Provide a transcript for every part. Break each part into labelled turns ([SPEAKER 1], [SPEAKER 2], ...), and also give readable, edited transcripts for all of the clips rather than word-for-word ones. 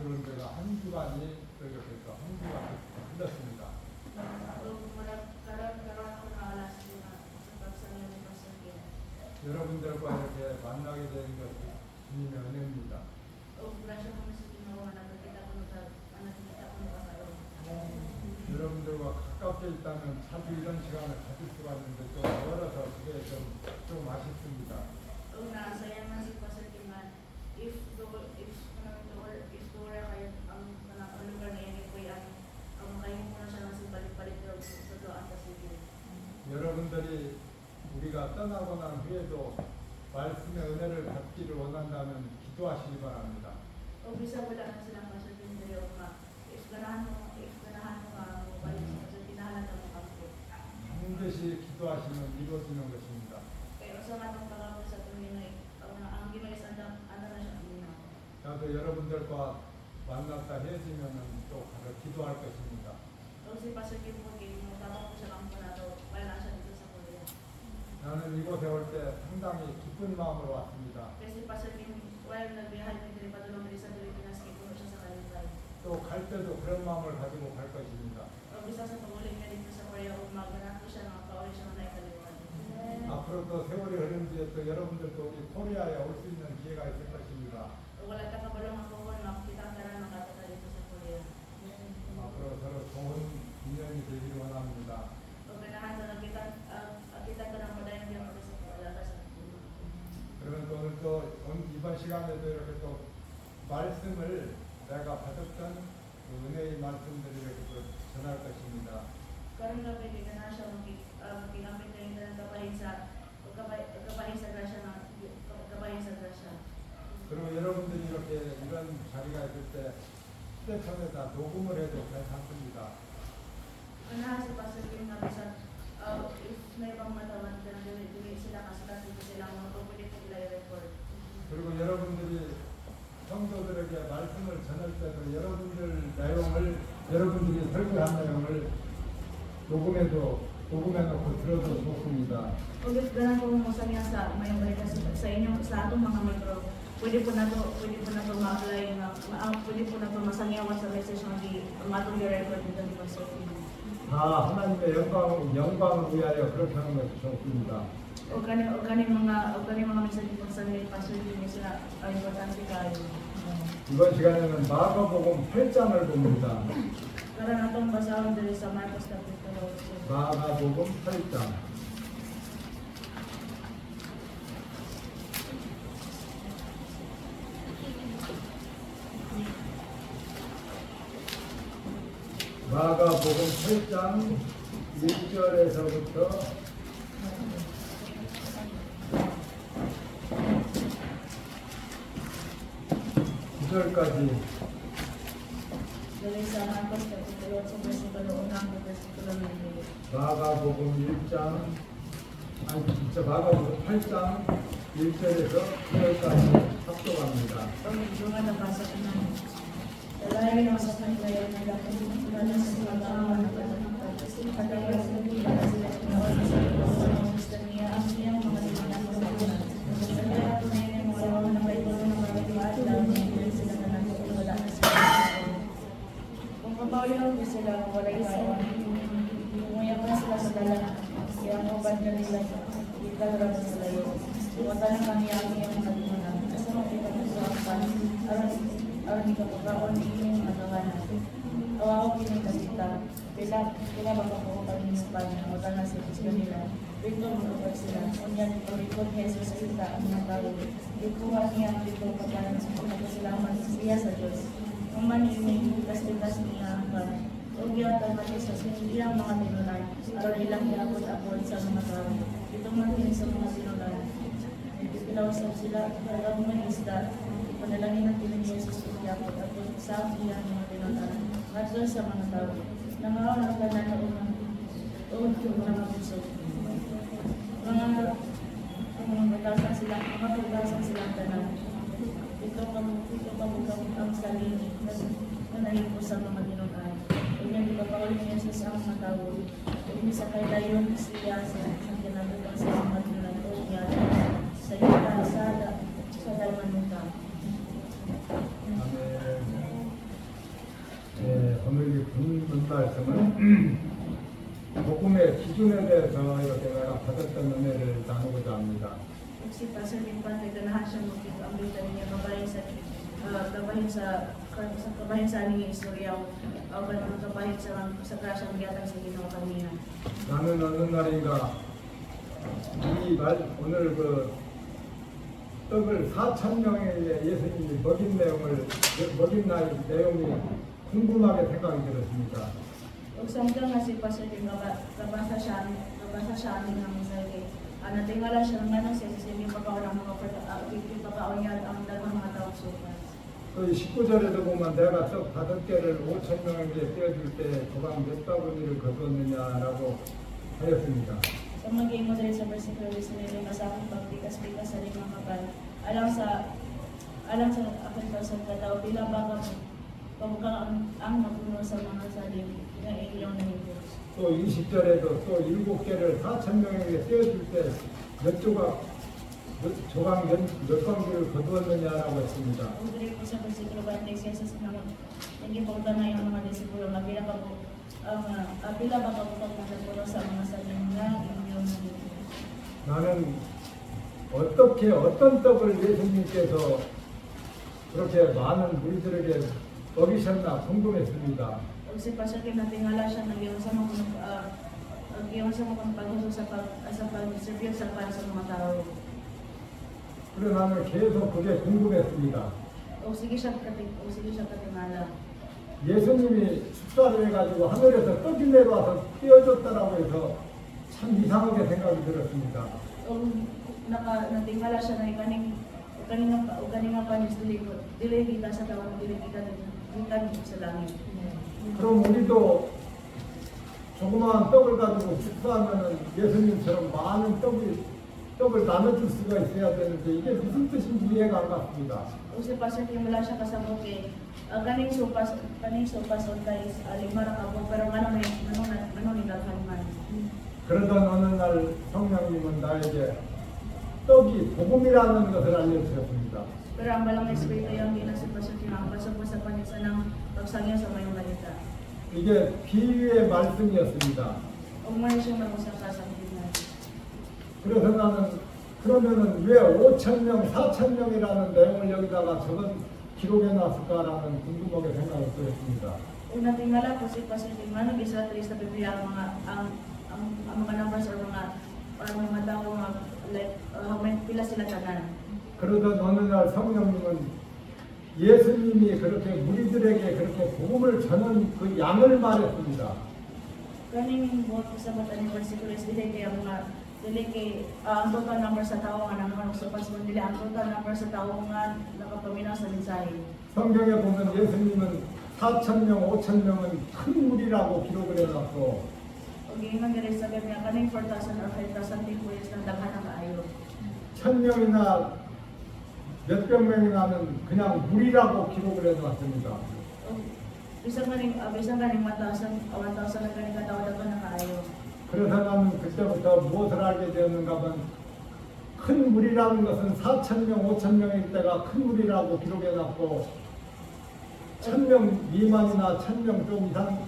[SPEAKER 1] 들어온 데가 한 주간이 또 이렇게 또 한 주간 흘렀습니다. 여러분들과 이렇게 만나게 되는 것이 주님의 은혜입니다. 여러분들과 가깝게 있다면 자주 이런 시간을 가질 수가 있는데 좀 멀어서 그게 좀 아쉽습니다. 여러분들이 우리가 떠나고 난 후에도 말씀의 은혜를 받기를 원한다면 기도하시기 바랍니다. 반드시 기도하시면 이루어지는 것입니다. 나도 여러분들과 만났다 헤어지면 또 가서 기도할 것입니다. 나는 이곳에 올 때 상당히 기쁜 마음으로 왔습니다. 또 갈 때도 그런 마음을 가지고 갈 것입니다. 앞으로 또 세월이 흐른 뒤에 또 여러분들도 우리 코리아에 올 수 있는 기회가 있을 것입니다. 앞으로 서로 좋은 인연이 되기를 원합니다. 그러면 또 오늘 또 이번 시간에도 이렇게 또 말씀을 내가 받았던 그 은혜의 말씀들을 이렇게 또 전할 것입니다. 그리고 여러분들이 이렇게 이런 자리가 있을 때 휴대폰에다 녹음을 해도 괜찮습니다. 그리고 여러분들이 성도들에게 말씀을 전할 때도 여러분들 내용을 여러분들이 설교한 내용을 녹음해놓고 들어도 좋습니다.
[SPEAKER 2] Pwede po na to ma-apply na pwede po na to masangyawan sa message ng matong record dito ni Pastor.
[SPEAKER 1] 하나님의 영광을 위하여 그렇게 하는 것이 좋습니다.
[SPEAKER 2] O kani mga message po sa ni Pastor din sila ang importante kayo.
[SPEAKER 1] 이번 시간에는 마가복음 8장을 봅니다.
[SPEAKER 2] Karon atong basahon diri sa Marcos Kapitulo 8.
[SPEAKER 1] 마가복음 8장. 마가복음 8장 1절에서부터 9절까지
[SPEAKER 2] Diri sa Marcos Kapitulo 8 versikulo 1 hanggang versikulo 9.
[SPEAKER 1] 마가복음 8장 1절에서 9절까지 합독합니다.
[SPEAKER 2] Pagdungan na basa ko na. Dalayan ang sa kanila na dapat na sa pagkawan ng pagkakatawa sa hindi na sila tinawag sa gusto niya ang iyang mga limanang masagunan. Sa kaya tunay na mga rawa na may tulong ng mga tiwaat lang hindi sila na nagpapalala na sila. Kung kapawayaw ko sila walay kawan, umuyak na sila sa dala, iyang ubad na nila ikalrap sa layo. Iwata ng kaniyang iyang mga limanang. Asa makita ko sa apan, aron ikapagkaon inyong agawan natin. Awaw kinikasita, pila magpapakupan niyo pa niya, matala sa Diyos kanila. Rito magpapag sila, kunyan ito Jesus sa kita ang mga tao. Ikuha niya dito pagkalan sa pagkasilaman siya sa Diyos. Ang maninig, likas-likas niya ang kamay. Huwag yata Jesus, ilang mga tinulan, aron ilang iabot-abot sa mga tao. Itong maninig sa mga tinulan. Pinawasap sila, alam mga isda, panalangin ng Pilihan Jesus Iapot at sa ilang mga tinulan. At sa mga tao, nangaon ang pananaon ng mga puso. Mga pagkasan silang tanan. Ito kamukang ang salini na nahimpo sa mga tinulan. Kanyang ipapawal niya sa mga tao. Hindi sa kailayon siya sa kinabukang sa mga tinulan o niya sa yuta, sa dalman nito.
[SPEAKER 1] 복음의 기준에 대해서 이렇게 내가 받았던 은혜를 나누고자 합니다.
[SPEAKER 2] Si Pastor Lim Pante, ganahan siya mag-ambil niya kabahin sa aning istorya o kabahin sa grasyang giyatang sa ginawa kaniya.
[SPEAKER 1] 나는 어느 날인가 오늘 그 떡을 4,000명의 예수님이 먹인 내용이 궁금하게 생각이 들었습니다.
[SPEAKER 2] Ug samtang nga si Pastor Lim kabasa siya aning ng mensahe. Natingala siya ng manong siya sa pagkaon ng mga pagkaon niya ang dalawang mga taong supas.
[SPEAKER 1] 그 19절에도 보면 내가 떡 5개를 5,000명에게 떼어줄 때 조각 몇 바구니를 거두었느냐라고 하였습니다.
[SPEAKER 2] Sa maging mo dali sa versikulo sa nila masakit pagbikas-bikas sa limang kapal. Alang sa akin sa katao, pila baga mo ang mapuno sa mga salim na ilaw ng Diyos.
[SPEAKER 1] 또 20절에도 또 7개를 4,000명에게 떼어줄 때 조각 몇 방울을 거두었느냐라고 했습니다.
[SPEAKER 2] Kung dali po sa versikulo 26, sa sinamang naging pagtanay ang mga disipulo na pila baga po pagkakapuno sa mga salim na ilaw ng Diyos.
[SPEAKER 1] 나는 어떤 떡을 예수님께서 그렇게 많은 우리들에게 먹이셨나 궁금했습니다.
[SPEAKER 2] O si Pastor Kim natingala siya ng iyon sa mga paghuso sa pag-serve sa para sa mga tao.
[SPEAKER 1] 그래서 나는 계속 그게 궁금했습니다.
[SPEAKER 2] O sige siya katingala.
[SPEAKER 1] 예수님이 축사를 해가지고 하늘에서 떡이 내려와서 띄워줬다라고 해서 참 이상하게 생각이 들었습니다.
[SPEAKER 2] O natingala siya na kaninga panis dili kita sa tao, dili kita sa langit.
[SPEAKER 1] 그럼 우리도 조그마한 떡을 가지고 축사하면 예수님처럼 많은 떡을 나눠줄 수가 있어야 되는데 이게 무슨 뜻인지 이해가 안 갔습니다.
[SPEAKER 2] O si Pastor Kim wala siya kasabot kay kaning sopas o guys lima ra ka pero manong ni daghan man.
[SPEAKER 1] 그러던 어느 날 성령님은 나에게 떡이 복음이라는 것을 알려주셨습니다.
[SPEAKER 2] Pero ang balang espiritu yung hindi na si Pastor Kim ang pasok sa panisa ng pagsangyo sa mayong balita.
[SPEAKER 1] 이게 비유의 말씀이었습니다.
[SPEAKER 2] Huwag mo na siyang mag-usap sa Pilipinas.
[SPEAKER 1] 그래서 나는 그러면은 왜 5,000명, 4,000명이라는 내용을 여기다가 저건 기록해 놨을까라는 궁금하게 생각을 했습니다.
[SPEAKER 2] Kung natingala po si Pastor Kim, ano gisrat sa Biblia ang mga numbers or mga tao pila sila tanan.
[SPEAKER 1] 그러던 어느 날 성령님은 예수님이 그렇게 무리들에게 그렇게 복음을 전한 그 양을 말했습니다.
[SPEAKER 2] Kaning buhat ko sa bata ni versikulo is dili kay ang total number sa tao nga nang supas mo dili ang total number sa tao nga nakapaminaw sa mensahe.
[SPEAKER 1] 성경에 보면 예수님은 4,000명, 5,000명은 큰 무리라고 기록을 해놨고
[SPEAKER 2] O giingon diri sa Biblia kaning 4,000 or 5,000 people is nang daghan ang kaayo.
[SPEAKER 1] 1,000명이나 몇백 명이나는 그냥 무리라고 기록을 해놨습니다.
[SPEAKER 2] Bisan kaning 1,000 na kaning katao daghan ang kaayo.
[SPEAKER 1] 그래서 나는 그때부터 무엇을 알게 되었는가 하면 큰 무리라는 것은 4,000명, 5,000명일 때가 큰 무리라고 기록해놨고 1,000명 미만이나 1,000명 좀 이상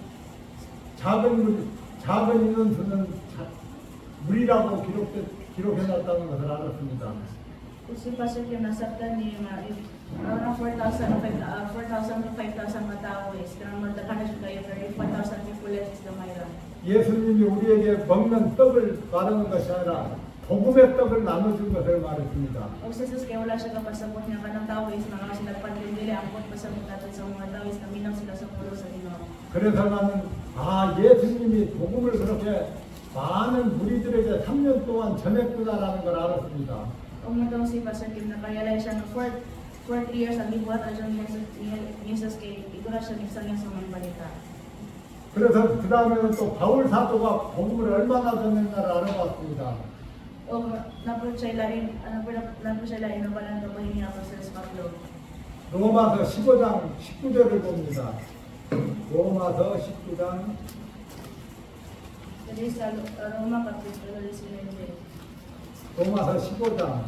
[SPEAKER 1] 작은 인원수는 무리라고 기록해놨다는 것을 알았습니다.
[SPEAKER 2] Si Pastor Kim nasabtan ni around 4,000 to 5,000 katao is kanang magdaghan na siya kayo 35,000 people is Damayra.
[SPEAKER 1] 예수님이 우리에게 먹는 떡을 말하는 것이 아니라 복음의 떡을 나눠준 것을 말했습니다.
[SPEAKER 2] O si Jesus kaya wala siya kapasabot niya kanang tao is mga sinagpan din dili ang pasabot natin sa mga tao is naminaw sila sa pulo sa Ginoo.
[SPEAKER 1] 그래서 나는 예수님이 복음을 그렇게 많은 무리들에게 3년 동안 전했구나라는 걸 알았습니다.
[SPEAKER 2] Kung matong si Pastor Kim nakarealize siya na 4 years ang gibuhat ang Jesus kay igura siya nagsangyan sa mga balita.
[SPEAKER 1] 그래서 그 다음에는 또 바울 사도가 복음을 얼마나 전했나를 알아봤습니다.
[SPEAKER 2] O napo siya lain na balang kapahin niya ako sa Pablo.
[SPEAKER 1] 로마서 15장 19절을 봅니다. 로마서 19장
[SPEAKER 2] Jadi sa Roma Kapitulo 19.
[SPEAKER 1] 로마서 15장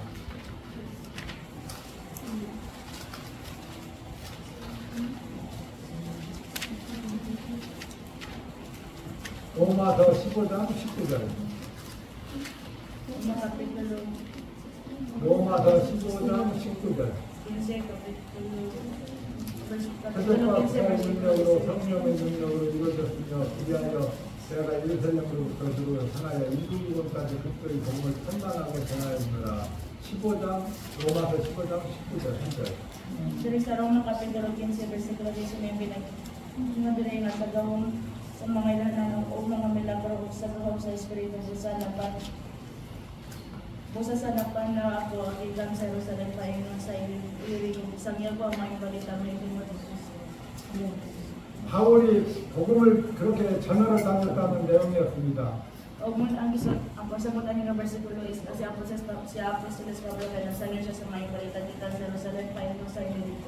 [SPEAKER 1] 로마서 15장 19절.
[SPEAKER 2] Una kapitulo
[SPEAKER 1] 로마서 15장 19절.
[SPEAKER 2] 15, kapitulo
[SPEAKER 1] 표적과
[SPEAKER 2] 15,
[SPEAKER 1] 부활의
[SPEAKER 2] versículo
[SPEAKER 1] 능력으로
[SPEAKER 2] 16.
[SPEAKER 1] 성령의 능력으로 이루어졌으며 그리하여 내가 예루살렘으로부터 들어 하나여 이구국까지 그리스도의 복음을 편만하게 전하였느라. 15장 로마서 15장 19절 1절.
[SPEAKER 2] Dari sa Roma kapitulo 15, versikulo 19, nagdinay nga sa gawong sa mga ilanan o mga milagro o sa gawong sa Espiritu busa na pa busa sa napan na ako ang ilang sa Jerusalem pa yun sa iring isang yago ang mga balita may Kristo.
[SPEAKER 1] 바울이 복음을 그렇게 전하러 다녔다는 내용이었습니다.
[SPEAKER 2] O mun ang gisod ang pasamutan niya ng versikulo is kasi si Apostoles Pablo kaya nasanyo siya sa mga balita kita sa Jerusalem pa yun sa iring.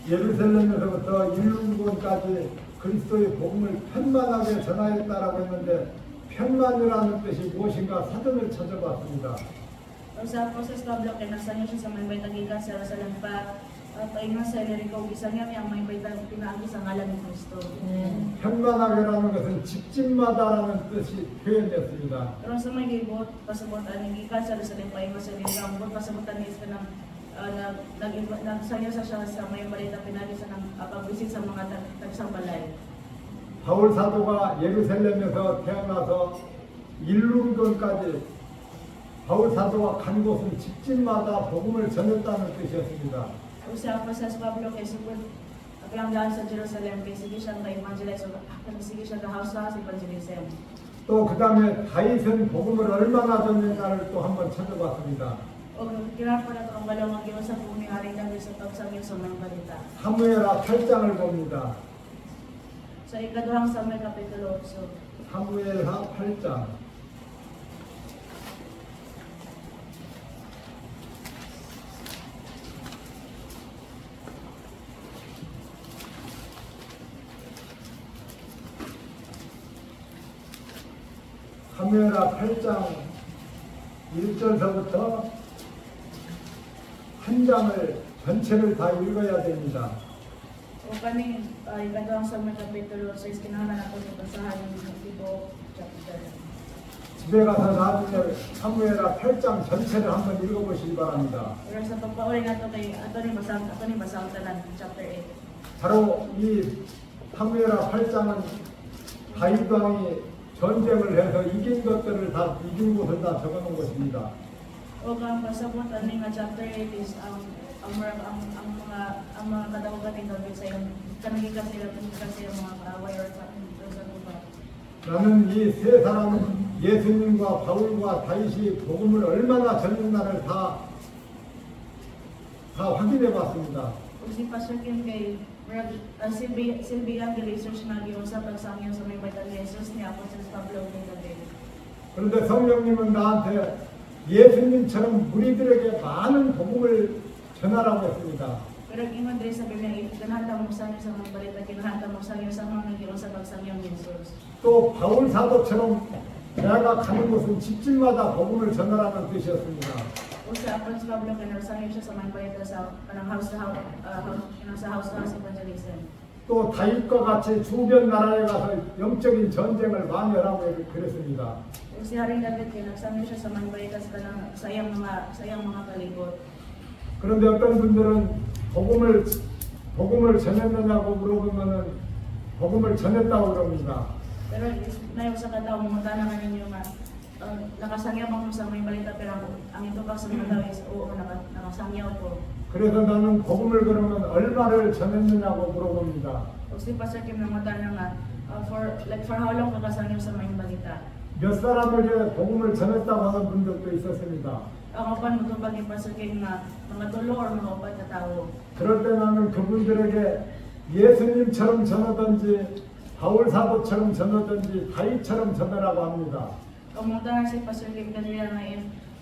[SPEAKER 1] 예루살렘에서부터 일루군까지 그리스도의 복음을 편만하게 전하였다라고 했는데 편만이라는 뜻이 무엇인가 사전을 찾아봤습니다.
[SPEAKER 2] O sa Apostoles Pablo kaya nasanyo siya sa mga balita kita sa Jerusalem pa paingon sa Jericho isang niya ang mga balita pinaagi sa ngalan ni Kristo.
[SPEAKER 1] 편만하게라는 것은 집집마다라는 뜻이 표현됐습니다.
[SPEAKER 2] Pero sa mga gibot, pasabutan ng gikan sa Jerusalem paingon sa Jericho ang bot pasabutan ni Kristo ng nagsanyo sa siya sa mga balita pinagi sa ng pagbisit sa mga tagsang balay.
[SPEAKER 1] 바울 사도가 예루살렘에서 태어나서 일루리돈까지 바울 사도가 간 곳은 집집마다 복음을 전했다는 뜻이었습니다.
[SPEAKER 2] O sa Apostoles Pablo kay sugod ang daan sa Jerusalem kay sige siya ka-evangelize o sige siya ka-house evangelism.
[SPEAKER 1] 또 그 다음에 다윗은 복음을 얼마나 전했나를 또 한번 찾아봤습니다.
[SPEAKER 2] O kailangan po na ito ang balong ang giwas sa pumiharing dahil sa tagsangyo sa mga balita.
[SPEAKER 1] 사무엘하 8장을 봅니다.
[SPEAKER 2] Sa ikaduhang Samuel kapitulo 8.
[SPEAKER 1] 사무엘하 8장. 사무엘하 8장 1절서부터 한 장을 전체를 다 읽어야 됩니다.
[SPEAKER 2] O kaning ikaduhang Samuel kapitulo 6 kinahanglan ako sa basahan ng Tibo chapter.
[SPEAKER 1] 집에 가서 나중에 사무엘하 8장 전체를 한번 읽어보시기 바랍니다.
[SPEAKER 2] Pero sa pagpauli nato kay ato ni basang tanan chapter 8.
[SPEAKER 1] 바로 이 사무엘하 8장은 다윗 왕이 전쟁을 해서 이긴 것들을 다 이긴 곳을 다 적어놓은 것입니다.
[SPEAKER 2] O kang pasabot ani nga chapter 8 is ang mga kadawagan ni David sa iyong kanagikan sila sa iyong mga kaaway or sa lupa.
[SPEAKER 1] 나는 이 세 사람 예수님과 바울과 다윗이 복음을 얼마나 전했나를 다 확인해 봤습니다.
[SPEAKER 2] O si Pastor Kim kay silbihan ng research na giusap pagsangyo sa may baitang Jesus ni Apostoles Pablo ni David.
[SPEAKER 1] 그런데 성령님은 나한테 예수님처럼 무리들에게 많은 복음을 전하라고 했습니다.
[SPEAKER 2] Pero ingon diri sa Biblia kinahanglan mo sangyo sa mga balita kinahanglan mo sangyo sa mga giusap pagsangyo ni Jesus.
[SPEAKER 1] 또 바울 사도처럼 내가 가는 곳은 집집마다 복음을 전하라는 뜻이었습니다.
[SPEAKER 2] O sa Apostoles Pablo kinahanglan siya sa mga balita sa kanang house evangelism.
[SPEAKER 1] 또 다윗과 같이 주변 나라에 가서 영적인 전쟁을 많이 하라고 그랬습니다.
[SPEAKER 2] O si Haring David kinahanglan siya sa mga balita sa kanang sayang mga palibot.
[SPEAKER 1] 그런데 어떤 분들은 복음을 전했느냐고 물어보면은 복음을 전했다고 그럽니다.
[SPEAKER 2] Pero nayo sa katao mga tanang ninyo nga nakasangyaw mo sa may balita pero ang ito pa sa mga tao is oo nakasangyaw ko.
[SPEAKER 1] 그래서 나는 복음을 그러면 얼마를 전했느냐고 물어봅니다.
[SPEAKER 2] O si Pastor Kim na mga tanang nga for how long ka kasangyaw sa may balita?
[SPEAKER 1] 몇 사람에게 복음을 전했다고 하는 분들도 있었습니다.
[SPEAKER 2] Ako pa nagtubag ni Pastor Kim na mga tulo or mga upat na tao.
[SPEAKER 1] 그럴 때 나는 그분들에게 예수님처럼 전하든지 바울 사도처럼 전하든지 다윗처럼 전하라고 합니다.
[SPEAKER 2] Kamunta si Pastor Kim kanila na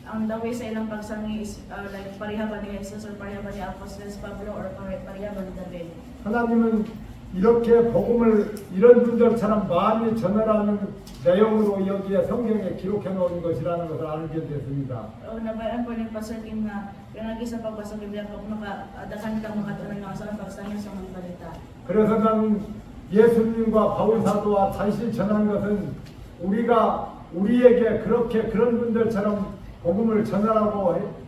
[SPEAKER 2] ang daway sa ilang pagsangi is like pareha ba ni Jesus or pareha ba ni Apostoles Pablo or pareha ba ni David.
[SPEAKER 1] 하나님은 이렇게 복음을 이런 분들처럼 많이 전하라는 내용으로 여기에 성경에 기록해 놓은 것이라는 것을 알게 됐습니다.
[SPEAKER 2] O nabayaan po ni Pastor Kim na pinagi sa pagbasa ng Biblia kung makadakan ka makatunan ng sa pagsanyo sa mga balita.
[SPEAKER 1] 그래서 나는 예수님과 바울사도와 다시 전한 것은 우리에게 그렇게 그런 분들처럼 복음을 전하라고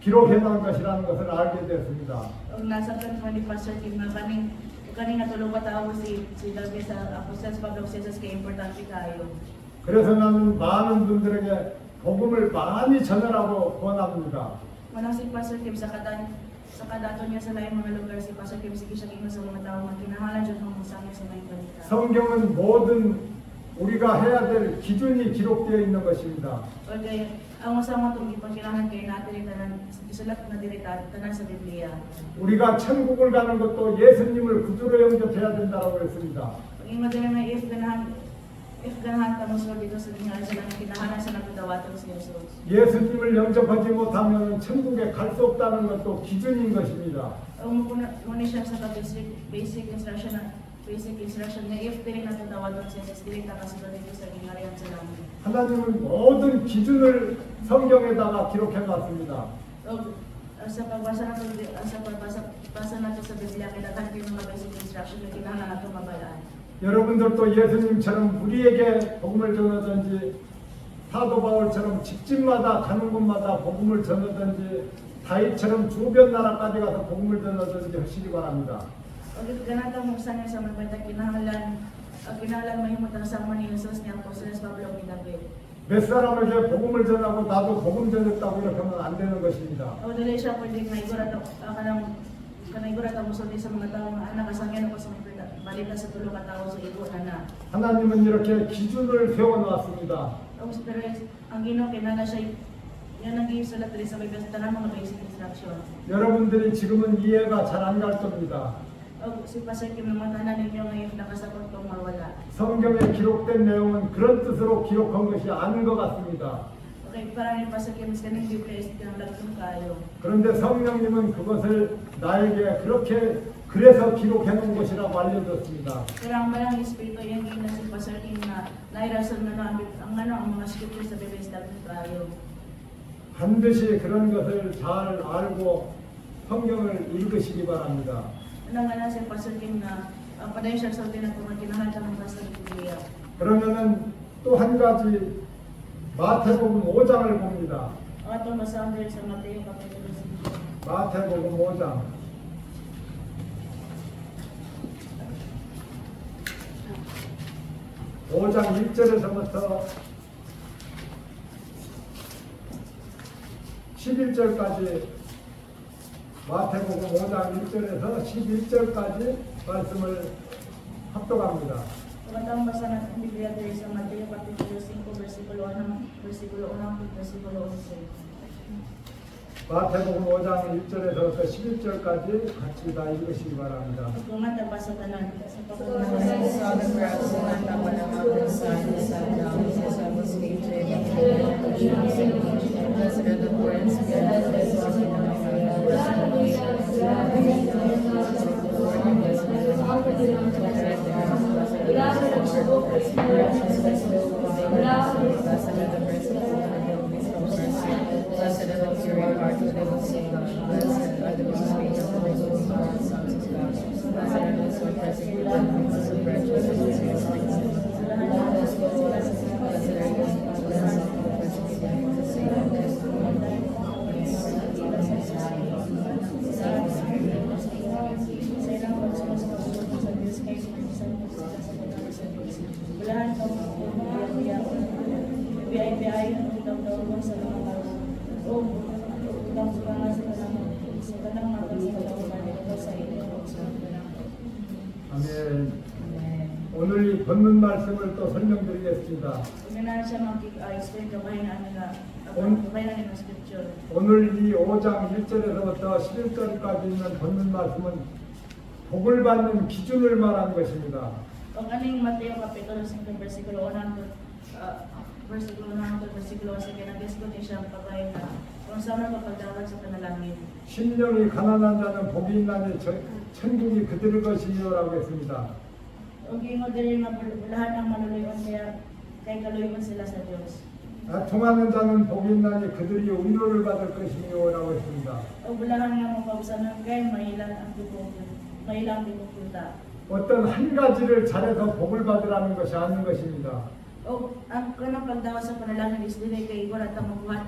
[SPEAKER 1] 기록해 놓은 것이라는 것을 알게 되었습니다.
[SPEAKER 2] Ang nasa kanto ni Pastor Kim nga kaning natulog ka tao si David sa Apostles Pablo Cesar kay importante kayo.
[SPEAKER 1] 그래서 나는 많은 분들에게 복음을 많이 전하라고 권합니다.
[SPEAKER 2] Manang si Pastor Kim sa kadato niya sa laing mga lugar si Pastor Kim sige siya gingon sa mga tao nga kinahanglan jud ang musangyo sa mga balita.
[SPEAKER 1] 성경은 모든 우리가 해야 될 기준이 기록되어 있는 것입니다.
[SPEAKER 2] Okay, ang usama itong ipagkailangan kayo natin tanan isulat na dirita tanan sa Biblia.
[SPEAKER 1] 우리가 천국을 가는 것도 예수님을 구주로 영접해야 된다고 했습니다.
[SPEAKER 2] Pag ingon din na if ganahan ta mo dito sa dingan sa lang kinahanglan sa nagdawaton si Jesus.
[SPEAKER 1] 예수님을 영접하지 못하면 천국에 갈 수 없다는 것도 기준인 것입니다.
[SPEAKER 2] Ang muna siya sa basic instruction na if dili na dawaton si Jesus dili ta kasunod dito sa gingarihan sa langit.
[SPEAKER 1] 하나님은 모든 기준을 성경에다가 기록해 놨습니다.
[SPEAKER 2] Sa pagbasa nato sa Biblia kailangan kayo mga basic instruction na kinahanglan nato mabalaan.
[SPEAKER 1] 여러분들도 예수님처럼 우리에게 복음을 전하든지 사도 바울처럼 집집마다 가는 곳마다 복음을 전하든지 다윗처럼 주변 나라까지 가서 복음을 전하든지 하시기 바랍니다.
[SPEAKER 2] Pag ganata mo sa sa magbenta kinahanglan mahimot ang sama ni Jesus ni Apostles Pablo ni David.
[SPEAKER 1] 몇 사람에게 복음을 전하고 나도 복음 전했다고 이렇게 하면 안 되는 것입니다.
[SPEAKER 2] O dili siya pwede kanang igura ta mo sa mga tao nga anak kasangyan ako sa mga balita sa tulo ka tao sa ibo na.
[SPEAKER 1] 하나님은 이렇게 기준을 세워놨습니다.
[SPEAKER 2] Pero ang Ginoo kinahanglan siya yan ang gisulat diri sa Biblia sa tanang mga basic instruction.
[SPEAKER 1] 여러분들이 지금은 이해가 잘 안 갈 겁니다.
[SPEAKER 2] Si Pastor Kim naman tanan ninyo ngayon nakasapot kong mawala.
[SPEAKER 1] 성경에 기록된 내용은 그런 뜻으로 기록한 것이 아닌 것 같습니다.
[SPEAKER 2] Okay, parang yung Pastor Kim kaning Biblia is kinahanglan kayo.
[SPEAKER 1] 그런데 성령님은 그것을 나에게 그래서 기록해 놓은 것이라고 알려줬습니다.
[SPEAKER 2] Pero ang malang Espiritu yung gina si Pastor Kim na nairason na ang mga scripture sa Biblia is dapat kayo.
[SPEAKER 1] 반드시 그런 것을 잘 알고 성경을 읽으시기 바랍니다.
[SPEAKER 2] Ano nga si Pastor Kim na padayon siya sa na kung kinahanglan ng basa ng Biblia.
[SPEAKER 1] 그러면은 또 한 가지 마태복음 5장을 봅니다.
[SPEAKER 2] Ang atong basahan diri sa Mateo Kapitulo 5.
[SPEAKER 1] 마태복음 5장. (5장) 1절에서부터 11절까지 마태복음 5장 1절에서 11절까지 말씀을 합독합니다.
[SPEAKER 2] Ang atong basahan ng Biblia diri sa Mateo Kapitulo 5 versikulo 1 versikulo 11.
[SPEAKER 1] 마태복음 5장 1절에서부터 11절까지 같이 다 읽으시기 바랍니다.
[SPEAKER 2] Kung matabasa tanan sa pagkunan
[SPEAKER 3] Saw the crowds stand up on the mountainside and sat down. Jesus was teaching. Blessed are the poor in spirit, for theirs is the kingdom of heaven. Blessed are the meek, for they will be called the Lord. And blessed are the humble, for they are theirs. Blessed are the Lord, blessed are the righteous, blessed are the merciful, blessed are the merciful, for they will be shown mercy. Blessed are the pure in heart, for they will see God. Blessed are the peacemakers, for they will be called sons of God. Blessed are those who are persecuted because of righteousness, for they will be saved. Blessed are those who are persecuted because
[SPEAKER 2] Belahan kau biaya ang utang-utang sa mga tao. O utang-utang sa kanang mga sa iyo.
[SPEAKER 1] 아멘. 오늘 이 본문 말씀을 또 설명드리겠습니다.
[SPEAKER 2] Uminahan siya mag-explain kabahinaan nila. Kabahinaan ng scripture.
[SPEAKER 1] 오늘 이 5장 1절에서부터 11절까지 있는 본문 말씀은 복을 받는 기준을 말하는 것입니다.
[SPEAKER 2] Ang aning Mateo Kapitulo 5 versikulo 1 versikulo 11 kinag-discuss siya ang pagkain na kung saan ang pagdawat sa panalangin.
[SPEAKER 1] 심령이 가난한 자는 복이 있나니 천국이 그들 것이요라고 했습니다.
[SPEAKER 2] Ang gingon diri nga bulahan ang maluluyon kay kaluyon sila sa Dios.
[SPEAKER 1] 통하는 자는 복이 있나니 그들이 위로를 받을 것이요라고 했습니다.
[SPEAKER 2] O bulahan nga mapausanan kay mailang ang bibukita.
[SPEAKER 1] 어떤 한 가지를 잘해서 복을 받으라는 것이 아닌 것입니다.
[SPEAKER 2] O ang kanang pagdawa sa panalangin is dili kay igor at mabuhat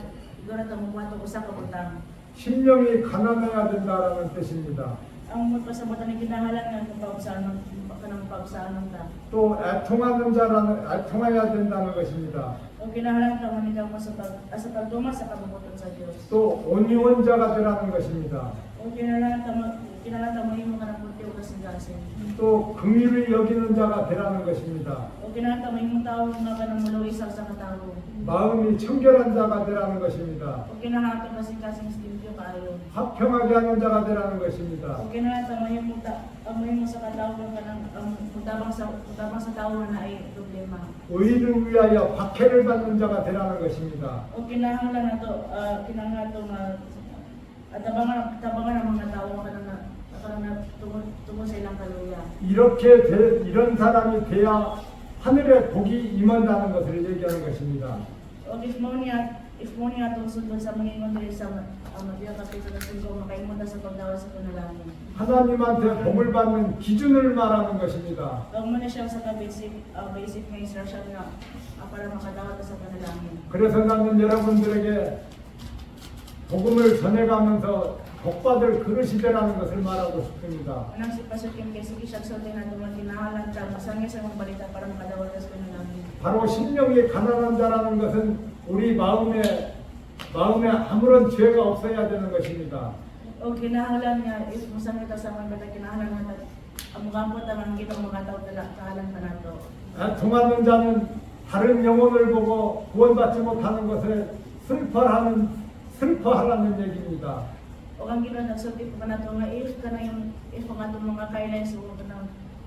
[SPEAKER 2] og usa ka butang.
[SPEAKER 1] 심령이 가난해야 된다라는 뜻입니다.
[SPEAKER 2] Ang magpasabot ni kinahanglan nga kanang pagsaanon ta.
[SPEAKER 1] 또 애통해야 된다는 것입니다.
[SPEAKER 2] O kinahanglan ta man ikaw sa pagduma sa kabubuton sa Dios.
[SPEAKER 1] 또 온유원자가 되라는 것입니다.
[SPEAKER 2] O kinahanglan ta mahimo ka ng puti o kasing-kasing.
[SPEAKER 1] 또 긍휼을 여기는 자가 되라는 것입니다.
[SPEAKER 2] O kinahanglan ta mahimo tawo nga kanang muluwi sa katawo.
[SPEAKER 1] 마음이 청결한 자가 되라는 것입니다.
[SPEAKER 2] O kinahanglan ta kasing-kasing limpyo kaayo.
[SPEAKER 1] 화평하게 하는 자가 되라는 것입니다.
[SPEAKER 2] O kinahanglan ta mahimo sa katawo kanang mutabang sa tawo na ay problema.
[SPEAKER 1] 의를 위하여 박해를 받는 자가 되라는 것입니다.
[SPEAKER 2] O kinahanglan nato tabangan ang mga tao kanang tungo sa ilang kaluya.
[SPEAKER 1] 이런 사람이 돼야 하늘의 복이 임한다는 것을 얘기하는 것입니다.
[SPEAKER 2] O if mo niya itong sundon sa mga ingon diri sa Mateo Kapitulo 5 makaimunta sa pagdawa sa panalangin.
[SPEAKER 1] 하나님한테 복을 받는 기준을 말하는 것입니다.
[SPEAKER 2] Huwag mo na siya sa basic na instruction na para makadawa ka sa panalangin.
[SPEAKER 1] 그래서 나는 여러분들에게 복음을 전해가면서 복받을 그릇이 되라는 것을 말하고 싶습니다.
[SPEAKER 2] Unang si Pastor Kim kay sige siya sulti na duman kinahalan ta masangya sa mga balita para makadawa ka sa panalangin.
[SPEAKER 1] 바로 심령이 가난한 자라는 것은 우리 마음에 아무런 죄가 없어야 되는 것입니다.
[SPEAKER 2] O kinahanglan niya if masangya ta sa mga balita kinahanglan natin ang mugampo ta man kita mga tao kahalan pa nato.
[SPEAKER 1] 애통하는 자는 다른 영혼을 보고 구원받지 못하는 것을 슬퍼하라는 얘기입니다.
[SPEAKER 2] O ang ginoon nagsulti pa nato nga if ang atong mga kailan so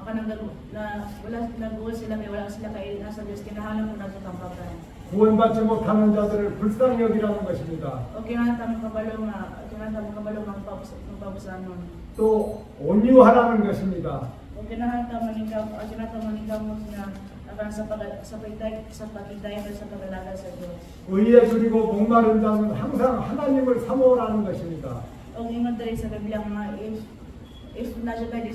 [SPEAKER 2] kanang na wala nagul sila kay wala sila kay nasa Dios kinahanglan mo nato tampakan.
[SPEAKER 1] 구원받지 못하는 자들을 불쌍히 여기라는 것입니다.
[SPEAKER 2] O kinahanglan mo kabalo ng pabusanon.
[SPEAKER 1] 또 온유하라는 것입니다.
[SPEAKER 2] O kinahanglan mo nga akan sa pagkitay sa pag-alaga sa Dios.
[SPEAKER 1] 의에 줄이고 목마른 자는 항상 하나님을 사모하라는 것입니다.
[SPEAKER 2] O ingon diri sa Biblia nga if na siya tayo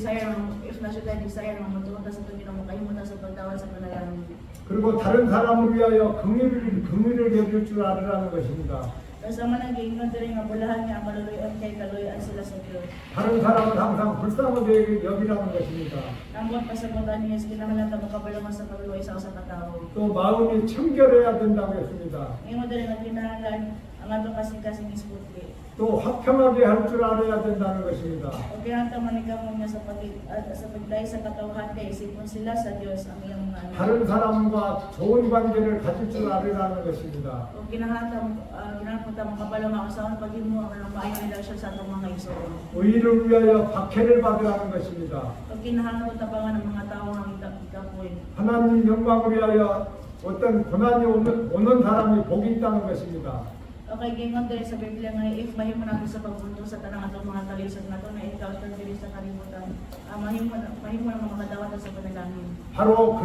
[SPEAKER 2] desire mo matulog ka sa Panginoon makahimo ta sa pagdawa sa panalangin.
[SPEAKER 1] 그리고 다른 사람을 위하여 긍휼을 여길 줄 알으라는 것입니다.
[SPEAKER 2] Kasama nang giingon diri nga bulahan nga maluluyon kay kaluyan sila sa Dios.
[SPEAKER 1] 다른 사람을 항상 불쌍하게 여기라는 것입니다.
[SPEAKER 2] Ang pasabutan niya sa kinahanglan ta makabalo sa pagluoy sa usa ka tawo.
[SPEAKER 1] 또 마음이 청결해야 된다고 했습니다.
[SPEAKER 2] Ingon diri nga kinahanglan ang atong kasing-kasing isputi.
[SPEAKER 1] 또 화평하게 할 줄 알아야 된다는 것입니다.
[SPEAKER 2] O kinahanglan manikamon nga sa pagdai sa katawhan kay isipon sila sa Dios ang iyang mga anak.
[SPEAKER 1] 다른 사람과 좋은 관계를 가질 줄 알으라는 것입니다.
[SPEAKER 2] O kinahanglan ta makabalo nga usaon paghimo ang maayong relasyon sa atong mga igsoon.
[SPEAKER 1] 의를 위하여 박해를 받으라는 것입니다.
[SPEAKER 2] O kinahanglan tabangan ng mga tawo ang ikapoy.
[SPEAKER 1] 하나님 영광을 위하여 어떤 고난이 오는 사람이 복이 있다는 것입니다.
[SPEAKER 2] O kay gingon diri sa Biblia nga if mahimo nato sa pagbunto sa tanang atong mga kalisod nato na ikaw tan diri sa kalibutan. Mahimo na makadawat sa panalangin.
[SPEAKER 1] 바로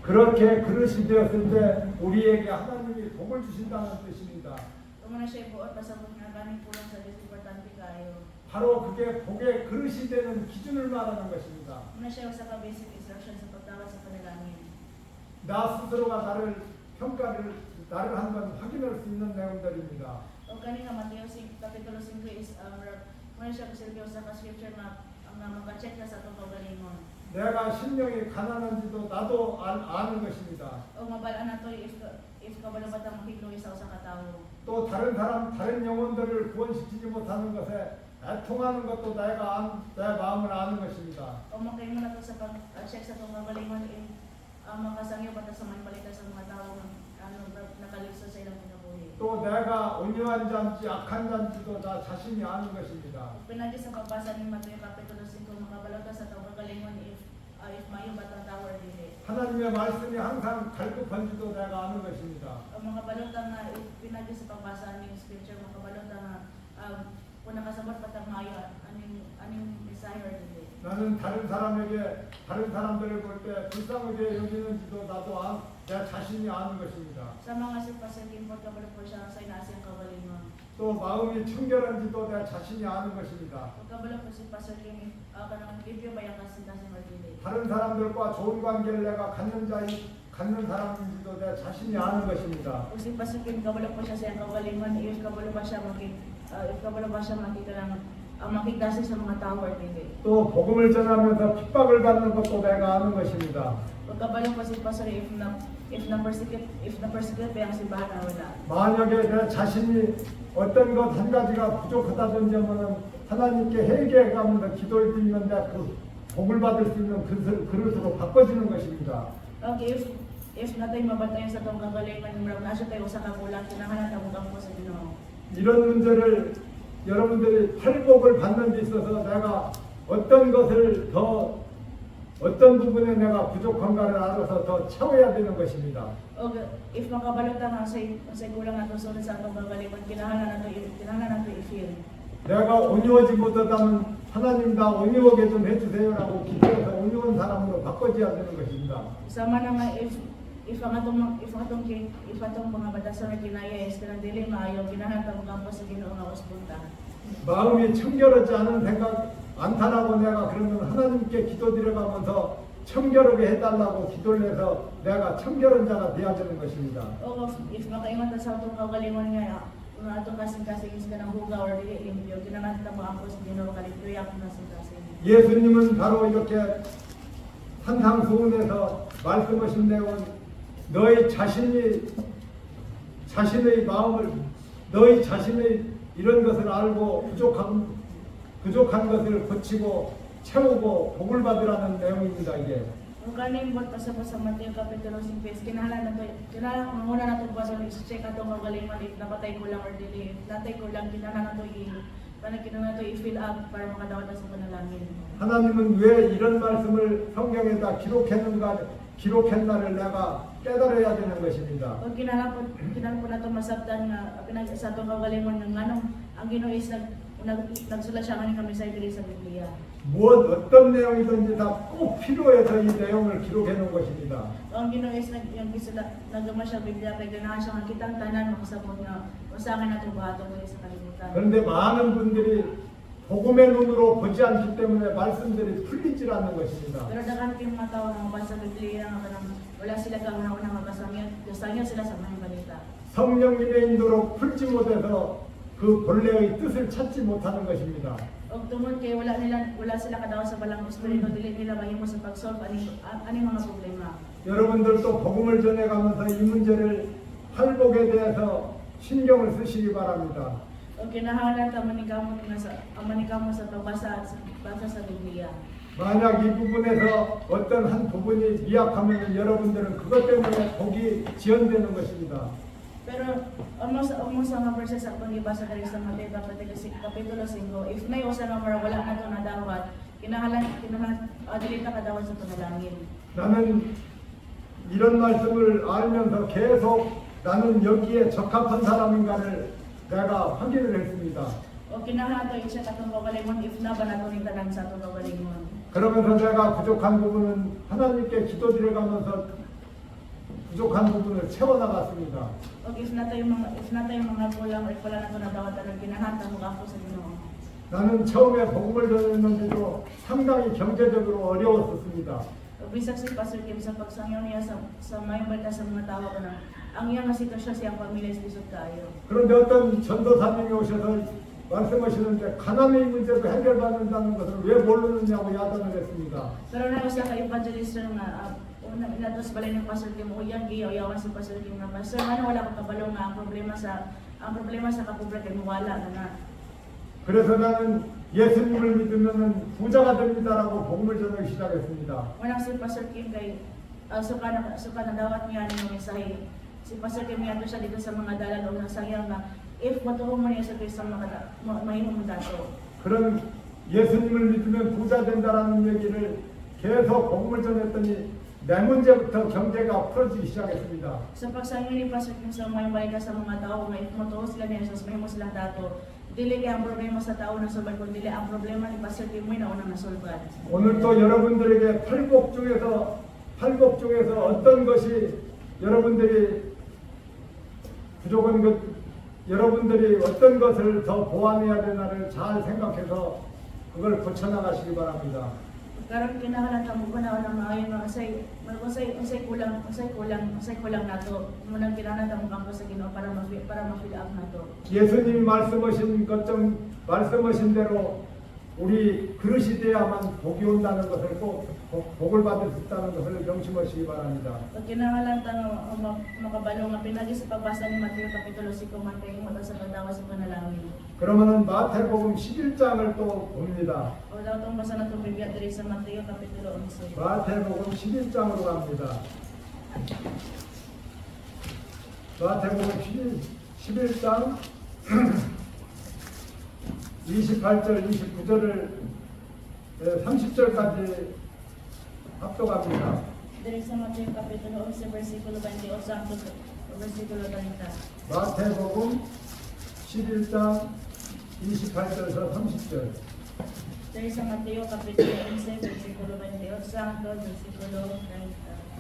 [SPEAKER 1] 그렇게 그릇이 되었을 때 우리에게 하나님이 복을 주신다는 뜻입니다.
[SPEAKER 2] Kung siya buot pasabot nga ganing pulang sa Dios importante kayo.
[SPEAKER 1] 바로 그게 복의 그릇이 되는 기준을 말하는 것입니다.
[SPEAKER 2] Kung siya sa basic instruction sa pagdawat sa panalangin.
[SPEAKER 1] 나 스스로가 나를 한번 확인할 수 있는 내용들입니다.
[SPEAKER 2] O kanina Mateo Kapitulo 5 is kung siya kasilbiyo sa scripture na maka-check na sa atong kaugalingon.
[SPEAKER 1] 내가 심령이 가난한지도 나도 아는 것입니다.
[SPEAKER 2] O mabalaan nato if kabalo ba ta makigloy sa usa ka tawo.
[SPEAKER 1] 또 다른 영혼들을 구원시키지 못하는 것에 애통하는 것도 내 마음을 아는 것입니다.
[SPEAKER 2] O makahimo nato sa pag-check sa atong kaugalingon makasangyo ba ta sa may balita sa mga tawo nakalisa sa ilang kinabuhi.
[SPEAKER 1] 또 내가 온유한 자인지 악한 자인지도 나 자신이 아는 것입니다.
[SPEAKER 2] Pinagi sa pagbasa ni Mateo Kapitulo 5 makabalo ta sa atong kaugalingon if mayo ba ta tawo dili.
[SPEAKER 1] 하나님의 말씀이 항상 갈급한지도 내가 아는 것입니다.
[SPEAKER 2] O makabalo ta nga pinagi sa pagbasa ni scripture makabalo ta nga kung nakasabot pa ta maayo aning desire dili.
[SPEAKER 1] 나는 다른 사람들을 볼 때 불쌍하게 여기는지도 내 자신이 아는 것입니다.
[SPEAKER 2] Sa mga sipasal import kabalo po siya sa inasiyang kaugalingon.
[SPEAKER 1] 또 마음이 청결한지도 내 자신이 아는 것입니다.
[SPEAKER 2] Pagkabalo ko si Pastor Kim, kanang review ba yung kasi Martinez.
[SPEAKER 1] 다른 사람들과 좋은 관계를 내가 갖는 사람인지도 내 자신이 아는 것입니다.
[SPEAKER 2] Kung si Pastor Kim, kabalo po siya sa iyang kagalingon, if kabalo ba siya makita lang, makita sa mga tower nila.
[SPEAKER 1] 또 복음을 전하면서 핍박을 받는 것도 내가 아는 것입니다.
[SPEAKER 2] Pagkabalo po si Pastor, if na-persecute pa yung simbahan na wala.
[SPEAKER 1] 만약에 내 자신이 어떤 것 한 가지가 부족하다든지 하면 하나님께 회개해 가면서 기도를 드리는데 그 복을 받을 수 있는 그릇으로 바꿔주는 것입니다.
[SPEAKER 2] Okay, if natay mabatayan sa itong kagalingon, murag na siya tayo sa kagulang, kinahanglan na mong po sa Ginoo.
[SPEAKER 1] 이런 문제를 여러분들이 팔복을 받는 데 있어서 내가 어떤 부분에 내가 부족한가를 알아서 더 채워야 되는 것입니다.
[SPEAKER 2] O if makabalutang ang say kulang nato sunod sa atong kagalingon, kinahanglan nato i-feel.
[SPEAKER 1] 내가 온유하지 못하다면 하나님 나 온유하게 좀 해주세요라고 기도해서 온유한 사람으로 바꿔줘야 되는 것입니다.
[SPEAKER 2] Sama na nga if atong mga batasan na kinaya is kanang dili maayo, kinahanglan mo kampo sa Ginoo nga ospunta.
[SPEAKER 1] 마음이 청결하지 않은 생각 않다라고 내가 그러면 하나님께 기도드려가면서 청결하게 해달라고 기도를 해서 내가 청결한 자가 되어야 되는 것입니다.
[SPEAKER 2] O if makaingon ta sa atong kagalingon nga, kung atong kasing-kasing is kanang hugaw or dili limpyo, kinahanglan ta mo kampo sa Ginoo kalipyo ang kasing-kasing.
[SPEAKER 1] 예수님은 바로 이렇게 산상수훈에서 말씀하신 내용은 너희 자신의 마음을 너희 자신의 이런 것을 알고 부족한 것을 고치고 채우고 복을 받으라는 내용입니다. 이게
[SPEAKER 2] Kung kaning bot pa sa Mateo Kapitulo 5, kinahanglan muna nato ba sa check atong kagalingon if napatay ko lang or dili. If natay ko lang, kinahanglan nato i-fill up para makadawat sa panalangin.
[SPEAKER 1] 하나님은 왜 이런 말씀을 성경에다 기록했나를 내가 깨달아야 되는 것입니다.
[SPEAKER 2] Kung kinahanglan po nato masabtan nga sa atong kagalingon nga nganong ang Ginoo is nagsulat siya ngayon kami sa diri sa Biblia.
[SPEAKER 1] 어떤 내용이든지 다 꼭 필요해서 이 내용을 기록해 놓은 것입니다.
[SPEAKER 2] Ang Ginoo is nagama siya Biblia kay ganahan siya nga kitang tanan makasabot nga usahan nato buhaton diri sa kalibutan.
[SPEAKER 1] 그런데 많은 분들이 복음의 눈으로 보지 않기 때문에 말씀들이 풀리질 않는 것입니다.
[SPEAKER 2] Pero daghan kayong mga tao nga mabasa sa Biblia nga kanang wala sila kauna-una magkasangyan sila sa mga balita.
[SPEAKER 1] 성령님의 인도로 풀지 못해서 그 본래의 뜻을 찾지 못하는 것입니다.
[SPEAKER 2] Og tungod kay wala sila kadawa sa balang espiritu, dili nila mahimo sa pag-solve ani mga problema.
[SPEAKER 1] 여러분들도 복음을 전해가면서 이 문제를 팔복에 대해서 신경을 쓰시기 바랍니다.
[SPEAKER 2] Og kinahanglan ta maningkamot sa pagbasa sa Biblia.
[SPEAKER 1] 만약 이 부분에서 어떤 한 부분이 미약하면 여러분들은 그것 때문에 복이 지연되는 것입니다.
[SPEAKER 2] Pero almost ang verses akong gibasa diri sa Mateo Kapitulo 5, if may usa nga wala na to nadawat, kinahanglan dili ta kadawat sa panalangin.
[SPEAKER 1] 나는 이런 말씀을 알면서 계속 나는 여기에 적합한 사람인가를 내가 확인을 했습니다.
[SPEAKER 2] O kinahanglan to isa katong kagalingon if na ba nato ning tanan sa atong kagalingon.
[SPEAKER 1] 그러면서 내가 부족한 부분은 하나님께 기도드려가면서 부족한 부분을 채워나갔습니다.
[SPEAKER 2] O if na tayo mga kulang or wala nato nadawat aron kinahanglan mo ako sa Ginoo.
[SPEAKER 1] 나는 처음에 복음을 전했는데도 상당히 경제적으로 어려웠었습니다.
[SPEAKER 2] O bisag si Pastor Kim sa pagsangyaw niya sa may balita sa mga tao ko na ang iyang sitwasyon siyang pamilya is lisod kaayo.
[SPEAKER 1] 그런데 어떤 전도사님이 오셔서 말씀하시는데 가난의 문제도 해결받는다는 것을 왜 모르느냐고 야단을 했습니다.
[SPEAKER 2] Pero na usa ka evangelist nga una nato sa balay ng Pastor Kim uyang giyawan si Pastor Kim nga Pastor ano wala ka kabalo nga ang problema sa kapobre kay wala na.
[SPEAKER 1] 그래서 나는 예수님을 믿으면 부자가 됩니다라고 복음을 전하기 시작했습니다.
[SPEAKER 2] Unang si Pastor Kim kay suka na dawat niya ng mensahe. Si Pastor Kim niya siya dito sa mga dalan o nasayang nga if matuhong mo niya sa Kristo mahimong dato.
[SPEAKER 1] 그런 예수님을 믿으면 부자 된다라는 얘기를 계속 복음을 전했더니 내 문제부터 경제가 풀어지기 시작했습니다.
[SPEAKER 2] Sa pagsangyo ni Pastor Kim sa may balita sa mga tao nga if matuhong sila niya sa mahimong silang dato, dili kay ang problema sa tao na sulbad kundi dili ang problema ni Pastor Kim mo na unang nasulbad.
[SPEAKER 1] 오늘 또 여러분들에게 팔복 중에서 어떤 것이 여러분들이 부족한 것 여러분들이 어떤 것을 더 보완해야 되나를 잘 생각해서 그걸 고쳐나가시기 바랍니다.
[SPEAKER 2] Karon kinahanglan ta mo panahon ng maayo nga unsay kulang nato. Munang kinahanglan ta mo kampo sa Ginoo para ma-fill up nato.
[SPEAKER 1] 예수님이 말씀하신 대로 우리 그릇이 돼야만 복이 온다는 것을 꼭 복을 받을 수 있다는 것을 명심하시기 바랍니다.
[SPEAKER 2] Pag kinahanglan ta nga makabalo nga pinagi sa pagbasa ni Mateo kapitulo 5 man kay mo sa pagdawa sa panalangin.
[SPEAKER 1] 그러면은 마태복음 11장을 또 봅니다.
[SPEAKER 2] O daw tong basa nato Biblia diri sa Mateo kapitulo 11.
[SPEAKER 1] 마태복음 11장으로 갑니다. 마태복음 11장 28절, 29절을 30절까지 합독합니다.
[SPEAKER 2] Diri sa Mateo kapitulo 11 versikulo 28 hangtod versikulo 30.
[SPEAKER 1] 마태복음 11장 28절에서 30절.
[SPEAKER 2] Diri sa Mateo kapitulo 11 versikulo 28 hangtod versikulo 30.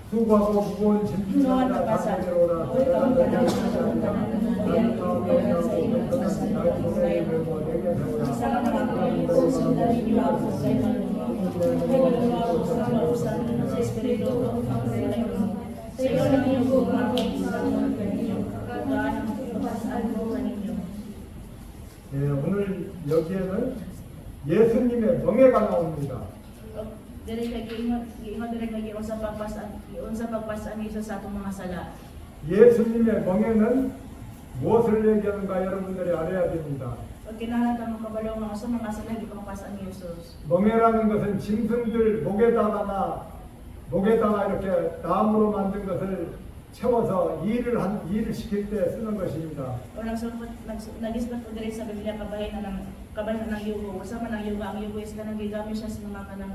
[SPEAKER 1] 수고하고 무거운 짐진자들아 다 내려오라. 오늘 여기에는 예수님의 명예가 나옵니다.
[SPEAKER 2] Diri kay giingon diri kay unsa pagpasan ni Hesus sa atong mga sala.
[SPEAKER 1] 예수님의 명예는 무엇을 얘기하는가 여러분들이 알아야 됩니다.
[SPEAKER 2] Pag kinahanglan ta mo kabalo nga unsa mga sala gipangpasan ni Hesus.
[SPEAKER 1] 멍에라는 것은 짐승들 목에다가 이렇게 나무로 만든 것을 채워서 일을 시킬 때 쓰는 것입니다.
[SPEAKER 2] O nagisbat ko diri sa Biblia kabahin ng yugo. Usa man ang yugo, ang yugo is kanang gigamit siya sa mga kanang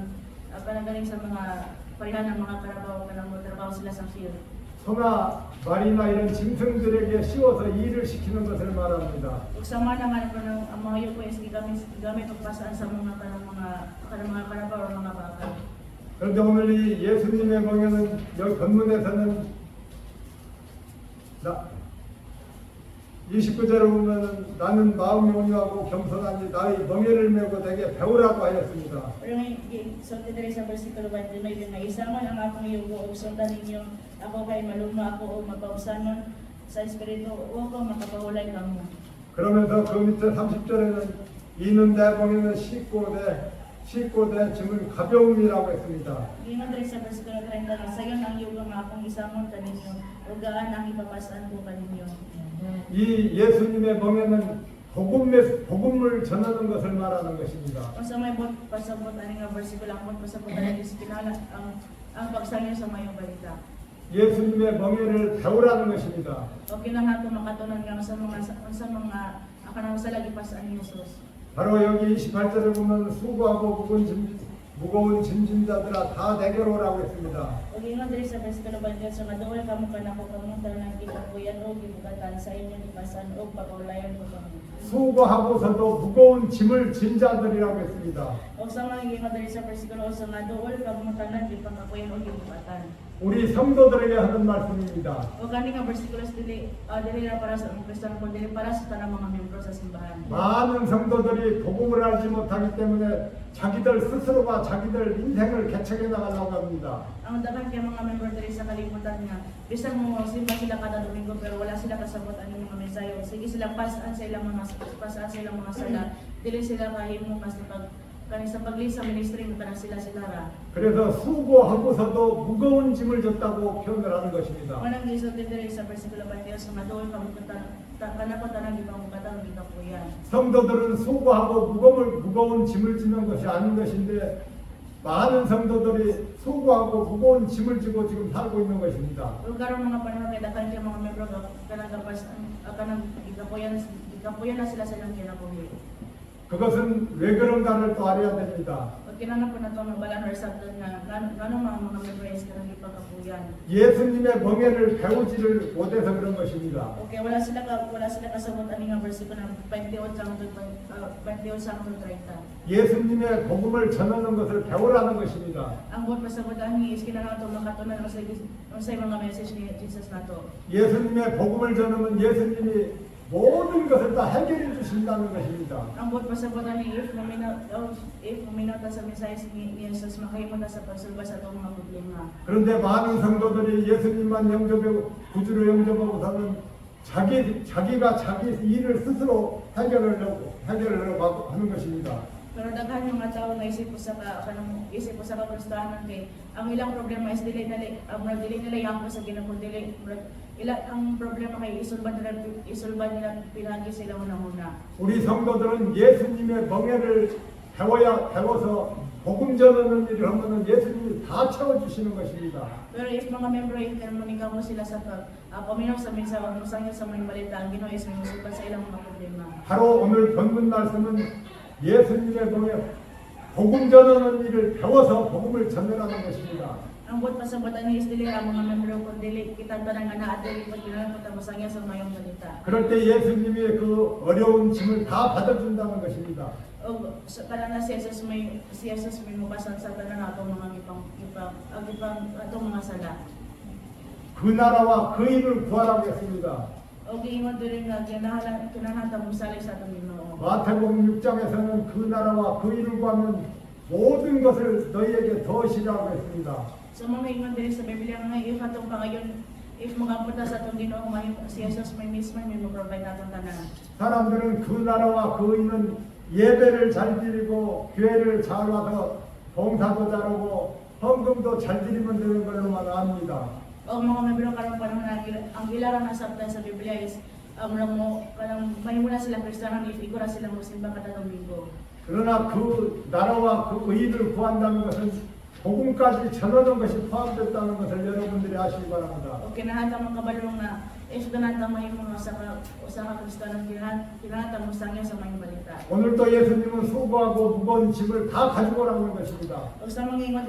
[SPEAKER 2] galing sa mga parihan ng mga karabaw kanang trabaho sila sa field.
[SPEAKER 1] 소나 말이나 이런 짐승들에게 씌워서 일을 시키는 것을 말합니다.
[SPEAKER 2] Ugsama naman ko ng ang mga yugo is gigamit og pasaan sa mga kanang karabaw o mga baka.
[SPEAKER 1] 그런데 오늘 이 예수님의 명예는 여기 본문에서는 29절에 보면 나는 마음이 온유하고 겸손하니 나의 멍에를 메고 내게 배우라고 하였습니다.
[SPEAKER 2] Pero sa diri sa versikulo 29 nga isama ang akong yugo ug sundan ninyo ako kay maluma ako o mapausanon sa espiritu o ko makapahulay kamo.
[SPEAKER 1] 그러면서 그 밑에 30절에는 이는 내 멍에는 쉽고 내 짐은 가벼움이라고 했습니다.
[SPEAKER 2] Ingon diri sa versikulo 30 nga sayon ang yugo nga akong isamon kaninyo ug gaan ang ipapasan ko kaninyo.
[SPEAKER 1] 이 예수님의 멍에는 복음을 전하는 것을 말하는 것입니다.
[SPEAKER 2] Unsa may pasabot ani nga bersikulo ang pasabot ani sa kinahanglan ang pagsangyo sa mayong balita.
[SPEAKER 1] 예수님의 멍에를 배우라는 것입니다.
[SPEAKER 2] O kinahanglan makatunan nga sa mga kanang sala gipasan ni Hesus.
[SPEAKER 1] 바로 여기 28절에 보면 수고하고 무거운 짐진자들아 다 내게로 오라고 했습니다.
[SPEAKER 2] O ingon diri sa versikulo 28 nga duol kamo kanako kamo tanan gipakuyan o gibugatan sa inyo gipasan o pagulayan ko kamo.
[SPEAKER 1] 수고하고서도 무거운 짐을 진 자들이라고 했습니다.
[SPEAKER 2] O sa mga ingon diri sa versikulo sa nga duol kamo tanan gipakuyan o gibugatan.
[SPEAKER 1] 우리 성도들에게 하는 말씀입니다.
[SPEAKER 2] O gani nga versikulo dili ra para sa Kristiyano kundi para sa tanang mga miyembro sa simbahan.
[SPEAKER 1] 많은 성도들이 복음을 알지 못하기 때문에 자기들 스스로가 자기들 인생을 개척해 나가려고 합니다.
[SPEAKER 2] Ang daghang kay mga member diri sa kalibutan nga bisan mo simba sila kada Domingo pero wala sila kasabot ani mga mensahe. Sige sila pasaan sa ilang mga sala. Dili sila kahimo kasi kani sa paglisa ministry mo kana sila ra.
[SPEAKER 1] 그래서 수고하고서도 무거운 짐을 졌다고 표현을 하는 것입니다.
[SPEAKER 2] Manang gisod diri sa versikulo 28 sa maduol kanako tanang gipamugatan gikapuyan.
[SPEAKER 1] 성도들은 수고하고 무거운 짐을 지는 것이 아닌 것인데 많은 성도들이 수고하고 무거운 짐을 지고 지금 살고 있는 것입니다.
[SPEAKER 2] Ug karon mga panahon kay daghang kay mga membro kanang gikapuyan na sila sa ilang kinabuhi.
[SPEAKER 1] 그것은 왜 그런가를 또 알아야 됩니다.
[SPEAKER 2] Pag kinahanglan po nato mabalan or sabton nga ngano mga member is kanang gipakapuyan.
[SPEAKER 1] 예수님의 멍에를 배우지를 못해서 그런 것입니다.
[SPEAKER 2] Okay, wala sila kasabot ani nga bersikulo ng 28 hangtod 30.
[SPEAKER 1] 예수님의 복음을 전하는 것을 배우라는 것입니다.
[SPEAKER 2] Ang buot pasabot ani is kinahanglan to makatunan unsay mga message ni Jesus nato.
[SPEAKER 1] 예수님의 복음을 전하면 예수님이 모든 것을 다 해결해 주신다는 것입니다.
[SPEAKER 2] Ang buot pasabutan ni if maminota sa mensahe ni Jesus, makahimota sa pagsulba sa itong mga problema.
[SPEAKER 1] 그런데 많은 성도들이 예수님만 영접하고 구주로 영접하고서는 자기가 자기 일을 스스로 해결하려고 하는 것입니다.
[SPEAKER 2] Pero daghan yung mga tao nga isip ko sa Kristohanon kay ang ilang problema is dili nila yako sa Ginoo, dili ang problema kay isulban nila pinagi sila una.
[SPEAKER 1] 우리 성도들은 예수님의 멍에를 배워서 복음 전하는 일을 하면은 예수님이 다 채워주시는 것입니다.
[SPEAKER 2] Pero if mga membro maningkaw mo sila sa paminaw sa mensahe o musangyo sa mga balita, ang Ginoo is may musulban sa ilang mga problema.
[SPEAKER 1] 바로 오늘 본문 말씀은 예수님의 멍에 복음 전하는 일을 배워서 복음을 전하는 것입니다.
[SPEAKER 2] Ang buot pasabutan ni is dili ang mga membro kung dili kita tanang ana at dili pagkinalang musangyo sa mayong balita.
[SPEAKER 1] 그럴 때 예수님의 그 어려운 짐을 다 받아준다는 것입니다.
[SPEAKER 2] Para na si Jesus may mabasan sa tanan atong mga atong mga sala.
[SPEAKER 1] 그 나라와 그 일을 구하라고 했습니다.
[SPEAKER 2] O giingon diri nga kinahanglan musali sa atong Ginoo.
[SPEAKER 1] 마태복음 6장에서는 그 나라와 그 일을 구하면 모든 것을 너희에게 더하시라고 했습니다.
[SPEAKER 2] So mga ingon diri sa Biblia nga if atong pangayon if magapunta sa atong Ginoo si Jesus may mismo may mo-provide atong tanan.
[SPEAKER 1] 사람들은 그 나라와 그 일은 예배를 잘 드리고 교회를 잘 와서 봉사도 잘하고 헌금도 잘 드리면 되는 걸로만 압니다.
[SPEAKER 2] O mga membro karon panahon ang ilaran na sabta sa Biblia is kanang mahimula sila Kristiyano if igura sila mosimba kada Domingo.
[SPEAKER 1] 그러나 그 나라와 그 의를 구한다는 것은 복음까지 전하는 것이 포함됐다는 것을 여러분들이 아시기 바랍니다.
[SPEAKER 2] O kinahanglan mga kabalong na if ganata mahimo nga sa Kristiyano kinahanglan mo sangyo sa mga balita.
[SPEAKER 1] 오늘도 예수님은 수고하고 무거운 짐을 다 가지고 오라는 것입니다.
[SPEAKER 2] O sa mga ingon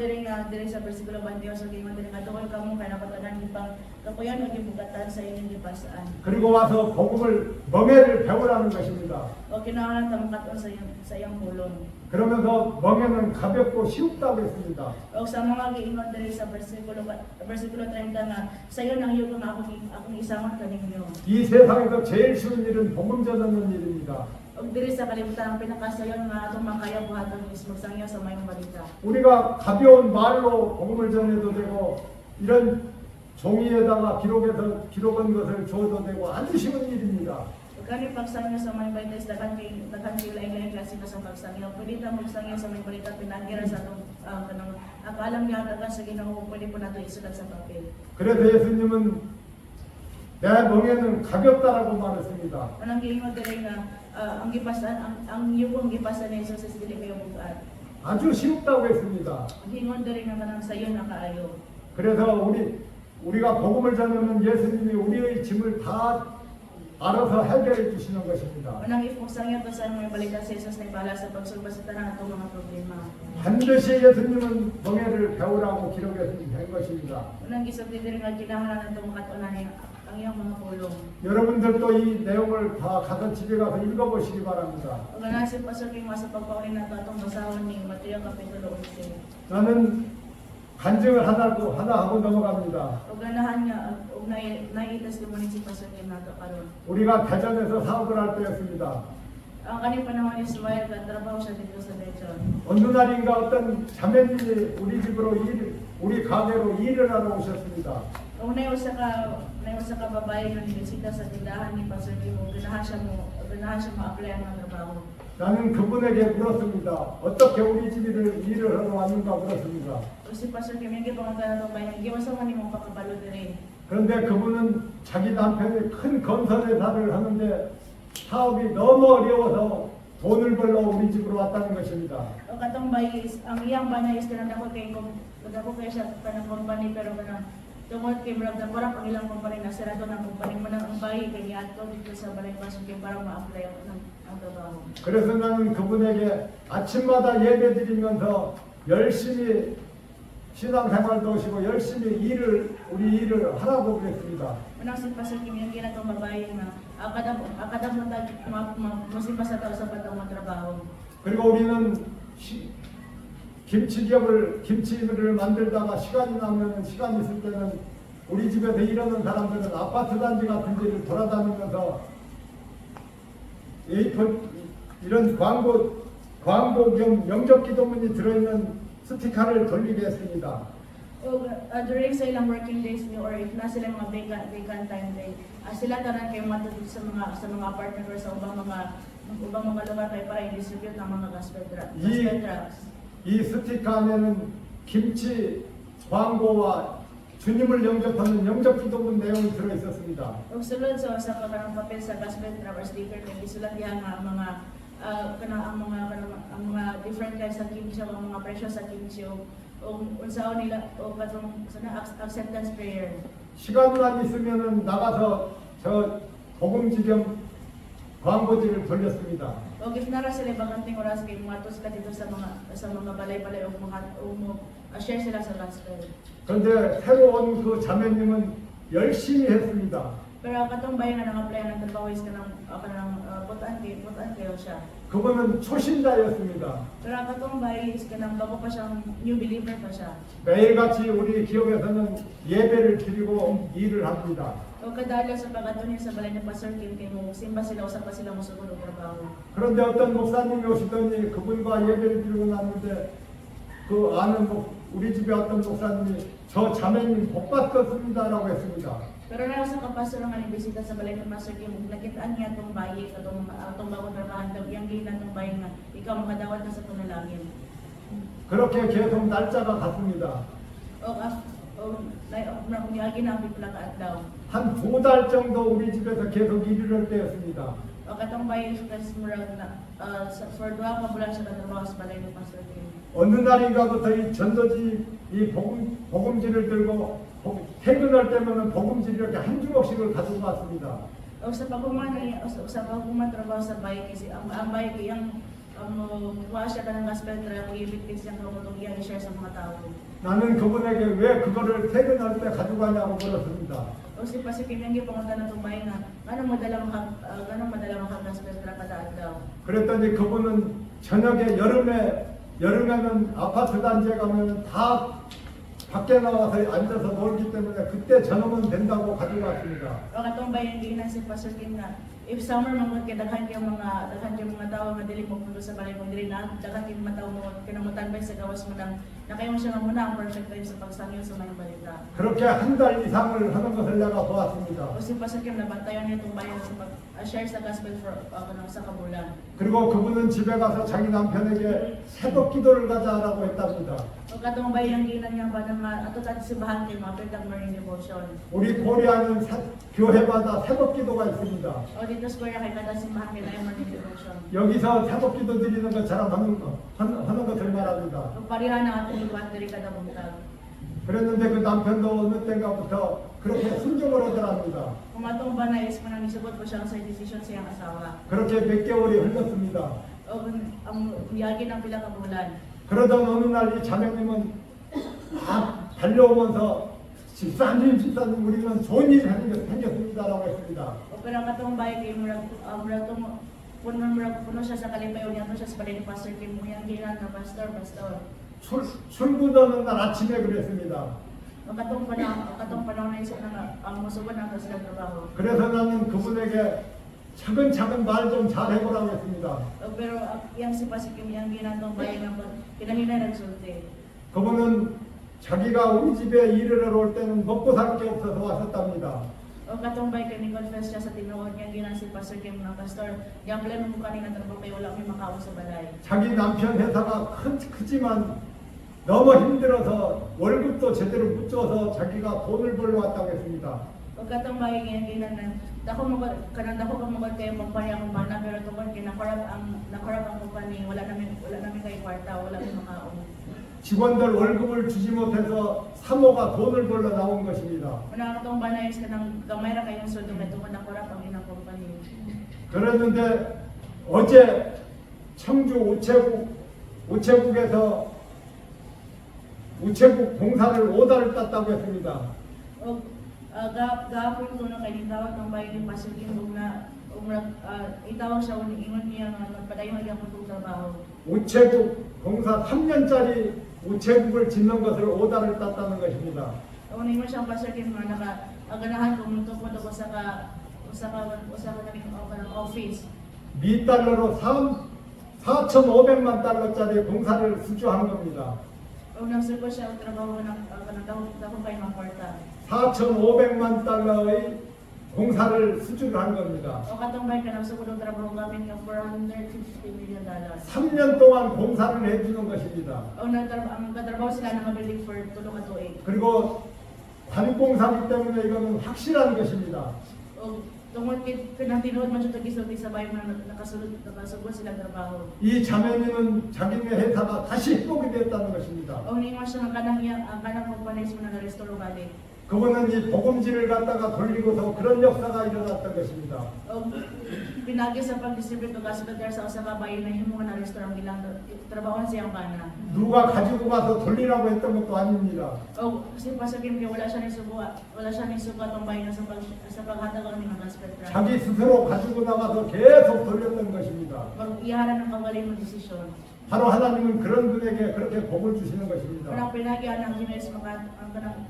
[SPEAKER 2] diri sa bersikulo 22 sa ingon diri nga tukol kamo kay napatanan gipang kapuyan o gibugatan sa inyong gipasaan.
[SPEAKER 1] 그리고 와서 복음을 멍에를 배우라는 것입니다.
[SPEAKER 2] O kinahanglan ta makaton sa iyang pulong.
[SPEAKER 1] 그러면서 멍에는 가볍고 쉬웠다고 했습니다.
[SPEAKER 2] O sa mga giingon diri sa bersikulo 30 nga sayo nang yugo nga akong isamot kaninyo.
[SPEAKER 1] 이 세상에서 제일 쉬운 일은 복음 전하는 일입니다.
[SPEAKER 2] O diri sa kalibutan ang pinakasayon nga atong makaya buhaton is magsangyo sa mayong balita.
[SPEAKER 1] 우리가 가벼운 말로 복음을 전해도 되고 이런 종이에다가 기록한 것을 줘도 되고 아주 쉬운 일입니다.
[SPEAKER 2] Kani pagsangyo sa mayong balita is daghan kay lain-lain klase sa pagsangyo. Pwede ta magsangyo sa mayong balita pinagira sa atong kanang akalam niya dagan sa Ginoo pwede po nato isulat sa papel.
[SPEAKER 1] 그래서 예수님은 내 멍에는 가볍다라고 말했습니다.
[SPEAKER 2] Anong giingon diri nga ang yugong gipasan ni Jesus is dili kayo bugat.
[SPEAKER 1] 아주 쉽다고 했습니다.
[SPEAKER 2] Ang hingon diri nga kanang sayo na kaayo.
[SPEAKER 1] 그래서 우리가 복음을 전하면 예수님이 우리의 짐을 다 알아서 해결해 주시는 것입니다.
[SPEAKER 2] Unang ipuksangyo to sa mga balita si Jesus na ibala sa pagsulba sa tanan atong mga problema.
[SPEAKER 1] 반드시 예수님은 멍에를 배우라고 기록된 것입니다.
[SPEAKER 2] Unang gisabti diri nga kinahanglan nato makatunan ang iyang mga pulong.
[SPEAKER 1] 여러분들도 이 내용을 다 가서 집에 가서 읽어보시기 바랍니다.
[SPEAKER 2] Ug ana si Pastor King sa pagpauli nato atong basahon ni Mateo kapitulo 11.
[SPEAKER 1] 나는 간증을 하나 하고 넘어갑니다.
[SPEAKER 2] Ug ganahan nga ug nai-testimony si Pastor King nato karon.
[SPEAKER 1] 우리가 대전에서 사업을 할 때였습니다.
[SPEAKER 2] Ang kaning panahon is while trabaho siya dito sa Lechon.
[SPEAKER 1] 어느 날인가 어떤 자매님이 우리 집으로 우리 가게로 일을 하러 오셨습니다.
[SPEAKER 2] Unay usa ka babae nga nibisita sa tindahan ni Pastor King ug ganahan siya ma-apply ang mga trabaho.
[SPEAKER 1] 나는 그분에게 물었습니다. 어떻게 우리 집 일을 하러 왔는가 물었습니다.
[SPEAKER 2] Si Pastor Kim, yung gipangalan ng bayan, giwasa man imong pakabalo diri.
[SPEAKER 1] 그런데 그분은 자기 남편이 큰 건설 회사를 하는데 사업이 너무 어려워서 돈을 벌러 우리 집으로 왔다는 것입니다.
[SPEAKER 2] O katong bayi, ang iyang banay is tinandako kay siya kanang company pero kanang tungod kay murag na para pang ilang company na sirado ng company mo ang bayi kay niadto dito sa balay Pastor Kim para ma-apply ang trabaho.
[SPEAKER 1] 그래서 나는 그분에게 아침마다 예배드리면서 열심히 신앙생활도 하시고 열심히 우리 일을 하라고 그랬습니다.
[SPEAKER 2] Unang si Pastor Kim yung ginatong babae na akada mo musimba sa tao sa patong trabaho.
[SPEAKER 1] 그리고 우리는 김치를 만들다가 시간이 있을 때는 우리 집에서 일하는 사람들은 아파트 단지 같은 데를 돌아다니면서 A4 이런 광고 겸 영접 기도문이 들어있는 스티커를 돌리게 했습니다.
[SPEAKER 2] During sa ilang working days niyo or if na sila mga vacant time day, sila tanan kayo matutulog sa mga apartment or sa ubang mga lugar kayo para i-distribute ng mga gospel tracts.
[SPEAKER 1] 이 스티커 안에는 김치 광고와 주님을 영접하는 영접 기도문 내용이 들어 있었습니다.
[SPEAKER 2] Ug sulod sa usa ka kanang papel sa gospel tract or sticker kay gisulat diha nga ang mga different kinds sa kimchi ang mga presyo sa kimchi ug unsaon nila o katong acceptance prayer.
[SPEAKER 1] 시간만 있으면은 나가서 저 복음지경 광고지를 돌렸습니다.
[SPEAKER 2] O if nara sila bakanting oras kay mga sila dito sa mga balay-balay o share sila sa gospel.
[SPEAKER 1] 그런데 새로 온 그 자매님은 열심히 했습니다.
[SPEAKER 2] Pero katong bayan nga nang-apply ng trabaho is kanang putaan kayo siya.
[SPEAKER 1] 그분은 초신자였습니다.
[SPEAKER 2] Pero katong bayan is kanang bago pa siyang new believer pa siya.
[SPEAKER 1] 매일같이 우리 기업에서는 예배를 드리고 일을 합니다.
[SPEAKER 2] O kadalo sa pag-atun niya sa balay ni Pastor Kim kay mo simba sila usap pa sila mo sugod og trabaho.
[SPEAKER 1] 그런데 어떤 목사님이 오시더니 그분과 예배를 드리고 났는데 그 아는 우리 집에 어떤 목사님이 저 자매님 복 받겠습니다라고 했습니다.
[SPEAKER 2] Pero na sa kapastor nga ni bisita sa balay ni Pastor Kim, nakitaan niya itong bayi, itong bagong trabahan, yung ginan itong bayi nga, ikaw makadawat na sa panalangin.
[SPEAKER 1] 그렇게 계속 날짜가 갔습니다.
[SPEAKER 2] Niyagi na ang pipila ka adlaw.
[SPEAKER 1] 한 2달 정도 우리 집에서 계속 일을 할 때였습니다.
[SPEAKER 2] O katong bayi kasi murag na, for 2 ka bulan siya katrabaho sa balay ni Pastor Kim.
[SPEAKER 1] 어느 날인가부터 이 전도지 이 복음지를 들고 퇴근할 때면은 복음지를 이렇게 한 주먹씩을 가지고 왔습니다.
[SPEAKER 2] O sa paghuman trabaho sa bayi kasi ang bayi kay kuha siya ka ng gospel track, i-ibigtin siyang kamutong i-share sa mga tao.
[SPEAKER 1] 나는 그분에게 왜 그거를 퇴근할 때 가져가냐고 물었습니다.
[SPEAKER 2] O si Pastor Kim yung gipangunta na itong bayi nga, anong madala maka gospel track kada adlaw?
[SPEAKER 1] 그랬더니 그분은 저녁에 여름에는 아파트 단지에 가면 다 밖에 나와서 앉아서 놀기 때문에 그때 저녁은 된다고 가지고 왔습니다.
[SPEAKER 2] O katong bayan ginan si Pastor Kim na if summer man kay daghan kay mga tawo nga dili mo pundo sa balay kung dili na daghan kay mga tawo mo kinamutan ba sa gawas mo nang nakayo siya nga muna ang perfect time sa pagsangil sa mga balita.
[SPEAKER 1] 그렇게 한 달 이상을 하는 것을 내가 보았습니다.
[SPEAKER 2] O si Pastor Kim nabantayan niya itong bayan sa pag-share sa gospel for sa kabulan.
[SPEAKER 1] 그리고 그분은 집에 가서 자기 남편에게 새벽 기도를 가자라고 했답니다.
[SPEAKER 2] O katong bayan ginan niya ba nga ato ta simbahan kay mga pagkag morning devotion.
[SPEAKER 1] 우리 코리아는 교회마다 새벽 기도가 있습니다.
[SPEAKER 2] O dito sa Korea kay kada simbahan kay na morning devotion.
[SPEAKER 1] 여기서 새벽 기도 드리는 것처럼 하는 것을 말합니다.
[SPEAKER 2] O parihan na atong iwan diri kada buntag.
[SPEAKER 1] 그랬는데 그 남편도 어느 때인가부터 그렇게 순종을 하더랍니다.
[SPEAKER 2] Kung atong ba na is manang isubot ko siya sa decision sa iyang asawa.
[SPEAKER 1] 그렇게 몇 개월이 흘렀습니다.
[SPEAKER 2] O ang yagi ng pila ka bulan.
[SPEAKER 1] 그러던 어느 날 이 자매님은 막 달려오면서 집사님 우리는 좋은 일이 생겼습니다라고 했습니다.
[SPEAKER 2] O pero ang atong bahay kay murag puno siya sa kalipayon niya siya sa balay ni Pastor Kim muyang ginan na pastor.
[SPEAKER 1] 출근하는 날 아침에 그랬습니다.
[SPEAKER 2] O katong panahon na isa na ang musubod na sa trabaho.
[SPEAKER 1] 그래서 나는 그분에게 차근차근 말 좀 잘 해보라고 했습니다.
[SPEAKER 2] O pero yang si Pastor Kim yang ginan tong bahay nga kinahina nagsulti.
[SPEAKER 1] 그분은 자기가 우리 집에 일을 하러 올 때는 먹고 살 게 없어서 왔었답니다.
[SPEAKER 2] O katong bahay kay ni-confess siya sa tinuod niya ginan si Pastor Kim na pastor yang plan mo kanina trabaho kay wala may makaon sa balay.
[SPEAKER 1] 자기 남편 회사가 크지만 너무 힘들어서 월급도 제대로 못 줘서 자기가 돈을 벌러 왔다고 했습니다.
[SPEAKER 2] O katong bahay nga ginan na dako mo kayo magpaya akong bana pero tungkol kay nakarap ang company wala namin kay kwarta wala may makaon.
[SPEAKER 1] 직원들 월급을 주지 못해서 사모가 돈을 벌러 나온 것입니다.
[SPEAKER 2] Una katong bana is kanang gamay ra kayong sweldo kay tungkol nakarap ang inang company.
[SPEAKER 1] 그랬는데 어제 청주 우체국에서 우체국 공사를 오다를 땄다고 했습니다.
[SPEAKER 2] O gahapon ko na kay tawag ng bahay ni Pastor Kim na itawag siya ingon niya nga nagpadayon niya mo itong trabaho.
[SPEAKER 1] 우체국 공사 3년짜리 우체국을 짓는 것을 오다를 땄다는 것입니다.
[SPEAKER 2] O ingon siya ang Pastor Kim nga ganahan ko mo ko sa ka office.
[SPEAKER 1] 미 달러로 4,500만 달러짜리 공사를 수주한 겁니다.
[SPEAKER 2] Unang suko siya ang trabaho ng tagumpay ng kwarta.
[SPEAKER 1] 4,500만 달러의 공사를 수주를 한 겁니다.
[SPEAKER 2] O katumbay ka ng suko ng trabaho gamit ng $450 million.
[SPEAKER 1] 3년 동안 공사를 해주는 것입니다.
[SPEAKER 2] O ang katrabaho sila ng building for tulong at tuig.
[SPEAKER 1] 그리고 관공사기 때문에 이거는 확실한 것입니다.
[SPEAKER 2] O tungod pinatinuod man siya ito sa bayan na nakasugod silang trabaho.
[SPEAKER 1] 이 자매님은 자기네 회사가 다시 회복이 됐다는 것입니다.
[SPEAKER 2] O ningon siya ng kanang kumpanis mo na restoro balik.
[SPEAKER 1] 그분은 이 복음지를 갖다가 돌리고서 그런 역사가 일어났던 것입니다.
[SPEAKER 2] O pinagi sa pag-distribute ng gasolina sa usa ka bayan na himuon na restaurant ilang trabahoan siyang kana.
[SPEAKER 1] 누가 가지고 가서 돌리라고 했던 것도 아닙니다.
[SPEAKER 2] O kasi Pastor Kim kay wala siya ni suga tong bayan sa paghatag ng mga gospel tract.
[SPEAKER 1] 자기 스스로 가지고 나가서 계속 돌렸던 것입니다.
[SPEAKER 2] Mag-iharan ng kagaling ng desisyon.
[SPEAKER 1] 바로 하나님은 그런 분에게 그렇게 복을 주시는 것입니다.
[SPEAKER 2] Kanang pinagian ng Ginoes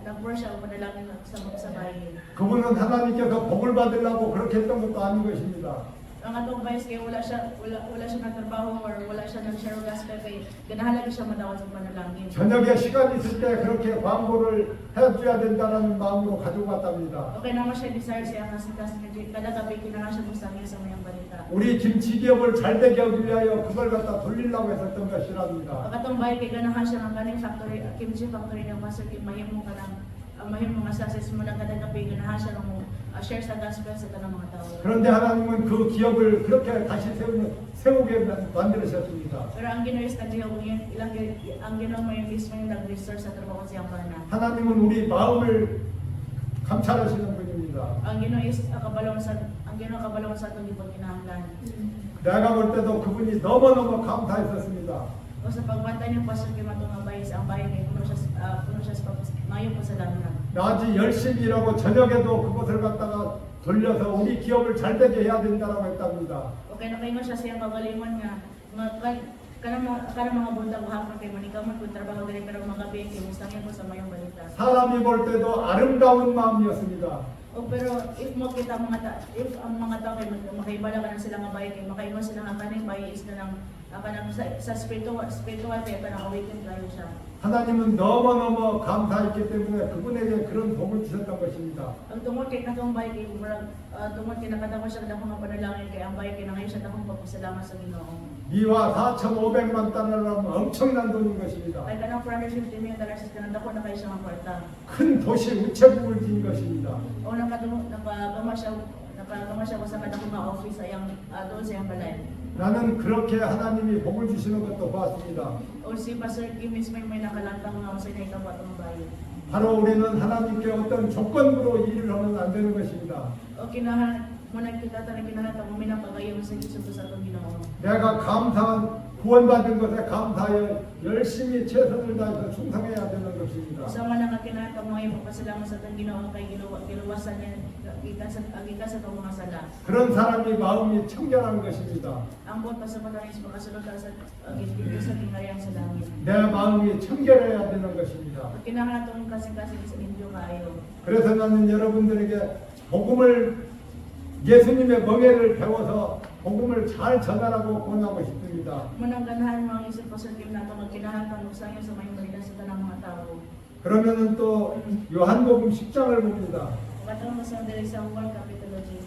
[SPEAKER 2] nag-worship o panalangin sa bayan.
[SPEAKER 1] 그분은 하나님께서 복을 받으려고 그렇게 했던 것도 아닌 것입니다.
[SPEAKER 2] Ang atong vice kay wala siya nagtrabaho or wala siya nag-share gospel kay ganahan siya madawat sa panalangin.
[SPEAKER 1] 저녁에 시간 있을 때 그렇게 광고를 해줘야 된다는 마음으로 가지고 왔답니다.
[SPEAKER 2] Okay naman siya desire siya kasi kada gabi kinahanglan siya musangil sa mayang balita.
[SPEAKER 1] 우리 김치기업을 잘 되게 하기 위하여 그걸 갖다 돌리려고 했었던
[SPEAKER 2] Ang
[SPEAKER 1] 것이랍니다.
[SPEAKER 2] atong bayan kay ganahan siya ng kaning factory, kimchi factory ng Pastor Kim mahimo ka ng mahimo nga success mo na kada gabi ganahan siya ng share sa gospel sa tanang mga tao.
[SPEAKER 1] 그런데 하나님은 그 기업을 그렇게 다시 세우게 만들으셨습니다.
[SPEAKER 2] Pero ang Ginoo is nagdihaw ngayon, ang Ginoo may mismo yung nag-restore sa trabaho siyang pana.
[SPEAKER 1] 하나님은 우리 마음을 감찰하시는 분입니다.
[SPEAKER 2] Ang Ginoo is kabalong sa atong gipon kinahanglan.
[SPEAKER 1] 내가 볼 때도 그분이 너무너무 감사했었습니다.
[SPEAKER 2] O sa pagbantay niyo Pastor Kim atong nga bayan sa ang bayan kay puno siya sa mayong pasalamat.
[SPEAKER 1] 낮이 열심히 일하고 저녁에도 그것을 갖다가 돌려서 우리 기업을 잘 되게 해야 된다고 했답니다.
[SPEAKER 2] Okay na kayo siya siyang kagalingon nga kanang mga buntag hapon kay manikaw man kung trabaho diri pero mga gabi kay mustangin ko sa mayong balita.
[SPEAKER 1] 사람이 볼 때도 아름다운 마음이었습니다.
[SPEAKER 2] O pero if ang mga tao kay makaibala ka na sila nga bayan kay makaiwan sila nga kaning bayan is na kanang sa spiritual kay parang awaken tayo siya.
[SPEAKER 1] 하나님은 너무너무 감사했기 때문에 그분에게 그런 복을 주셨던 것입니다.
[SPEAKER 2] Ang tungod kay katong bayan kay tungod kay nakatamo siya kadakong nga panalangin kay ang bayan kay nangayon siya dakong pagpasalamat sa Ginoo.
[SPEAKER 1] 미와 4,500만 달러라면 엄청난 돈인 것입니다.
[SPEAKER 2] Ay kanang $450 million sa kanang dako na kayo siya nga kwarta.
[SPEAKER 1] 큰 도시 우체국을 진 것입니다.
[SPEAKER 2] O nakagama siya ko sa kadakong nga office ayang doon sa iyang balay.
[SPEAKER 1] 나는 그렇게 하나님이 복을 주시는 것도 보았습니다.
[SPEAKER 2] O si Pastor Kim mismo may nakalantang nga sa inay kapwa itong bayan.
[SPEAKER 1] 바로 우리는 하나님께 어떤 조건으로 일을 하면 안 되는 것입니다.
[SPEAKER 2] O muna kita talaga kinahanglan mo minapagayon sa Hesus sa atong Ginoo.
[SPEAKER 1] 내가 감사한 구원받은 것에 감사하여 열심히 최선을 다해서 충성해야 되는 것입니다.
[SPEAKER 2] Sama na nga kinahanglan mo yung pasalamat sa atong Ginoo kay giluwasan niya gikan sa atong mga sala.
[SPEAKER 1] 그런 사람이 마음이 청결한 것입니다.
[SPEAKER 2] Ang buot pasapatanis makasulod sa dito sa kinaryan sa langit.
[SPEAKER 1] 내 마음이 청결해야 되는 것입니다.
[SPEAKER 2] Kinahanglan itong kasing-kasing sa inyo kaayo.
[SPEAKER 1] 그래서 나는 여러분들에게 복음을 예수님의 멍에를 배워서 복음을 잘 전하라고 권하고 싶습니다.
[SPEAKER 2] Munang ganahan mo ang isip Pastor Kim na ito magkinahanglan sa inyo sa mayong balita sa tanang mga tao.
[SPEAKER 1] 그러면은 또 요한복음 10장을 봅니다.
[SPEAKER 2] Katong sa diri sa Juan Kapitulo 10.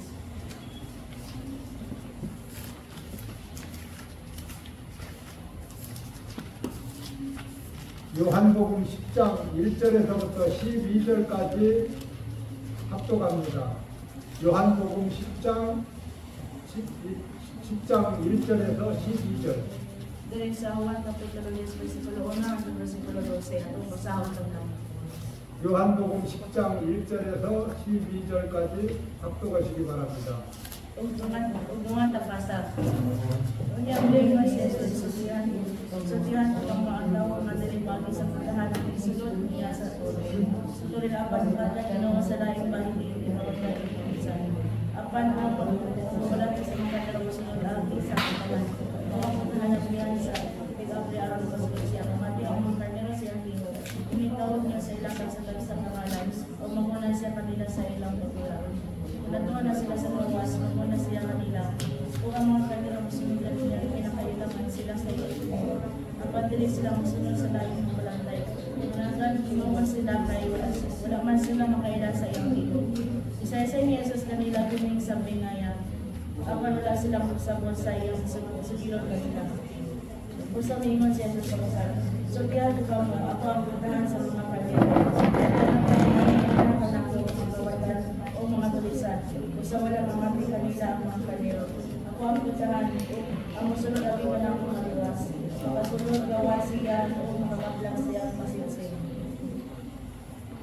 [SPEAKER 1] 요한복음 10장 1절에서부터 12절까지 합독합니다. 요한복음 10장 1절에서 12절.
[SPEAKER 2] Diri sa Juan Kapitulo 10 versikulo 1 hanggang versikulo 12 atong basahon lang.
[SPEAKER 1] 요한복음 10장 1절에서 12절까지 합독하시기 바랍니다.
[SPEAKER 2] Ugungan tapasa. Unya ulit mo si Jesus sutihan ang mga tao nga dili pagi sa pagdahan ng isulod niya sa tuloy. Tuloy na apan kada Ginoo sa laing bahin ni apan ang pagbalaki sa mga kalusunod ang isa kalan. Mga pagdahan ng biyahe sa pag-abri aron sa siya mati ang mga karnero siya Ginoo. Initawag niya sa ilang kagsagad sa pangalan o mamunan siya kanila sa ilang pagkularon. Natuwa na sila sa mga was, mamunan siya kanila. O ang mga kanila sila musunod sa lain ng balantay. Nanggan man sila kay wala man sila makaila sa iyang tigo. Isa-isa ni Jesus kanila kining sabi nga yan. Apan wala silang magsabot sa iyang sugilon kanila. Usa mingon si Jesus pagkasal. So kaya ko mo ako ang puntahan sa mga kanila. O mga tulisan. Usa wala mamati kanila ang mga kanila. Ako ang puntahan ang musunod at iwan ang mga liwas. Kasunod gawa siya o makakaplang siya ang masinsin.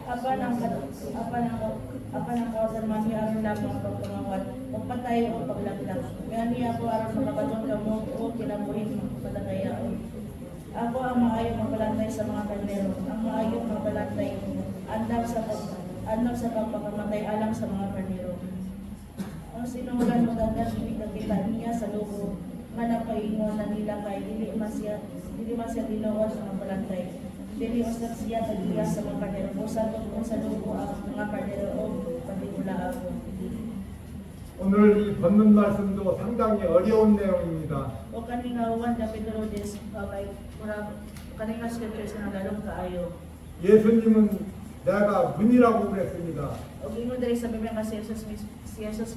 [SPEAKER 2] Apa ng kawasan man niya ang lamang pagpangawat, pagpatay o paglaglag. Kaya niya ako aron makabatong kamo o kinabuhin magpatagayaon. Ako ang maayong magbalantay sa mga kaldero, ang maayong magbalantay, andam sa pagpakamatay alang sa mga kaldero. Ang sinulan mo dagat, kita niya sa lubo, nga napaingon na nila kay dili man siya ginawa sa mga balantay. Dili usap siya tagiya sa mga kardero. Sa lubo ang mga kardero o patigula ako.
[SPEAKER 1] 오늘 이 본문 말씀도 상당히 어려운 내용입니다.
[SPEAKER 2] O kaninga 1 Pedro 10 kaninga scriptures na lalong kaayo.
[SPEAKER 1] 예수님은 내가 문이라고 그랬습니다.
[SPEAKER 2] O ingon diri sa Biblia nga si Jesus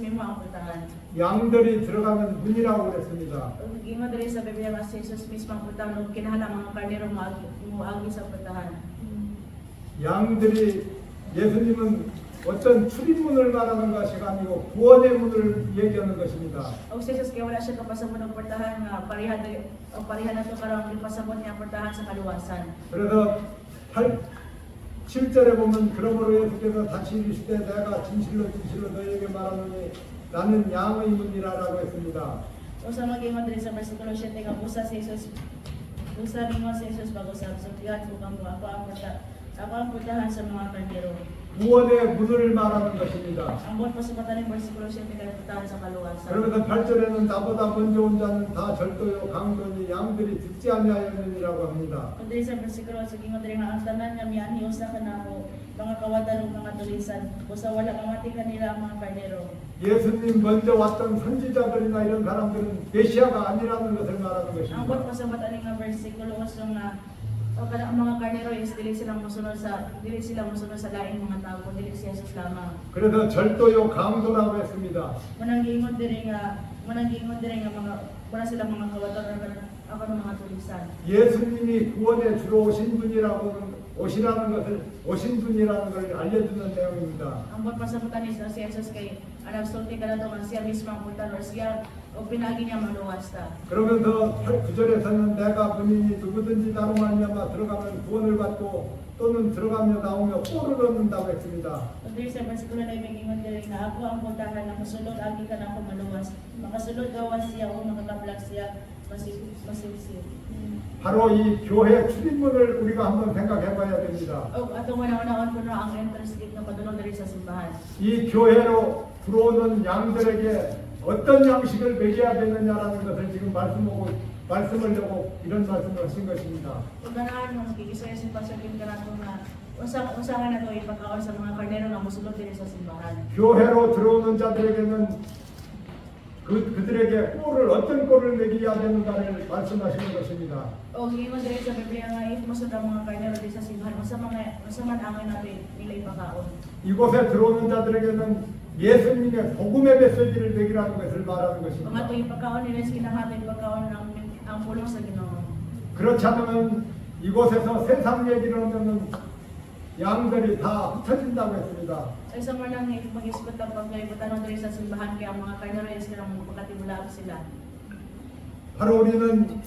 [SPEAKER 2] mismo ang putahan.
[SPEAKER 1] 양들이 들어가면 문이라고 그랬습니다.
[SPEAKER 2] O ingon diri sa Biblia nga si Jesus mismo ang putahan ug kinahanglan mga kardero moagi sa putahan.
[SPEAKER 1] 양들이 예수님은 어떤 출입문을 말하는 것이 아니고 구원의 문을 얘기하는 것입니다.
[SPEAKER 2] O si Jesus kaya wala siya kapasabot ng putahan nga parihan na ito karang ipasabot niya ang putahan sa kaluwasan.
[SPEAKER 1] 그래서 7절에 보면 그러므로 예수께서 다시 이르시되 내가 진실로 너희에게 말하노니 나는 양의 문이라라고 했습니다.
[SPEAKER 2] O sa mag-ingon din sa versikulo 7 nga busa si Jesus ningon si Jesus pag-usap so tigat mo kamo ako ang putahan sa mga kardero.
[SPEAKER 1] 구원의 문을 말하는 것입니다.
[SPEAKER 2] Ang buot pasupatan ng versikulo 7 kay putahan sa kaluwasan.
[SPEAKER 1] 그러면서 8절에는 나보다 먼저 온 자는 다 절도요 강도니 양들이 듣지 아니하였느니라고 합니다.
[SPEAKER 2] Kundi sa versikulo sa gingon din nga ang tanan nga miani usa kanako mga kawadan ug mga tulisan busa wala mamati kanila ang mga kardero.
[SPEAKER 1] 예수님 먼저 왔던 선지자들이나 이런 사람들은 메시아가 아니라는 것을 말하는
[SPEAKER 2] Ang buot
[SPEAKER 1] 것입니다.
[SPEAKER 2] pasupatan nga versikulo usa nga o kada ang mga karnero is dili sila musunod sa laing mga tao kundi si Jesus lamang.
[SPEAKER 1] 그래서 절도요 강도라고 했습니다.
[SPEAKER 2] Manang giingon diri nga mga wala sila mga kawadan ako ng mga tulisan.
[SPEAKER 1] 예수님이 구원에 주로 오신 분이라는 걸 알려주는 내용입니다.
[SPEAKER 2] Ang buot pasabutan ni si Jesus kay anak sulti kada to nga siya mismo ang puntan or siya o pinagi niya maluwas ta.
[SPEAKER 1] 그러면서 9절에서는 내가 문이니 누구든지 나로 말미암아 들어가면 구원을 받고 또는 들어가며 나오며 꼴을 얻는다고 했습니다.
[SPEAKER 2] Kundi sa versikulo na ibigin diri nga ako ang puntahan na masulod agi ka na ako maluwas. Makasulod gawas siya o makakaplag siya masipsip.
[SPEAKER 1] 바로 이 교회 출입문을 우리가 한번 생각해 봐야 됩니다.
[SPEAKER 2] O atong una-unaon ko ang entrance gate nga padulong diri sa simbahan.
[SPEAKER 1] 이 교회로 들어오는 양들에게 어떤 양식을 먹여야 되느냐라는 것을 지금 말씀하려고 이런 말씀을 하신 것입니다.
[SPEAKER 2] Kung ganahan mo makikisaya si Pastor Kim kanato nga usahan na to ipakaon sa mga kardero nga mosulod diri sa simbahan.
[SPEAKER 1] 교회로 들어오는 자들에게는 그들에게 어떤 꼴을 먹여야 되는가를 말씀하시는 것입니다.
[SPEAKER 2] O giingon diri sa Biblia nga if mosulod ang mga kardero diri sa simbahan unsa man angay natin nila ipakaon.
[SPEAKER 1] 이곳에 들어오는 자들에게는 예수님의 복음의 메시지를 먹이라는 것을 말하는
[SPEAKER 2] Mga
[SPEAKER 1] 것입니다.
[SPEAKER 2] to ipakaon nila is kinahanglan ipakaon ang pulong sa Ginoo.
[SPEAKER 1] 그렇지 않으면 이곳에서 세상 얘기를 하면은 양들이 다 흩어진다고 했습니다.
[SPEAKER 2] Ay sa man lang mag-isgot ang pagkaibutan diri sa simbahan kaya ang mga kardero is kanang magpakatibulaan sila.
[SPEAKER 1] 바로 우리는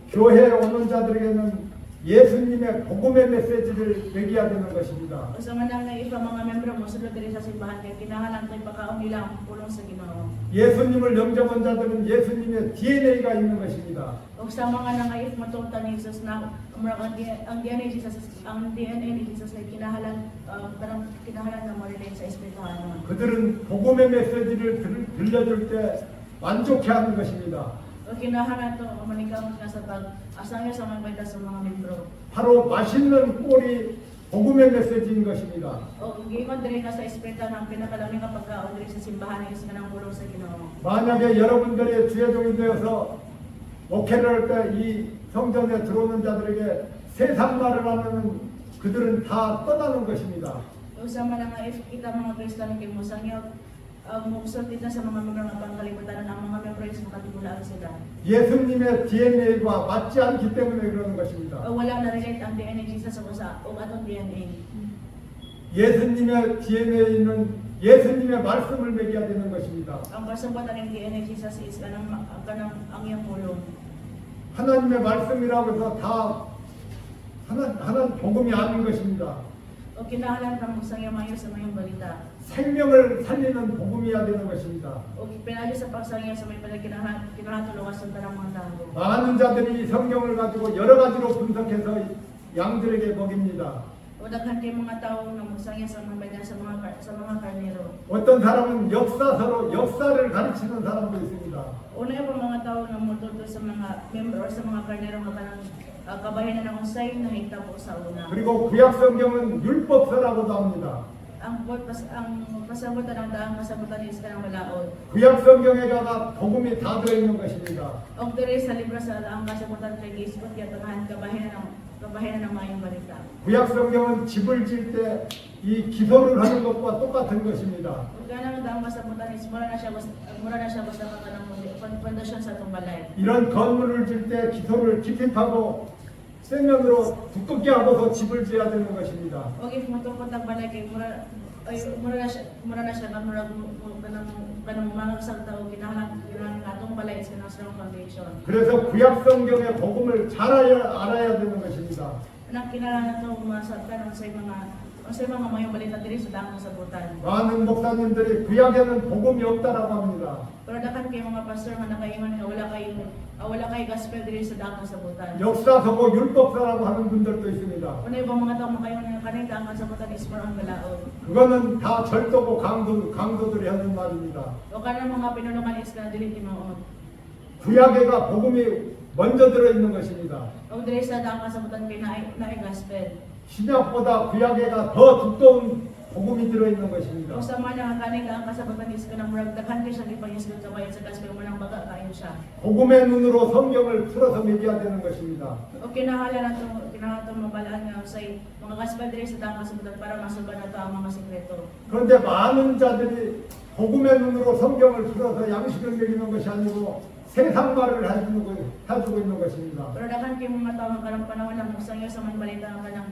[SPEAKER 1] 교회에 오는 자들에게는 예수님의 복음의 메시지를 먹여야 되는 것입니다.
[SPEAKER 2] O sa man lang nga iba mga membro mo sulod diri sa simbahan kaya kinahanglan to ipakaon nila ang pulong sa Ginoo.
[SPEAKER 1] 예수님을 영접한 자들은 예수님의 DNA가 있는 것입니다.
[SPEAKER 2] O sa mga nangayip matungtan ni Jesus na ang DNA ni Jesus ay kinahanglan na ma-relate sa Espiritu.
[SPEAKER 1] 그들은 복음의 메시지를 들려줄 때 만족해하는 것입니다.
[SPEAKER 2] O kinahanglan to manikamot nga sa pag-asangya sa mga balita sa mga membro.
[SPEAKER 1] 바로 맛있는 꼴이 복음의 메시지인 것입니다.
[SPEAKER 2] O giingon diri ka sa Espiritu ng pinakalamig nga pagkaon diri sa simbahan is kanang pulong sa Ginoo.
[SPEAKER 1] 만약에 여러분들이 주의종이 되어서 목회를 할 때 이 성전에 들어오는 자들에게 세상 말을 하면 그들은 다 떠나는 것입니다.
[SPEAKER 2] Usama na nga if kita mga Kristiyano kay mo sangyaw mugsulti na sa mga membro ng pangkalibutan ang mga membro is makatigulaan sila.
[SPEAKER 1] 예수님의 DNA와 맞지 않기 때문에 그러는 것입니다.
[SPEAKER 2] Wala na relate ang DNA Jesus sa usa o atong DNA.
[SPEAKER 1] 예수님의 DNA는 예수님의 말씀을 먹여야 되는 것입니다.
[SPEAKER 2] Ang kasabuatan ng DNA Jesus is kanang ang iyang pulong.
[SPEAKER 1] 하나님의 말씀이라고 해서 다 하나님 복음이 아닌 것입니다.
[SPEAKER 2] O kinahanglan kang magsangyaw mayo sa mayong balita.
[SPEAKER 1] 생명을 살리는 복음이어야 되는 것입니다.
[SPEAKER 2] O pinali sa pagsangyaw sa may kinahanglan sa tanang mga tao.
[SPEAKER 1] 많은 자들이 성경을 가지고 여러 가지로 분석해서 양들에게 먹입니다.
[SPEAKER 2] O daghan kay mga tao na magsangyaw sa mga balita sa mga karnero.
[SPEAKER 1] 어떤 사람은 역사서로 역사를 가르치는 사람도 있습니다.
[SPEAKER 2] Una yung mga tao na mututo sa mga member or sa mga karnero nga kanang kabahinan ng usay na hitabo sa una.
[SPEAKER 1] 그리고 구약 성경은 율법서라고도 합니다.
[SPEAKER 2] Ang kasabutan ng daang kasabutan is kanang malaod.
[SPEAKER 1] 구약 성경에다가 복음이 다 들어 있는 것입니다.
[SPEAKER 2] Og diri sa libro sa daang kasabutan kay gisgot ya tanahan kabahinan ng mayong balita.
[SPEAKER 1] 구약 성경은 집을 질 때 이 기도를 하는 것과 똑같은 것입니다.
[SPEAKER 2] Ug kanang daang kasabutan is mura na siya basta kanang pundasyon sa atong balay.
[SPEAKER 1] 이런 건물을 질 때 기도를 깊이 파고 세면으로 두껍게 하고서 집을 지어야 되는 것입니다.
[SPEAKER 2] Og if mutukod ang balay kay mura na siya kanang mga sa tao kinahanglan atong balay is kanang strong foundation.
[SPEAKER 1] 그래서 구약 성경의 복음을 잘 알아야 되는 것입니다.
[SPEAKER 2] Nang kinahanglan nato masabtan sa mga mayong balita diri sa daang kasabutan.
[SPEAKER 1] 많은 목사님들이 구약에는 복음이 없다라고 합니다.
[SPEAKER 2] Pero dakan kay mga pastor nga nakaingon nga wala kay gospel diri sa daang kasabutan.
[SPEAKER 1] 역사서고 율법서라고 하는 분들도 있습니다.
[SPEAKER 2] Una ibang mga tao makaingon nga kanang daang kasabutan is more ang balaod.
[SPEAKER 1] 그거는 다 절도고 강도들이 하는 말입니다.
[SPEAKER 2] O kanang mga pinulungan is kana dili tinuod.
[SPEAKER 1] 구약에가 복음이 먼저 들어있는 것입니다.
[SPEAKER 2] O diri sa daang kasabutan kay naay gospel.
[SPEAKER 1] 신약보다 구약에가 더 두꺼운 복음이 들어있는 것입니다.
[SPEAKER 2] O sa mga kanang daang kasabutan is kanang murag daghan kay siya gipangisgot kabayan sa gospel mo nang baga kayo siya.
[SPEAKER 1] 복음의 눈으로 성경을 풀어서 먹여야 되는 것입니다.
[SPEAKER 2] O kinahanglan nato mabalaan nga usay mga gospel diri sa daang kasabutan para masuban nato ang mga sekreto.
[SPEAKER 1] 그런데 많은 자들이 복음의 눈으로 성경을 풀어서 양식을 먹이는 것이 아니고 세상 말을 해주고 있는 것입니다.
[SPEAKER 2] Pero daghan kay mga tao nga kanang panahon lang magsangyo sa mga balita kanang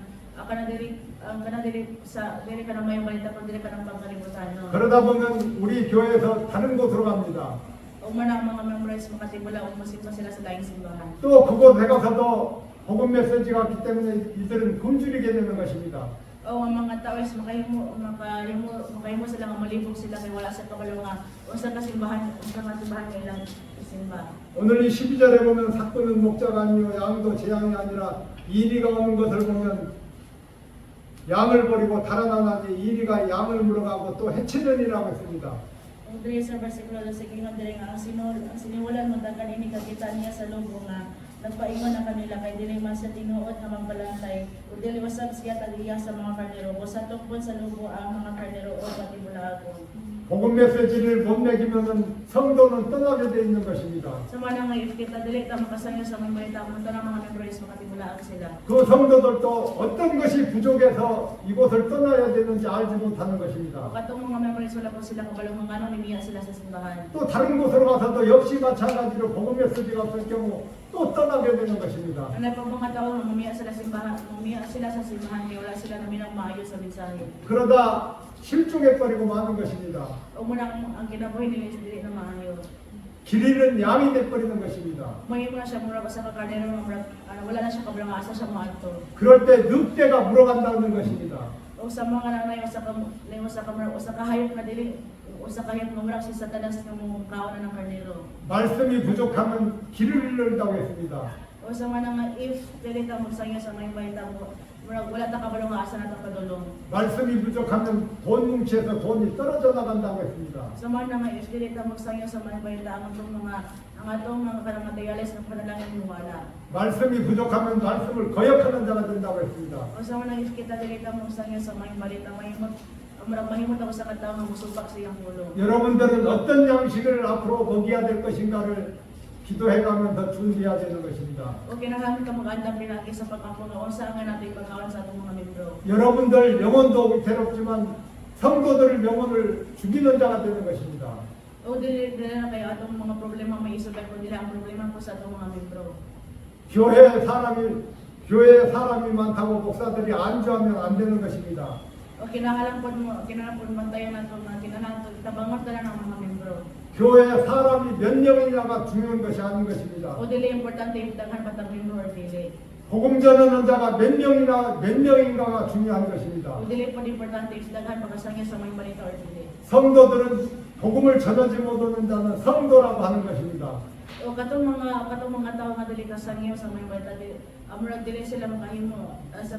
[SPEAKER 2] diri kanang mayong balita kung diri kanang pangkalibutan. No?
[SPEAKER 1] 그러다 보면 우리 교회에서 다른 곳으로 갑니다.
[SPEAKER 2] O man ang mga members makatibula o masimba sila sa laing simbahan.
[SPEAKER 1] 또 그곳에 가서도 복음 메시지가 있기 때문에 이들은 굶주리게 되는 것입니다.
[SPEAKER 2] O ang mga tao is makahimo sila nga malibog sila kay wala sa kabalo nga unsa ka simbahan kailang simba.
[SPEAKER 1] 오늘 이 12절에 보면 삭도는 목자가 아니요 양도 제 양이 아니라 이리가 오는 것을 보면 양을 버리고 달아나나니 이리가 양을 물어가고 또 해치느니라고 했습니다.
[SPEAKER 2] Ang diri sa bersikulo sa kingon diri nga ang sinimulan mo takan ini kakita niya sa lubo nga nagpaingon na kanila kay dili man sa tinuod nga magbalantay ug dili wasab siya tagiya sa mga karnero o sa tukod sa lubo ang mga karnero o patibulagon.
[SPEAKER 1] 복음 메시지를 못 먹이면 성도는 떠나게 돼 있는 것입니다.
[SPEAKER 2] Sa mga nga if kita dili ta makasangyo sa mga balita mo tanang mga members makatibulaan sila.
[SPEAKER 1] 그 성도들도 어떤 것이 부족해서 이곳을 떠나야 되는지 알지 못하는 것입니다.
[SPEAKER 2] O katong mga members wala po sila kabalo nga ngano nimiya sila sa simbahan.
[SPEAKER 1] 또 다른 곳으로 가서도 역시 마찬가지로 복음 메시지가 없을 경우 또 떠나게 되는 것입니다.
[SPEAKER 2] Ano pa mga tao nga mumiya sila sa simbahan kay wala sila naminang maayo sa mensahe.
[SPEAKER 1] 그러다 실종해 버리고 마는 것입니다.
[SPEAKER 2] O muna ang kinabuhi nila is dili na maayo.
[SPEAKER 1] 길 잃은 양이 돼 버리는 것입니다.
[SPEAKER 2] May mo na siya mura sa karnero wala na siya kabalo nga asa siya moadto.
[SPEAKER 1] 그럴 때 늑대가 물어간다는 것입니다.
[SPEAKER 2] O sa mga nanay sa kahayop na dili o sa kahayop nga mura si Satanas nga mo kaon ng karnero.
[SPEAKER 1] 말씀이 부족하면 길을 잃는다고 했습니다.
[SPEAKER 2] O sa mga nga if dili ta magsangyo sa may balita mo wala ta kabalo nga asa na ta padulong.
[SPEAKER 1] 말씀이 부족하면 돈 뭉치에서 돈이 떨어져 나간다고 했습니다.
[SPEAKER 2] Sa mga nga if dili ta magsangyo sa may balita ang atong mga kanang materials ng panalangin mo wala.
[SPEAKER 1] 말씀이 부족하면 말씀을 거역하는 자가 된다고 했습니다.
[SPEAKER 2] O sa mga if kita dili ta magsangyo sa may balita mahimot ako sa katao nga musubak sa iyang ulo.
[SPEAKER 1] 여러분들은 어떤 양식을 앞으로 먹여야 될 것인가를 기도해가면서 준비해야 되는 것입니다.
[SPEAKER 2] O kinahanglan ka mag-andam pinagi sa pag-ampo nga unsa nga natin pagkaon sa atong mga membro.
[SPEAKER 1] 여러분들 영혼도 위태롭지만 성도들 영혼을 죽이는 자가 되는 것입니다.
[SPEAKER 2] O dili na kayo atong mga problema may isubay ko dili ang problema ko sa atong mga membro.
[SPEAKER 1] 교회에 사람이 많다고 목사들이 안주하면 안 되는 것입니다.
[SPEAKER 2] O kinahanglan pod bantayan nato nga kinahanglan tabangon ta ng mga membro.
[SPEAKER 1] 교회에 사람이 몇 명이냐가 중요한 것이 아닌 것입니다.
[SPEAKER 2] O dili importante yung daghan patang membro or dili.
[SPEAKER 1] 복음 전하는 자가 몇 명인가가 중요한 것입니다.
[SPEAKER 2] O dili pod importante yung daghan pagkasangya sa may balita or dili.
[SPEAKER 1] 성도들은 복음을 전하지 못하는 자는 성도라고 하는 것입니다.
[SPEAKER 2] O katong mga tao nga dili kasangyo sa may balita amurag dili sila makahimo sa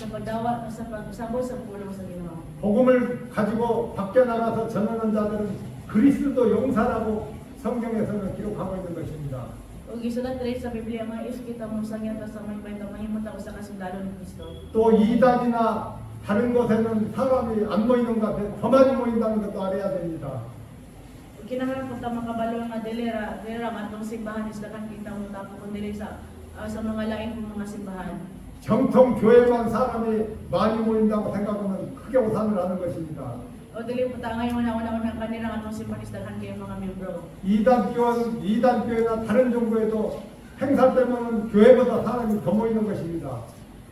[SPEAKER 2] pagdawa sa pagsabot sa pulong sa Ginoo.
[SPEAKER 1] 복음을 가지고 밖에 나가서 전하는 자들은 그리스도 용사라고 성경에서는 기록하고 있는 것입니다.
[SPEAKER 2] O gisulat diri sa Biblia nga is kita mo sangyan ta sa may balita mahimo ta usa ka sundalo ni Kristo.
[SPEAKER 1] 또 이단이나 다른 곳에는 사람이 안 모이는 것 같아 더 많이 모인다는 것도 알아야 됩니다.
[SPEAKER 2] Kinahanglan ko ta makabalo nga dili ra atong simbahan is daghan kita mo tapo kun dili sa mga lain kong mga simbahan.
[SPEAKER 1] 정통 교회만 사람이 많이 모인다고 생각하면 크게 오산을 하는 것입니다.
[SPEAKER 2] O dili po ta ngayon una kanila atong simbahan is daghan kayo mga membro.
[SPEAKER 1] 이단 교회나 다른 종교에도 행사 때문에 교회보다 사람이 더 모이는 것입니다.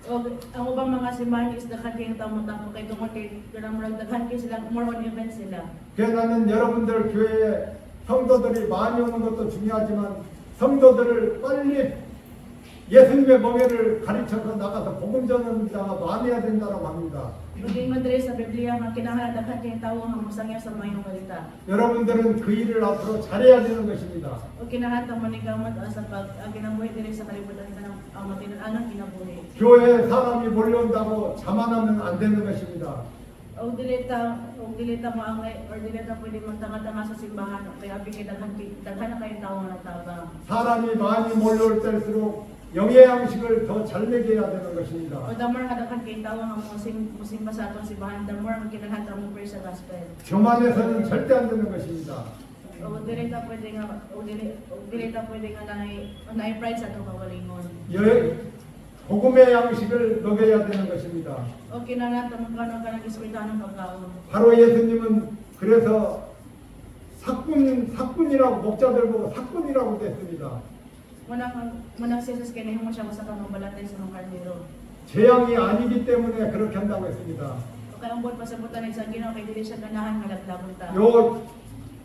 [SPEAKER 2] O ang ubang mga simbahan is daghan kayo tamo tapo kay tungod kay kanang daghan kayo sila more on events sila.
[SPEAKER 1] 그래서 나는 여러분들 교회에 성도들이 많이 오는 것도 중요하지만 성도들을 빨리 예수님의 멍에를 가르쳐서 나가서 복음 전하는 자가 많아야 된다고 합니다.
[SPEAKER 2] Maging diri sa Biblia nga kinahanglan daghan kayo tawo nga mosangya sa mayong balita.
[SPEAKER 1] 여러분들은 그 일을 앞으로 잘해야 되는 것입니다.
[SPEAKER 2] O kinahanglan manigamot sa kinabuhi diri sa kalibutan kanang matinud-anan kinabuhi.
[SPEAKER 1] 교회에 사람이 몰려온다고 자만하면 안 되는 것입니다.
[SPEAKER 2] O dilita mo ang or dilita pwede magtanga-tanga sa simbahan kaya bigay daghan na kayo tawo nga nagtabang.
[SPEAKER 1] 사람이 많이 몰려올 때일수록 영의 양식을 더 잘 먹여야 되는 것입니다.
[SPEAKER 2] O the more nga daghan kayo tawo nga musimba sa atong simbahan, the more nga kinahanglan mo pray sa gospel.
[SPEAKER 1] 교만해서는 절대 안 되는 것입니다.
[SPEAKER 2] O dilita pwede nga na pride sa atong kawalingon.
[SPEAKER 1] 복음의 양식을 먹여야 되는 것입니다.
[SPEAKER 2] O kinahanglan magkano ka ng espiritanong pagkaon.
[SPEAKER 1] 바로 예수님은 그래서 사꾼이라고 목자들 보고 사꾼이라고 됐습니다.
[SPEAKER 2] Munang si Jesus kinahimo siya sa kanong balatay sa mga karnero.
[SPEAKER 1] 재앙이 아니기 때문에 그렇게 한다고 했습니다.
[SPEAKER 2] O kaya ang buot pasabutan sa Ginoo kay dili siya ganahan nga laglagon ta.
[SPEAKER 1] 요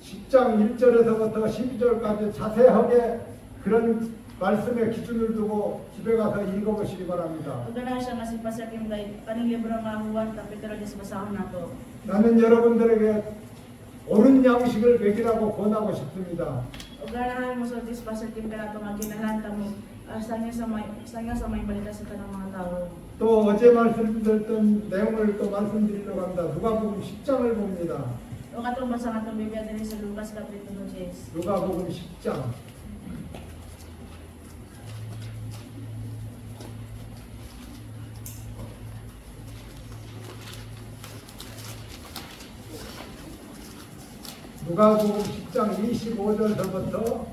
[SPEAKER 1] 10장 1절에서부터 12절까지 자세하게 그런 말씀의 기준을 두고 집에 가서 읽어보시기 바랍니다.
[SPEAKER 2] O ganahan siya nga si Pastor Kim kay kaning libro nga Juan kapitulo 10 basahon nato.
[SPEAKER 1] 나는 여러분들에게 옳은 양식을 먹이라고 권하고 싶습니다.
[SPEAKER 2] O ganahan mo sa Pastor Kim kanato nga kinahanglan ta mo sangya sa may balita sa tanang mga tao.
[SPEAKER 1] 또 어제 말씀드렸던 내용을 또 말씀드리려고 합니다. 누가복음 10장을 봅니다.
[SPEAKER 2] O katong basa nga itong Biblia din sa Lucas kapitulo 10.
[SPEAKER 1] 누가복음 10장. 누가복음 10장 25절서부터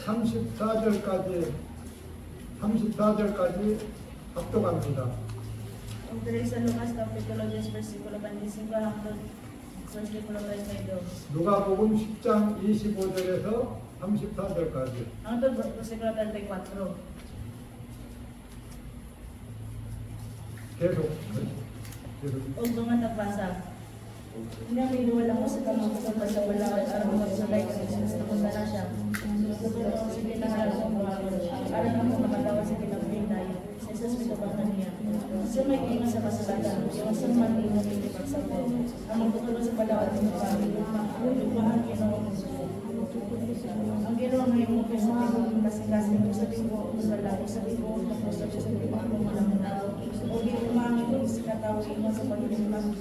[SPEAKER 1] 34절까지 합독합니다.
[SPEAKER 2] O diri sa Lucas kapitulo 10 versikulo 25 hangtod versikulo 32.
[SPEAKER 1] 누가복음 10장 25절에서 34절까지.
[SPEAKER 2] Hangtod versikulo 34.
[SPEAKER 1] 계속.
[SPEAKER 2] O mga nagbasa. Namiluwala mo sa tamang kasabay sa balawat aram magsalay ka sa pagkana siya. Susunod sige na halos ang mga aram mo makatawa sa kinapinday. Sa Jesus pitabangan niya. Sa may ingat sa kasalatan, yung sa matinong hindi pagsabi. Ang magtutulong sa balawat ng mga ang Ginoo. Ang Ginoo ngayon mo sa tingong kasing-kasing sa tingong usalang sa tingong sa tingong mga tao. O di umangin mo sa katao mo sa pagkiliman.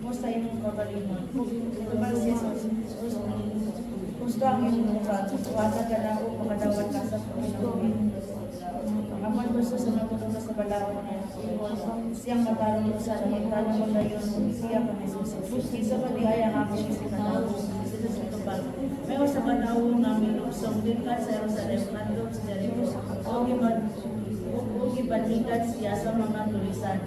[SPEAKER 2] Musta yung kagalingan. Ito ba si Jesus? Gusto ang iyong mukha. Wata ka na o makadawat ka sa Panginoon. Amon gusto sa matulong sa balawat niya. Siyang matarong sa niya. Tanong mo na yun. Siya pa Jesus. Isa pa di ayang ako siya sa Jesus itubag. May usa ka tawo nga milugsong gikan sa Jerusalem ngadto sa Jericho. O gibatikan siya sa mga tulisan.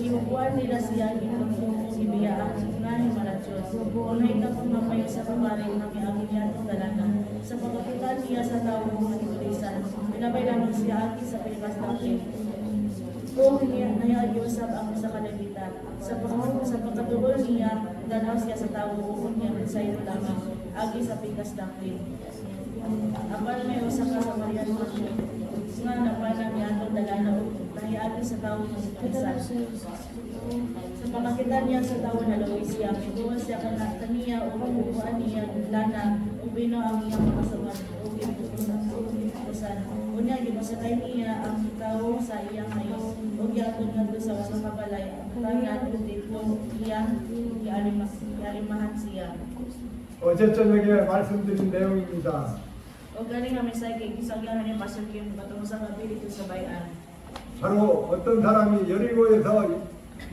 [SPEAKER 2] Iupuan nila siya gitungtong ibiyaan nga ni Malatyos. Unay na kung mapayo sa kamarin na miagi niya itong dalaga. Sa pagkakitan niya sa tawo nga tulisan, pinabay lamang siya aki sa pilikas dati. Kung nayayusap ang sa kalagitan, sa pagkatuol niya, danaw siya sa tao, uun niya, mensayo lamang, agi sa pikas daklin. Apan may usa ka sa Marian nga napanang niya itong dalana, nahiagi sa tao ng pisan. Sa pagkakitan niya sa tao na Luis siya, ituwa siya kaniya, upuan niya, lana, ubino ang iyang mga samad, unya gibasakay niya ang tao sa iyang ayos ug giatod ngadto sa usa ka balay tanan dito iyang gialimahan siya.
[SPEAKER 1] 어제 저녁에 말씀드린 내용입니다.
[SPEAKER 2] O gani nga mensahe kay gisagyan ni Pastor Kim katong sa kapili dito sa bayan.
[SPEAKER 1] 바로 어떤 사람이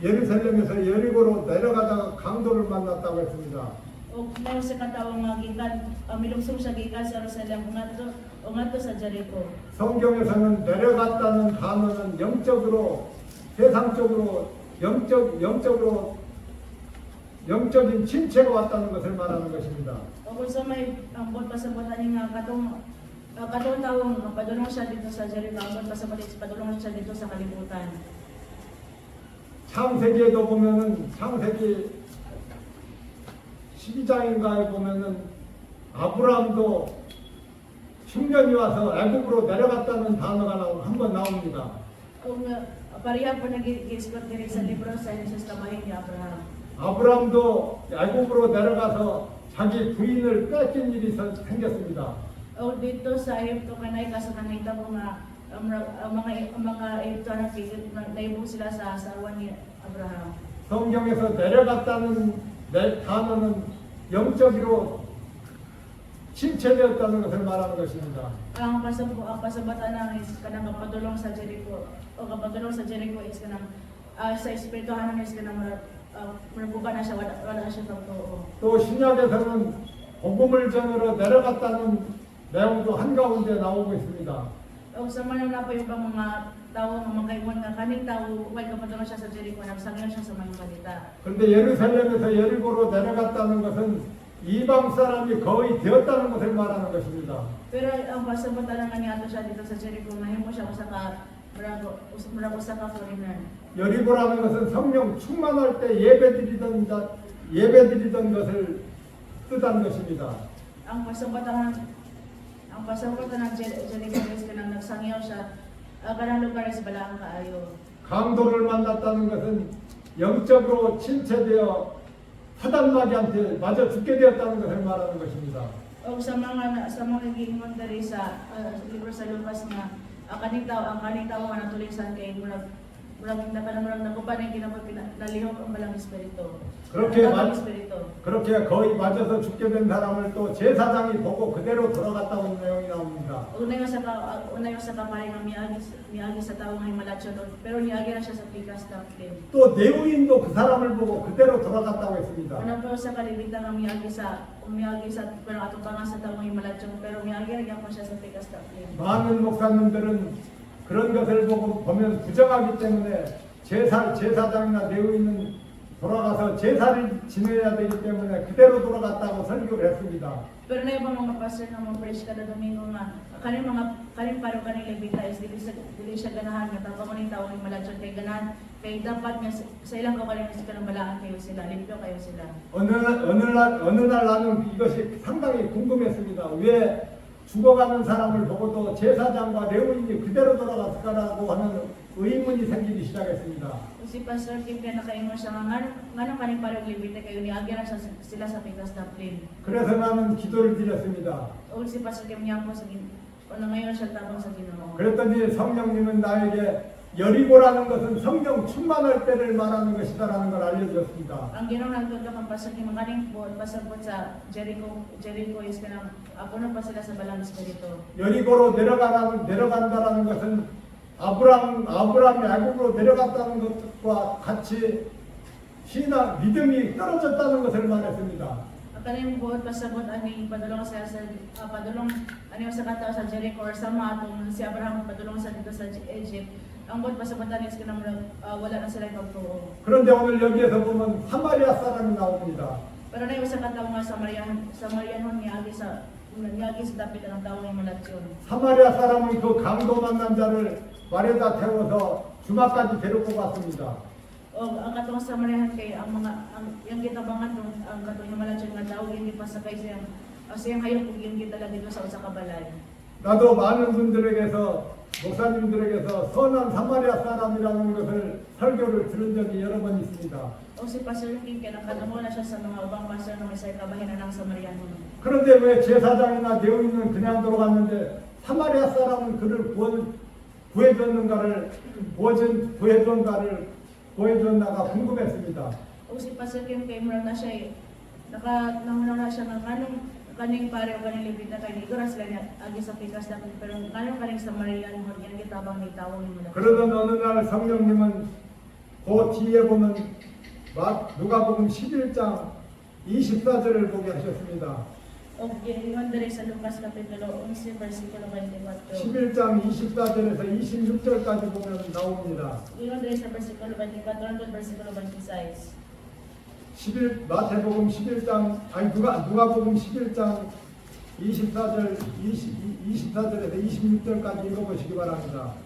[SPEAKER 1] 예루살렘에서 여리고로 내려가다가 강도를 만났다고 했습니다.
[SPEAKER 2] O may usa ka tawo nga gikan milungsong siya gikan sa Jerusalem ngadto sa Jericho.
[SPEAKER 1] 성경에서는 내려갔다는 단어는 영적으로 세상적으로 영적인 침체가 왔다는 것을 말하는 것입니다.
[SPEAKER 2] O kung sa may ambot pasabotan nga katong tawong padulong siya dito sa Jericho, ambot pasabotan padulong siya dito sa kalibutan.
[SPEAKER 1] 창세기에도 보면은 창세기 12장인가에 보면은 아브라함도 흉년이 와서 애굽으로 내려갔다는 단어가 한번 나옵니다.
[SPEAKER 2] Kung pareha po nag-i-export din sa libro sa Genesis kabahin ni Abraham.
[SPEAKER 1] 아브라함도 애굽으로 내려가서 자기 부인을 뺏긴 일이 생겼습니다.
[SPEAKER 2] O dito sa Egypto kanay kasakanita po nga ang mga Egypto na naibong sila sa asawa ni Abraham.
[SPEAKER 1] 성경에서 내려갔다는 단어는 영적으로 침체되었다는 것을 말하는 것입니다.
[SPEAKER 2] Ang pasabatan ng kanang padulong sa Jericho o kapadulong sa Jericho is kanang sa espirituhan is kanang marabuka na siya wala siya totoo.
[SPEAKER 1] 또 신약에서는 복음을 전으로 내려갔다는 내용도 한가운데 나오고 있습니다.
[SPEAKER 2] O sa man na pa yung mga tao nga magkaiwan nga kaning tao way kapadulong siya sa Jericho nagsangyan siya sa mga balita.
[SPEAKER 1] 그런데 예루살렘에서 여리고로 내려갔다는 것은 이방 사람이 거의 되었다는 것을 말하는 것입니다.
[SPEAKER 2] Pero ang pasabatan nga niya siya dito sa Jericho nahimo siya usa ka usa ka foreigner.
[SPEAKER 1] 여리고라는 것은 성령 충만할 때 예배드리던 것을 뜻하는 것입니다.
[SPEAKER 2] Ang pasabatan ng Jericho is kanang nagsangyaw siya kanang lugar is balaang kaayo.
[SPEAKER 1] 강도를 만났다는 것은 영적으로 침체되어 사단마귀한테 맞아 죽게 되었다는 것을 말하는 것입니다.
[SPEAKER 2] O sa mga giingon diri sa libro sa Lucas nga ang kaning tao nga natulisan kay murag nakupan ang ginabot nalihok ang balang espiritu.
[SPEAKER 1] 그렇게 거의 맞아서 죽게 된 사람을 또 제사장이 보고 그대로 돌아갔다고 내용이 나옵니다.
[SPEAKER 2] Unay sa kamay nga miagi sa tao nga himalatyon pero niagi na siya sa pikas daplin.
[SPEAKER 1] 또 내우인도 그 사람을 보고 그대로 돌아갔다고 했습니다.
[SPEAKER 2] Ano po sa kalibutan nga miagi sa pero atubangan sa tao nga himalatyon pero miagi na gyapon siya sa pikas daplin.
[SPEAKER 1] 많은 목사님들은 그런 것을 보면 부정하기 때문에 제사장이나 내우인은 돌아가서 제사를 지내야 되기 때문에 그대로 돌아갔다고 설교를 했습니다.
[SPEAKER 2] Pero na ibang mga pastor na mga preach kada Domingo nga kanin paro kaning Levita is dili siya ganahan nga tapos ni tao ni malatyon kay ganahan kay dapat nga sa ilang kaugalingon sa kanang balaan kayo sila limpyo kayo sila.
[SPEAKER 1] 어느 날 나는 이것이 상당히 궁금했습니다. 왜 죽어가는 사람을 보고도 제사장과 레위인이 그대로 돌아갔을까라고 하는 의문이 생기기 시작했습니다.
[SPEAKER 2] Si Pastor Kim kaya nakaingon siya nga ngano kaning parang Levita kayo ni agyan sila sa pikas daplin.
[SPEAKER 1] 그래서 나는 기도를 드렸습니다.
[SPEAKER 2] O si Pastor Kim niya po sa ngayon siya tabang sa Ginoo.
[SPEAKER 1] 그랬더니 성령님은 나에게 여리고라는 것은 성령 충만할 때를 말하는 것이다라는 걸 알려주었습니다.
[SPEAKER 2] Ang Ginoo nagtudlo kang Pastor Kim kaning po pasabot sa Jericho is kanang apuno pa sila sa balang espiritu.
[SPEAKER 1] 여리고로 내려간다라는 것은 아브라함이 애굽으로 내려갔다는 것과 같이 믿음이 떨어졌다는 것을 말했습니다.
[SPEAKER 2] kaning buot pasabot ani padulong sa padulong ani sa katawo sa Jericho or sama atong si Abraham padulong sa dito sa Egypt. Ang buot pasabot ani is kinahanglan wala na sila pagtuo.
[SPEAKER 1] 그런데 오늘 여기에서 보면 사마리아 사람이 나옵니다.
[SPEAKER 2] Pero na sa katawo nga Samarianon niagi sa dapit ang tawo ng malasyon.
[SPEAKER 1] 사마리아 사람은 그 강도 만난 자를 말에다 태워서 주마까지 데리고 갔습니다.
[SPEAKER 2] O ang katong Samariahan kay ang yung gitabangan ang katong malasyon nga tawo yung gipasakay siyang hayop yung gitala dito sa usa ka balay.
[SPEAKER 1] 나도 많은 분들에게서 목사님들에게서 선한 사마리아 사람이라는 것을 설교를 들은 적이 여러 번 있습니다.
[SPEAKER 2] O si Pastor King kaya nakadamo na siya sa mga ubang pastor ng isa'y kabahinan ng Samarianon.
[SPEAKER 1] 그런데 왜 제사장이나 레위인은 그냥 들어갔는데 사마리아 사람은 그를 구해줬는가가 궁금했습니다.
[SPEAKER 2] O si Pastor King kay mura na siya nakamuna na siya ng kaning pare o kaning libita kay igora sila niya agi sa pikas dapat pero kaning Samarianon yan gitabang ni tawong ni mula.
[SPEAKER 1] 그러던 어느 날 성령님은 그 뒤에 보면 누가복음 11장 24절을 보게 하셨습니다.
[SPEAKER 2] O gingon diri sa Lucas kapitulo 11 bersikulo 24.
[SPEAKER 1] 11장 24절에서 26절까지 보면 나옵니다.
[SPEAKER 2] Gingon diri sa bersikulo 24 hangtod bersikulo 26.
[SPEAKER 1] 누가복음 11장 24절에서 26절까지 읽어보시기 바랍니다.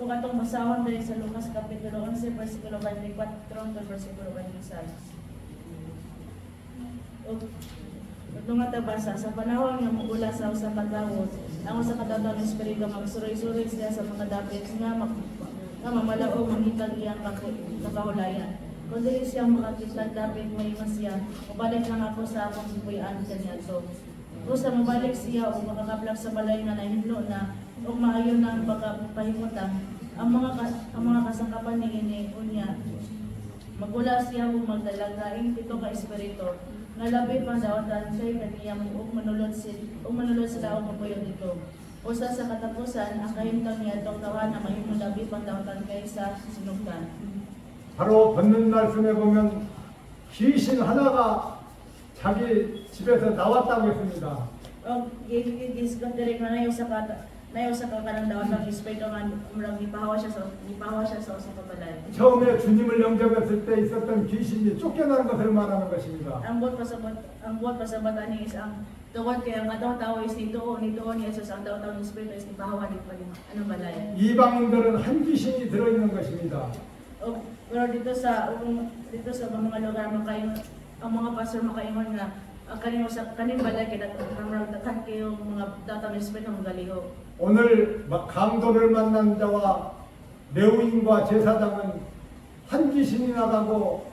[SPEAKER 2] O katong basahon diri sa Lucas kapitulo 11 bersikulo 24 hangtod bersikulo 26. Ito nga tabasa, sa panahon nga mula sa usa ka tawo, ang usa ka tawo ng espiritu magsuroy-suroy siya sa mga dapit nga mamalaog mangitag iyang kakahulayan. Kung dili siya makakitag dapit may siya, mabalik lang ako sa akong sipuyan kaniadto. Kung sa mabalik siya o makakablak sa balay nga nahimlo na o maayo na ang pagpahimutan, ang mga kasangkapan ni ini unya magula siya o magdalagaing pito ka espiritu. Nga labi pang dawatan siya kaniyang manulod sila o mapuyo dito. Usa sa katapusan, ang kahimtang niya itong tawa na mahimong labi pang dawatan kaysa sinugtan.
[SPEAKER 1] 바로 본문 말씀에 보면 귀신 하나가 자기 집에서 나왔다고 했습니다.
[SPEAKER 2] O gisgot diri nga nayo sa kanang dawatan espiritu nga murag gipahawa siya sa usa ka balay.
[SPEAKER 1] 처음에 주님을 영접했을 때 있었던 귀신이 쫓겨나는 것을 말하는 것입니다.
[SPEAKER 2] Ang buot pasabot ani is ang tungod kay ang atong tawo is nituon ni Jesus ang dawatan ng espiritu is gipahawa dito pa anong balay.
[SPEAKER 1] 이방인들은 한 귀신이 들어있는 것입니다.
[SPEAKER 2] Pero dito sa mga lugar ang mga pastor makaingon nga kaning balay kay daghan kayo mga dawatan ng espiritu ng galiho.
[SPEAKER 1] 오늘 강도를 만난 자와 레위인과 제사장은 한 귀신이 나갔던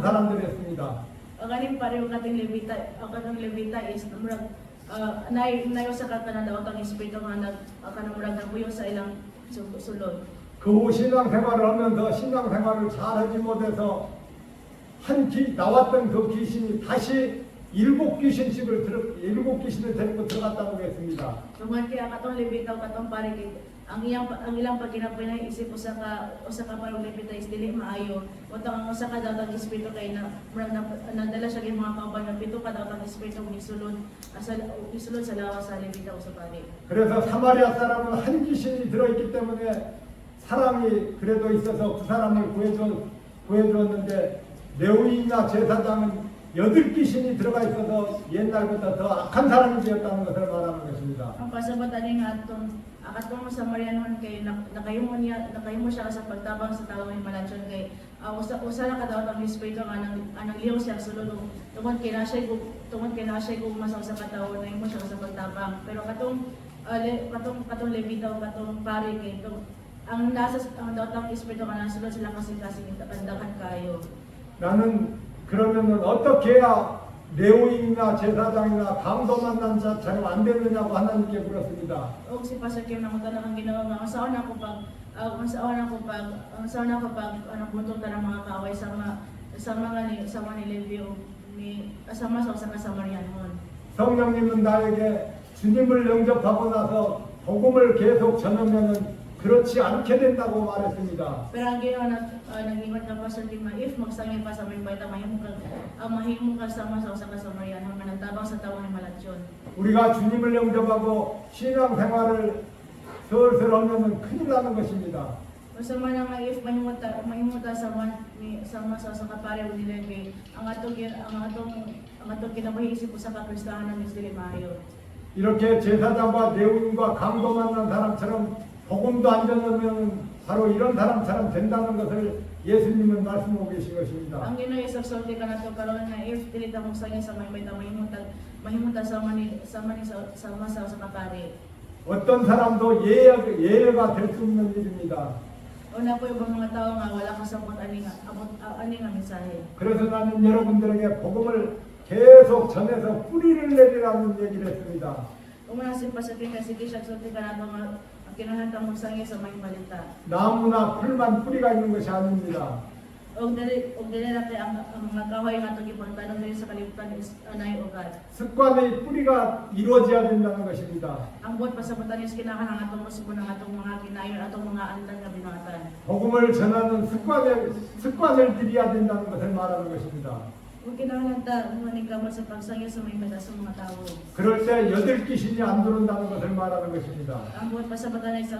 [SPEAKER 1] 사람들이었습니다.
[SPEAKER 2] Ang kaning pareho katong levita is murag nayo sa kanang dawatan ng espiritu nga kanang murag nabuyo sa ilang sulod.
[SPEAKER 1] 그 신앙생활을 하면서 신앙생활을 잘하지 못해서 나왔던 그 귀신이 다시 일곱 귀신을 데리고 들어갔다고 했습니다.
[SPEAKER 2] Tungod kaya katong levita o katong pare kay ang ilang pagkinapay isip usa ka parang levita is dili maayo. Utang ang usa ka dawatan ng espiritu kay nadala siya gyud mga kauban nga pito ka dawatan ng espiritu gisulod sa lawas sa levita o sa pare.
[SPEAKER 1] 그래서 사마리아 사람은 한 귀신이 들어있기 때문에 사람이 그래도 있어서 그 사람을 구해주었는데 레위인이나 제사장은 8귀신이 들어가 있어서 옛날부터 더 악한 사람이 되었다는 것을 말하는 것입니다.
[SPEAKER 2] Ang pasabot ani nga akatong Samarianon kay nakahimo siya sa pagtabang sa tawo ng malasyon kay usa na kadawat ang espiritu nga anang liyaw siya sulod tungod kay na siya masaw sa katawo na imo siya sa pagtabang pero katong levita o katong pare kay ang dawat ang espiritu nga nasulod sila kasi kandakan kayo.
[SPEAKER 1] 나는 그러면은 어떻게 해야 레위인이나 제사장이나 강도 만난 자처럼 안 되느냐고 하나님께 물었습니다.
[SPEAKER 2] O si Pastor Kim nang tanong ang ginawa nga saan ako pag buntong tanang mga kaaway sama ni Levi sama sa Samarianon.
[SPEAKER 1] 성령님은 나에게 주님을 영접하고 나서 복음을 계속 전하면은 그렇지 않게 된다고 말했습니다.
[SPEAKER 2] Pero ang ginawa na nag-ingat ng Pastor Kim na if magsangay pa sa may baita, mahimo ka sama sa usa ka Samarian hanggang nagtabang sa tawang himalatyon.
[SPEAKER 1] 우리가 주님을 영접하고 신앙생활을 슬슬 하면 큰일 나는 것입니다.
[SPEAKER 2] Usa man nga if mahimuta sama sa kapare o nila kay ang atong kinabuhi sa kakristahanan is dili maayo.
[SPEAKER 1] 이렇게 제사장과 레위인과 강도 만난 사람처럼 복음도 안 전하면 바로 이런 사람처럼 된다는 것을 예수님은 말씀하고 계신 것입니다.
[SPEAKER 2] Ang Ginoo isagsulti ka nato karon nga if dili ta mogsangay sa may baita, mahimuta sama sa kapare.
[SPEAKER 1] 어떤 사람도 예외가 될 수 없는 일입니다.
[SPEAKER 2] Una po yung mga tao nga wala kasabot ani nga mensahe.
[SPEAKER 1] 그래서 나는 여러분들에게 복음을 계속 전해서 뿌리를 내리라는 얘기를 했습니다.
[SPEAKER 2] Umuna si Pastor Kim kasi siya sulti ka nato nga kinahanglan mogsangay sa may balita.
[SPEAKER 1] 나무나 풀만 뿌리가 있는 것이 아닙니다.
[SPEAKER 2] Og dili na kay ang mga kahoy nga itong ipuntanon diri sa kalibutan is anay ugat.
[SPEAKER 1] 습관의 뿌리가 이루어져야 된다는 것입니다.
[SPEAKER 2] Ang buot pasabutan is kinahanglan atong musubon ang atong mga kinayon, atong mga andan nga binuhatan.
[SPEAKER 1] 복음을 전하는 습관을 들여야 된다는 것을 말하는 것입니다.
[SPEAKER 2] Kung kinahanglan ta manikamot sa pagsangay sa may bata sa mga tao.
[SPEAKER 1] 그럴 때 여덟 귀신이 안 들어온다는 것을 말하는 것입니다.
[SPEAKER 2] Ang buot pasabutan is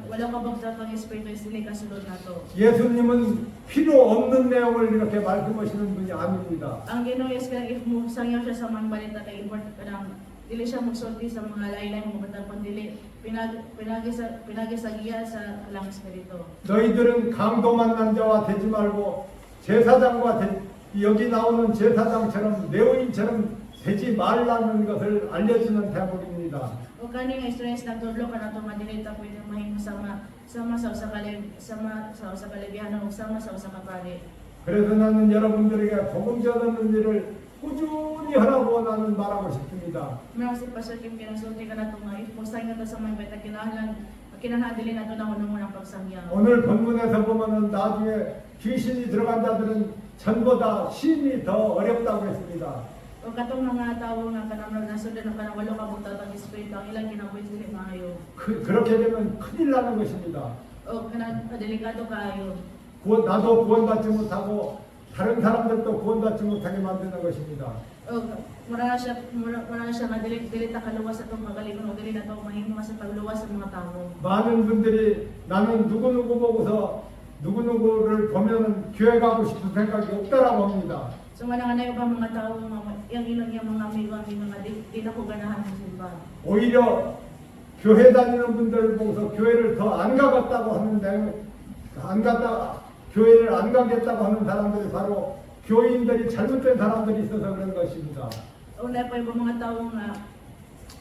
[SPEAKER 2] wala ka bagtatang espiritu is dili kasulod nato.
[SPEAKER 1] 예수님은 필요 없는 내용을 이렇게 말씀하시는 분이 아닙니다.
[SPEAKER 2] Ang Ginoo is kaya if mogsangyaw siya sa mga balita kay import kanang dili siya magsulti sa mga laylay mga batang kundi pinagi sa giya sa kalang espiritu.
[SPEAKER 1] 너희들은 강도 만난 자와 되지 말고 제사장과 여기 나오는 제사장처럼 레위인처럼 되지 말라는 것을 알려주는 대목입니다.
[SPEAKER 2] O kani nga stress na tudlo ka na tumadili ta pwede mahimo sama sa usa ka lebiano o sama sa usa ka pare.
[SPEAKER 1] 그래서 나는 여러분들에게 복음 전하는 일을 꾸준히 하라고 나는 말하고 싶습니다.
[SPEAKER 2] Mao si Pastor Kim kinasulti ka na to nga if mogsangyaw ta sa mga bata kinahanglan dili nato na unang pagsangyaw.
[SPEAKER 1] 오늘 본문에서 보면은 나중에 귀신이 들어간 자들은 전보다 심히 더 어렵다고 했습니다.
[SPEAKER 2] O katong mga tawo nga kanang nasunod na kanang walo ka butatang espiritu ang ilang kinabuhi dili maayo.
[SPEAKER 1] 그렇게 되면 큰일 나는 것입니다.
[SPEAKER 2] O kanang delikado kaayo.
[SPEAKER 1] 나도 구원받지 못하고 다른 사람들도 구원받지 못하게 만드는 것입니다.
[SPEAKER 2] O mura na siya nga dili ta kaluwas atong magalingon o dili na to mahimo sa pagluwas sa mga tawo.
[SPEAKER 1] 많은 분들이 나는 누구누구 보고서 누구누구를 보면 교회 가고 싶은 생각이 없다라고 합니다.
[SPEAKER 2] So mananganay pa mga tao yung ilang yung mga amigo nga di na ko ganahan ng simba.
[SPEAKER 1] 오히려 교회 다니는 분들을 보고서 교회를 더 안 가겠다고 하는데 교회를 안 가겠다고 하는 사람들이 바로 교인들이 잘못된 사람들이 있어서 그런 것입니다.
[SPEAKER 2] Una pa yung mga tao nga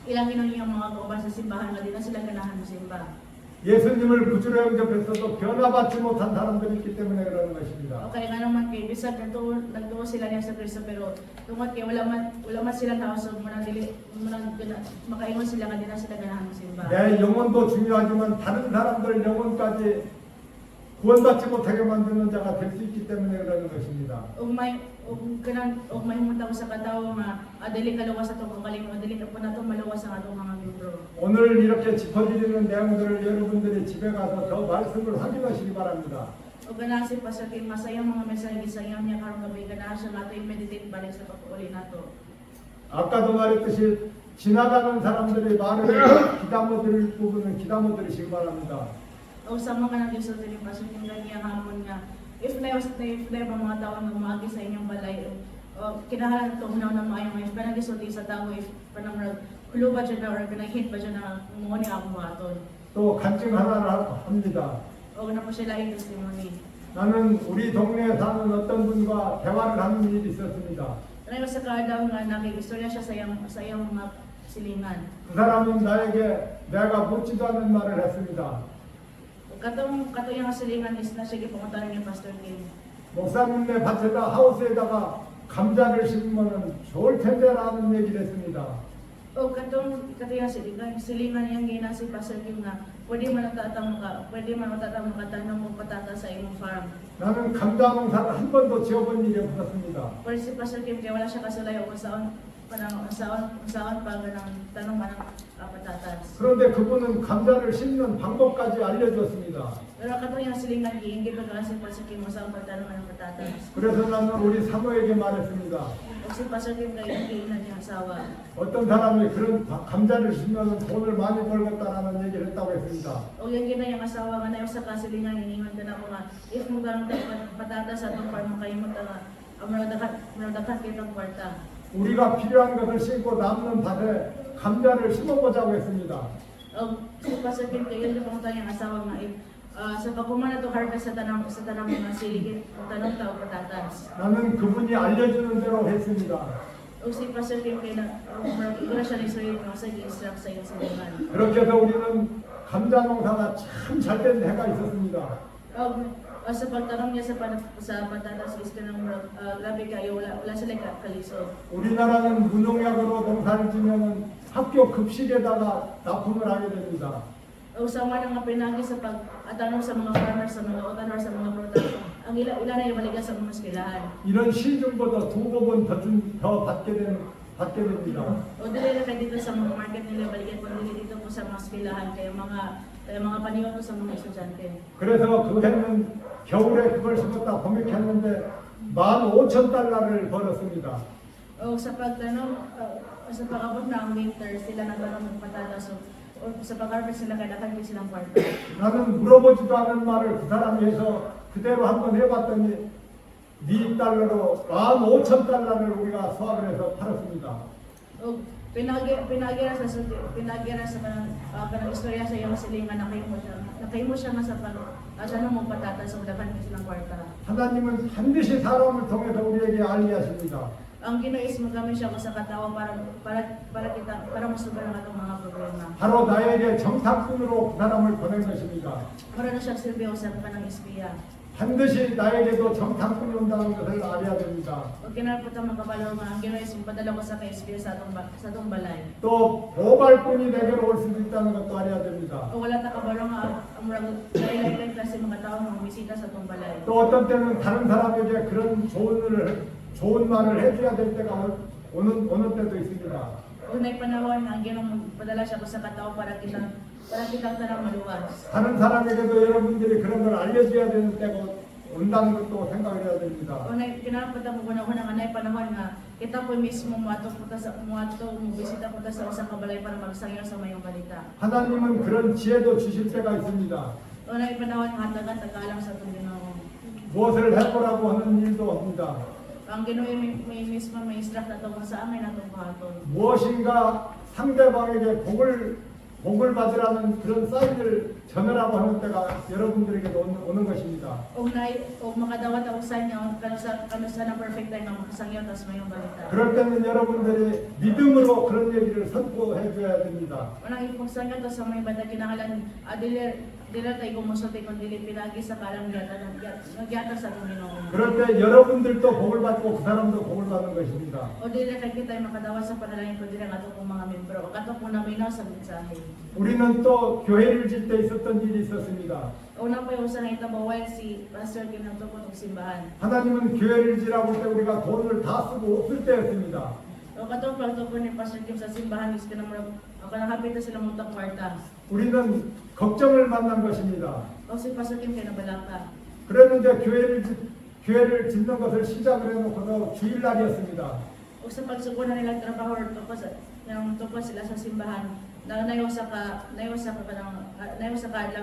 [SPEAKER 2] ilang yung mga kauban sa simbahan nga di na sila ganahan ng simba.
[SPEAKER 1] 예수님을 구주로 영접했어도 변화받지 못한 사람들이 있기 때문에 그러는 것입니다.
[SPEAKER 2] Okay nga naman kay bisag nagtuo sila niya sa Kristo pero tungod kay wala man sila tao so makaingon sila nga di na sila ganahan ng simba.
[SPEAKER 1] 내 영혼도 중요하지만 다른 사람들 영혼까지 구원받지 못하게 만드는 자가 될 수 있기 때문에 그러는 것입니다.
[SPEAKER 2] Og mahimong tao sa katawo nga adili kaluwas atong kagalingon adili pa nato maluwas ang atong mga membro.
[SPEAKER 1] 오늘 이렇게 짚어드리는 내용들을 여러분들이 집에 가서 더 말씀을 확인하시기 바랍니다.
[SPEAKER 2] O ganahan si Pastor Kim masayang mga mensahe gisayang niya karong gabi ganahan siya nato i-meditate balik sa pag-uli nato.
[SPEAKER 1] 아까도 말했듯이 지나가는 사람들이 말을 기다려 드릴 부분은 기다려 드리시기 바랍니다.
[SPEAKER 2] O sama ka ng Diyos sa tiling Pastor Kim ganyan hapon nga if na mga tao nga maagi sa inyong balay kinahalan ito hunaw na maayo ngayon panagisulti sa tao if panamrag kulo ba dyan na or pinahit ba dyan na umuha niya akong buhaton.
[SPEAKER 1] 또 간증 하나를 합니다.
[SPEAKER 2] O na po siya laing testimony.
[SPEAKER 1] 나는 우리 동네에 사는 어떤 분과 대화를 하는 일이 있었습니다.
[SPEAKER 2] Tayo sa kadaw nga nakikistorya siya sa iyang mga silingan.
[SPEAKER 1] 그 사람은 나에게 내가 묻지도 않는 말을 했습니다.
[SPEAKER 2] Katong yung silingan is na siya gipungutan niya Pastor Kim.
[SPEAKER 1] 목사님네 밭에다 하우스에다가 감자를 심으면 좋을 텐데라는 얘기를 했습니다.
[SPEAKER 2] O katong yung silingan niyang gina si Pastor Kim nga pwede man matatamo ka tanong mo patata sa imong farm.
[SPEAKER 1] 나는 감자 농사를 한 번도 지어본 일이 없었습니다.
[SPEAKER 2] Pero si Pastor Kim kaya wala siya kasalayo kung saan pa ng tanong pa ng patatas.
[SPEAKER 1] 그런데 그분은 감자를 심는 방법까지 알려줬습니다.
[SPEAKER 2] Pero kato yung silingan giingit ko kasi Pastor Kim mo sa pagtanong ng patatas.
[SPEAKER 1] 그래서 나는 우리 사모에게 말했습니다.
[SPEAKER 2] O si Pastor Kim kayo giingnan niyang asawa.
[SPEAKER 1] 어떤 사람이 그런 감자를 심면 돈을 많이 벌겠다라는 얘기를 했다고 했습니다.
[SPEAKER 2] O yung gina yung asawa nga na yung sa kasilingan iningon ka na ko nga if mo karang patatas sa itong farm kayo mo nga manadakat kitang kwarta.
[SPEAKER 1] 우리가 필요한 것을 심고 남는 밭에 감자를 심어보자고 했습니다.
[SPEAKER 2] O si Pastor Kim kayo yung pumunta niyang asawa nga if sa pagkumana to harvest sa tanang mga siligit tanong tao patatas.
[SPEAKER 1] 나는 그분이 알려주는 대로 했습니다.
[SPEAKER 2] O si Pastor Kim kayo na igora siya ni Israel nga sa i-instruct sa iyong silingan.
[SPEAKER 1] 그렇게 해서 우리는 감자 농사가 참 잘된 해가 있었습니다.
[SPEAKER 2] Sa pagtanong niya sa patatas is ka ng grabe kayo, wala sila kalisod.
[SPEAKER 1] 우리나라는 무농약으로 농사를 지면 학교 급식에다가 납품을 하게 됩니다.
[SPEAKER 2] O sa mga nga pinagi sa pag-atanong sa mga farmers, sa mga otanor, sa mga prutas, ang ila na yung balikan sa mga eskwelahan.
[SPEAKER 1] 이런 시중보다 2번 더 받게 됩니다.
[SPEAKER 2] O dili na kayo dito sa mga market nila balikan, kundi dito po sa mga eskwelahan, kaya mga paniwato sa mga estudyante.
[SPEAKER 1] 그래서 그 해는 겨울에 그걸 심었다 범익했는데 15,000달러를 벌었습니다.
[SPEAKER 2] O sa pagtanong, sa pag-abot na ang winter, sila nagtanong ng patatas, o sa pag-harvest sila kaya nakalpi silang kwarta.
[SPEAKER 1] 나는 물어보지도 않은 말을 그 사람이 해서 그대로 한번 해봤더니 미국 달러로 15,000달러를 우리가 수확을 해서 팔았습니다.
[SPEAKER 2] O pinagira sa kanang istorya sa iyong silingan nakahimo siya nga sa pag-atanong mo patatas o dapat ka silang kwarta.
[SPEAKER 1] 하나님은 반드시 사람을 통해서 우리에게 알게 하십니다.
[SPEAKER 2] Ang Ginoo is magamit siya sa katawa para masugan ang atong mga problema.
[SPEAKER 1] 바로 나에게 정탐꾼으로 그 사람을 보낸 것입니다.
[SPEAKER 2] Para na siya silbiyo sa kanang espiya.
[SPEAKER 1] 반드시 나에게도 정탐꾼이 온다는 것을 알아야 됩니다.
[SPEAKER 2] O kinarapot ang makabalaw nga ang Ginoo is padala ko sa ka-espiya sa atong balay.
[SPEAKER 1] 또 보발꾼이 내게로 올 수도 있다는 것도 알아야 됩니다.
[SPEAKER 2] O wala ta kabalo nga ang lain-lain klase mga tao nga bisita sa atong balay.
[SPEAKER 1] 또 어떤 때는 다른 사람에게 그런 좋은 말을 해줘야 될 때가 오는 때도 있습니다.
[SPEAKER 2] O na'y panahon nga ang Ginoo padala siya ko sa katao para kitang tanang maluwas.
[SPEAKER 1] 다른 사람에게도 여러분들이 그런 걸 알려줘야 되는 때가 온다는 것도 생각을 해야 됩니다.
[SPEAKER 2] O kinarapot ang una nga na'y panahon nga kita po mismo muato bisita po ta sa usang kabalay para magsangyo sa mayong balita.
[SPEAKER 1] 하나님은 그런 지혜도 주실 때가 있습니다.
[SPEAKER 2] O na'y panahon nga tagalang sa atong Ginoo.
[SPEAKER 1] 무엇을 해보라고 하는 일도 없습니다.
[SPEAKER 2] Ang Ginoo may mismo may instruct ato kung saan may natong buhaton.
[SPEAKER 1] 무엇인가 상대방에게 복을 받으라는 그런 사인을 전하라고 하는 때가 여러분들에게도 오는 것입니다.
[SPEAKER 2] O makadawat ako sa inyo kano sa na perfect time nga makasangyo tas mayong balita.
[SPEAKER 1] 그럴 때는 여러분들이 믿음으로 그런 얘기를 선포해 줘야 됩니다.
[SPEAKER 2] Unang ipagsangyo to sa may bata kinahanglan dili tay gumusulti kun dili pinagi sa kalang nagyata sa atong Ginoo.
[SPEAKER 1] 그럴 때 여러분들도 복을 받고 그 사람도 복을 받는 것입니다.
[SPEAKER 2] O dili kay kita makadawat sa panalangin kun dili ang ato pong mga membro o kato po na minaw sa mensahe.
[SPEAKER 1] 우리는 또 교회를 질 때 있었던 일이 있었습니다.
[SPEAKER 2] Una po yung sa naitabawal si Pastor Kim ng tukot ng simbahan.
[SPEAKER 1] 하나님은 교회를 지라고 할 때 우리가 돈을 다 쓰고 없을 때였습니다.
[SPEAKER 2] O katong pagtukod ni Pastor Kim sa simbahan is kanahapit na sila mong kwarta.
[SPEAKER 1] 우리는 걱정을 만난 것입니다.
[SPEAKER 2] O si Pastor Kim kay nabalaka.
[SPEAKER 1] 그랬는데 교회를 짓는 것을 시작을 해놓고도 주일날이었습니다.
[SPEAKER 2] O sa pagsukunan nilang trabaho or tukod sila sa simbahan, nayo sa kaadlaw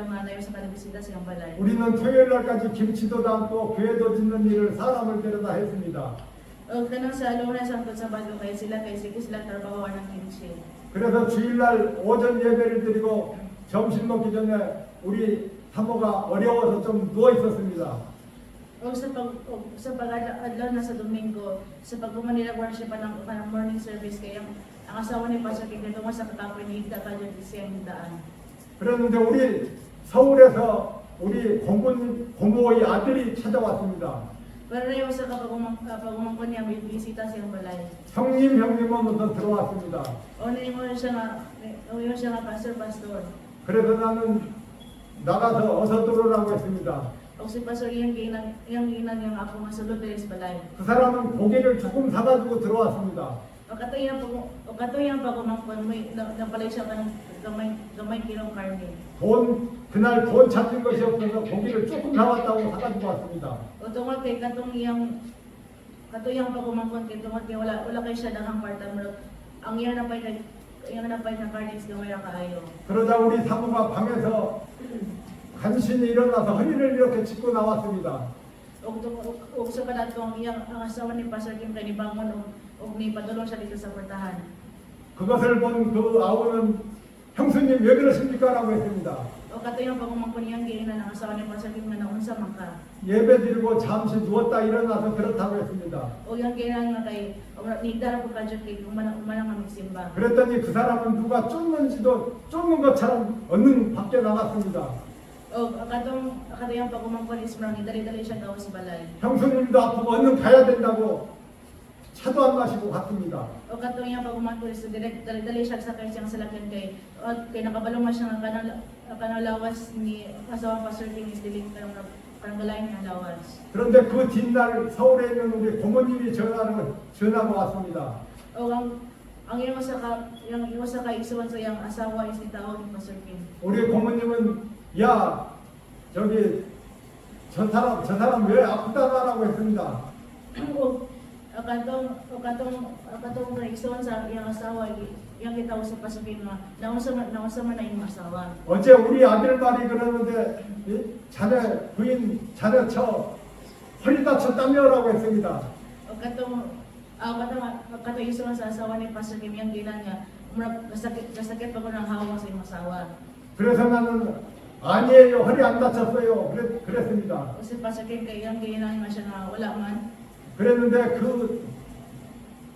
[SPEAKER 2] nga nayo sa kalibisita silang balay.
[SPEAKER 1] 우리는 토요일날까지 김치도 담고 교회도 짓는 일을 사람을 데려다 했습니다.
[SPEAKER 2] O kanang sa Lunes ang Sabado kay sila trabaho ng kimchi.
[SPEAKER 1] 그래서 주일날 오전 예배를 드리고 점심 먹기 전에 우리 사모가 어려워서 좀 누워 있었습니다.
[SPEAKER 2] O sa pag-adlaw na sa Domingo, sa pagkumanila worship ng morning service kaya ang asawa ni Pastor Kim tungo sa katapoy ni Higda Kadyo siyang daan.
[SPEAKER 1] 그랬는데 우리 서울에서 우리 고모의 아들이 찾아왔습니다.
[SPEAKER 2] Pero na sa pagumangkon niya may bisita siyang balay.
[SPEAKER 1] 형님은 먼저 들어왔습니다.
[SPEAKER 2] O naingon siya nga pastor.
[SPEAKER 1] 그래서 나는 나가서 어서 들어오라고 했습니다.
[SPEAKER 2] O si Pastor iyang ginang yung ako nga sulod diri sa balay.
[SPEAKER 1] 그 사람은 고기를 조금 사가지고 들어왔습니다.
[SPEAKER 2] O katoyang pagumangkon may napalay siya kanang gamay kilong karne.
[SPEAKER 1] 그날 돈 찾은 것이 없어서 고기를 조금 사왔다고 사가지고 왔습니다.
[SPEAKER 2] O tungod kay katong iyang pagumangkon kay tungod kay wala kay siya daghang kwarta mo. Ang iya na pay na karne is gamay ra kaayo.
[SPEAKER 1] 그러자 우리 사모가 방에서 간신히 일어나서 허리를 이렇게 짚고 나왔습니다.
[SPEAKER 2] Og sa kadato ang asawa ni Pastor Kim kay nibangon og ni padulong siya dito sa kwartahan.
[SPEAKER 1] 그것을 본 그 아우는 형수님 왜 그러십니까? 라고 했습니다.
[SPEAKER 2] O kato yung pagumangkon niyang giinan ang asawa ni Pastor Kim na naunsa man ka.
[SPEAKER 1] 예배 드리고 잠시 누웠다 일어나서 그렇다고 했습니다.
[SPEAKER 2] O yung giinan nga kay nigdara ko kadyo kay umanang magsimba.
[SPEAKER 1] 그랬더니 그 사람은 누가 쫓는지도 쫓는 것처럼 얼른 밖에 나갔습니다.
[SPEAKER 2] O kato yung pagumangkon is marang dali-dali siya gawa sa balay.
[SPEAKER 1] 형수님도 아프고 얼른 가야 된다고 차도 안 마시고 갔습니다.
[SPEAKER 2] O kato yung pagumangkon is dali-dali siya sakay siyang salakyan kay nakabalong siya nga kanang lawas ni asawa Pastor Kim is diling kanang galayin nga lawas.
[SPEAKER 1] 그런데 그 뒷날 서울에 있는 우리 고모님이 전화가 왔습니다.
[SPEAKER 2] O ang iyong usa ka isuwan sa iyang asawa is nitawag ni Pastor Kim.
[SPEAKER 1] 우리 고모님은 야 저기 저 사람 왜 아프다라고 했습니다.
[SPEAKER 2] Katong isuwan sa iyang asawa iyang gitawag sa Pastor Kim nga naunsa man na iyong asawa.
[SPEAKER 1] 어제 우리 아들 말이 그러는데 자네 부인 자네 저 허리 다쳤다며라고 했습니다.
[SPEAKER 2] O katong isuwan sa asawa ni Pastor Kim iyang ginan nga kasakit pa ko ng hawak sa iyong asawa.
[SPEAKER 1] 그래서 나는 아니에요 허리 안 다쳤어요 그랬습니다.
[SPEAKER 2] O si Pastor Kim kay iyang ginan nga siya na wala man.
[SPEAKER 1] 그랬는데 그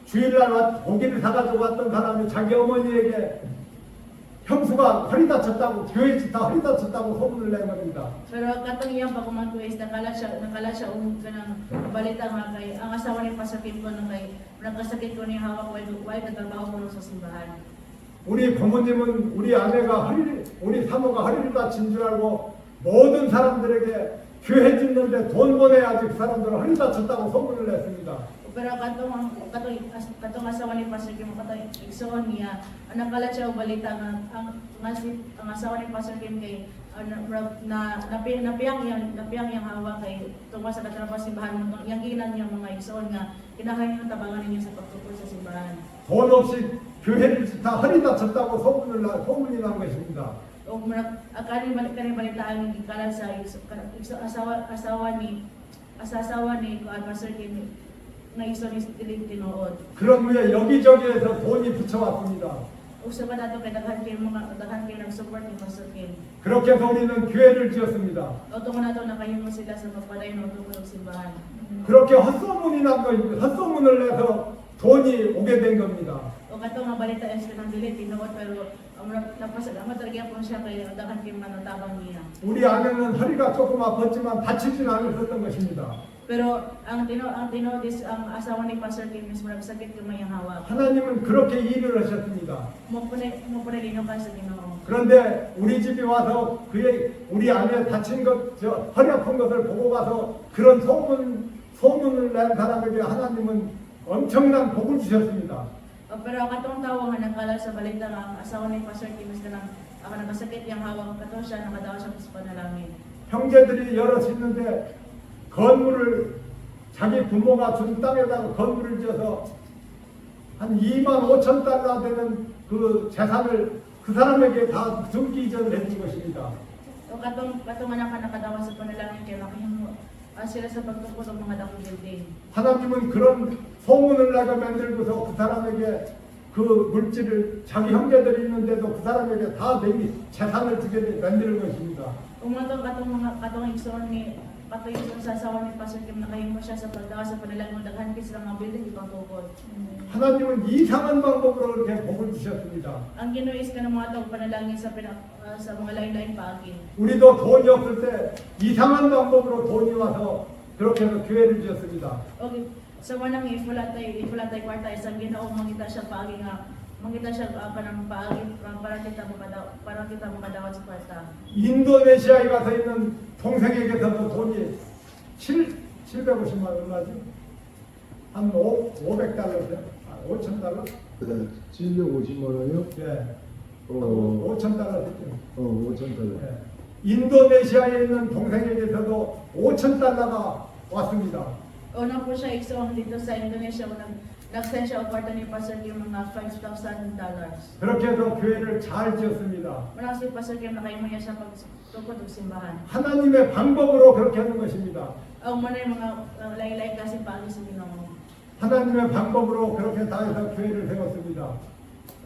[SPEAKER 1] 주일날 고기를 사가지고 왔던 사람이 자기 어머니에게 형수가 허리 다쳤다고 교회 다 허리 다쳤다고 소문을 낸 겁니다.
[SPEAKER 2] Pero katong iyang pagumangko is nakala siya kanang balita nga kay ang asawa ni Pastor Kim ko nang kay nagkasakit ko ni hawak way katrabaho ko sa simbahan.
[SPEAKER 1] 우리 부모님은 우리 아내가 우리 사모가 허리를 다친 줄 알고 모든 사람들에게 교회 짓는데 돈 보내야지 그 사람들은 허리 다쳤다고 소문을 냈습니다.
[SPEAKER 2] Pero katong asawa ni Pastor Kim katong igsoon niya nakala siya og balita nga ang asawa ni Pastor Kim kay napiyang yang hawak kay tungkol sa katrabaho sa simbahan mo yang ginan niya mga igsoon nga kinahanglan tabangan ninyo sa pagtukod sa simbahan.
[SPEAKER 1] 돈 없이 교회를 다 허리 다쳤다고 소문이 난 것입니다.
[SPEAKER 2] O kaning balitaan ng ikalat sa asawa ni Pastor Kim na iso ni tinuod.
[SPEAKER 1] 그런 후에 여기저기에서 돈이 붙여왔습니다.
[SPEAKER 2] Usa pa dato kay daghan kay nag-support ni Pastor Kim.
[SPEAKER 1] 그렇게 해서 우리는 교회를 지었습니다.
[SPEAKER 2] O tungo nato nakahimo sila sa pagpadayon ng tungkol simbahan.
[SPEAKER 1] 그렇게 헛소문을 내서 돈이 오게 된 겁니다.
[SPEAKER 2] O kato nga balita is kanang dili tinuod pero napasalamat talaga po siya kay daghan kay manatabang niya.
[SPEAKER 1] 우리 아내는 허리가 조금 아팠지만 다치진 않았었던 것입니다.
[SPEAKER 2] Pero ang tinuod is ang asawa ni Pastor Kim is marang sakit kamay ang hawak.
[SPEAKER 1] 하나님은 그렇게 일을 하셨습니다.
[SPEAKER 2] Mo pala linukan sa Ginoo.
[SPEAKER 1] 그런데 우리 집에 와서 우리 아내 다친 허리 아픈 것을 보고 가서 그런 소문을 낸 사람에게 하나님은 엄청난 복을 주셨습니다.
[SPEAKER 2] Pero katong tawo nga nagkala sa balita nga ang asawa ni Pastor Kim is kanang nakasakit yang hawak kato siya nakadawa siya sa panalangin.
[SPEAKER 1] 형제들이 여럿 있는데 건물을 자기 부모가 준 땅에다가 건물을 지어서 한 25,000달러 되는 그 재산을 그 사람에게 다 등기 이전을 해준 것입니다.
[SPEAKER 2] O katong anak nakadawa sa panalangin kay makahimo sila sa pagtukod ng mga dakong building.
[SPEAKER 1] 하나님은 그런 소문을 내가 만들고서 그 사람에게 그 물질을 자기 형제들이 있는데도 그 사람에게 다 내기 재산을 주게 만드는 것입니다.
[SPEAKER 2] Katong igsoon sa asawa ni Pastor Kim nakahimo siya sa pagdawa sa panalangin daghan kay sila mga building ipangtukod.
[SPEAKER 1] 하나님은 이상한 방법으로 이렇게 복을 주셨습니다.
[SPEAKER 2] Ang Ginoo is kanang mga tawag panalangin sa mga lain-lain paagi.
[SPEAKER 1] 우리도 돈이 없을 때 이상한 방법으로 돈이 와서 그렇게 해서 교회를 지었습니다.
[SPEAKER 2] Okay. So wanang ifulatay kwarta isang Ginoo mangita siya paagi nga mangita siya kanang paagi para kita makadawat sa kwarta.
[SPEAKER 1] 인도네시아에 가서 있는 동생에게서도 돈이 750만 얼마지? 한 500달러죠? 5,000달러?
[SPEAKER 4] 750만 원이요?
[SPEAKER 1] 예. 5,000달러 됐죠.
[SPEAKER 4] 5,000달러.
[SPEAKER 1] 예. 인도네시아에 있는 동생에게서도 5,000달러가 왔습니다.
[SPEAKER 2] Una po siya isang dito sa Indonesia, nag-send siya o kwarta ni Pastor Kim mga $5,000.
[SPEAKER 1] 그렇게 해서 교회를 잘 지었습니다.
[SPEAKER 2] Muna si Pastor Kim nakaimu niya sa pagtukod ng simbahan.
[SPEAKER 1] 하나님의 방법으로 그렇게 하는 것입니다.
[SPEAKER 2] Ang muna yung mga laylay kasi paano sa Ginoo.
[SPEAKER 1] 하나님의 방법으로 그렇게 다 해서 교회를 세웠습니다.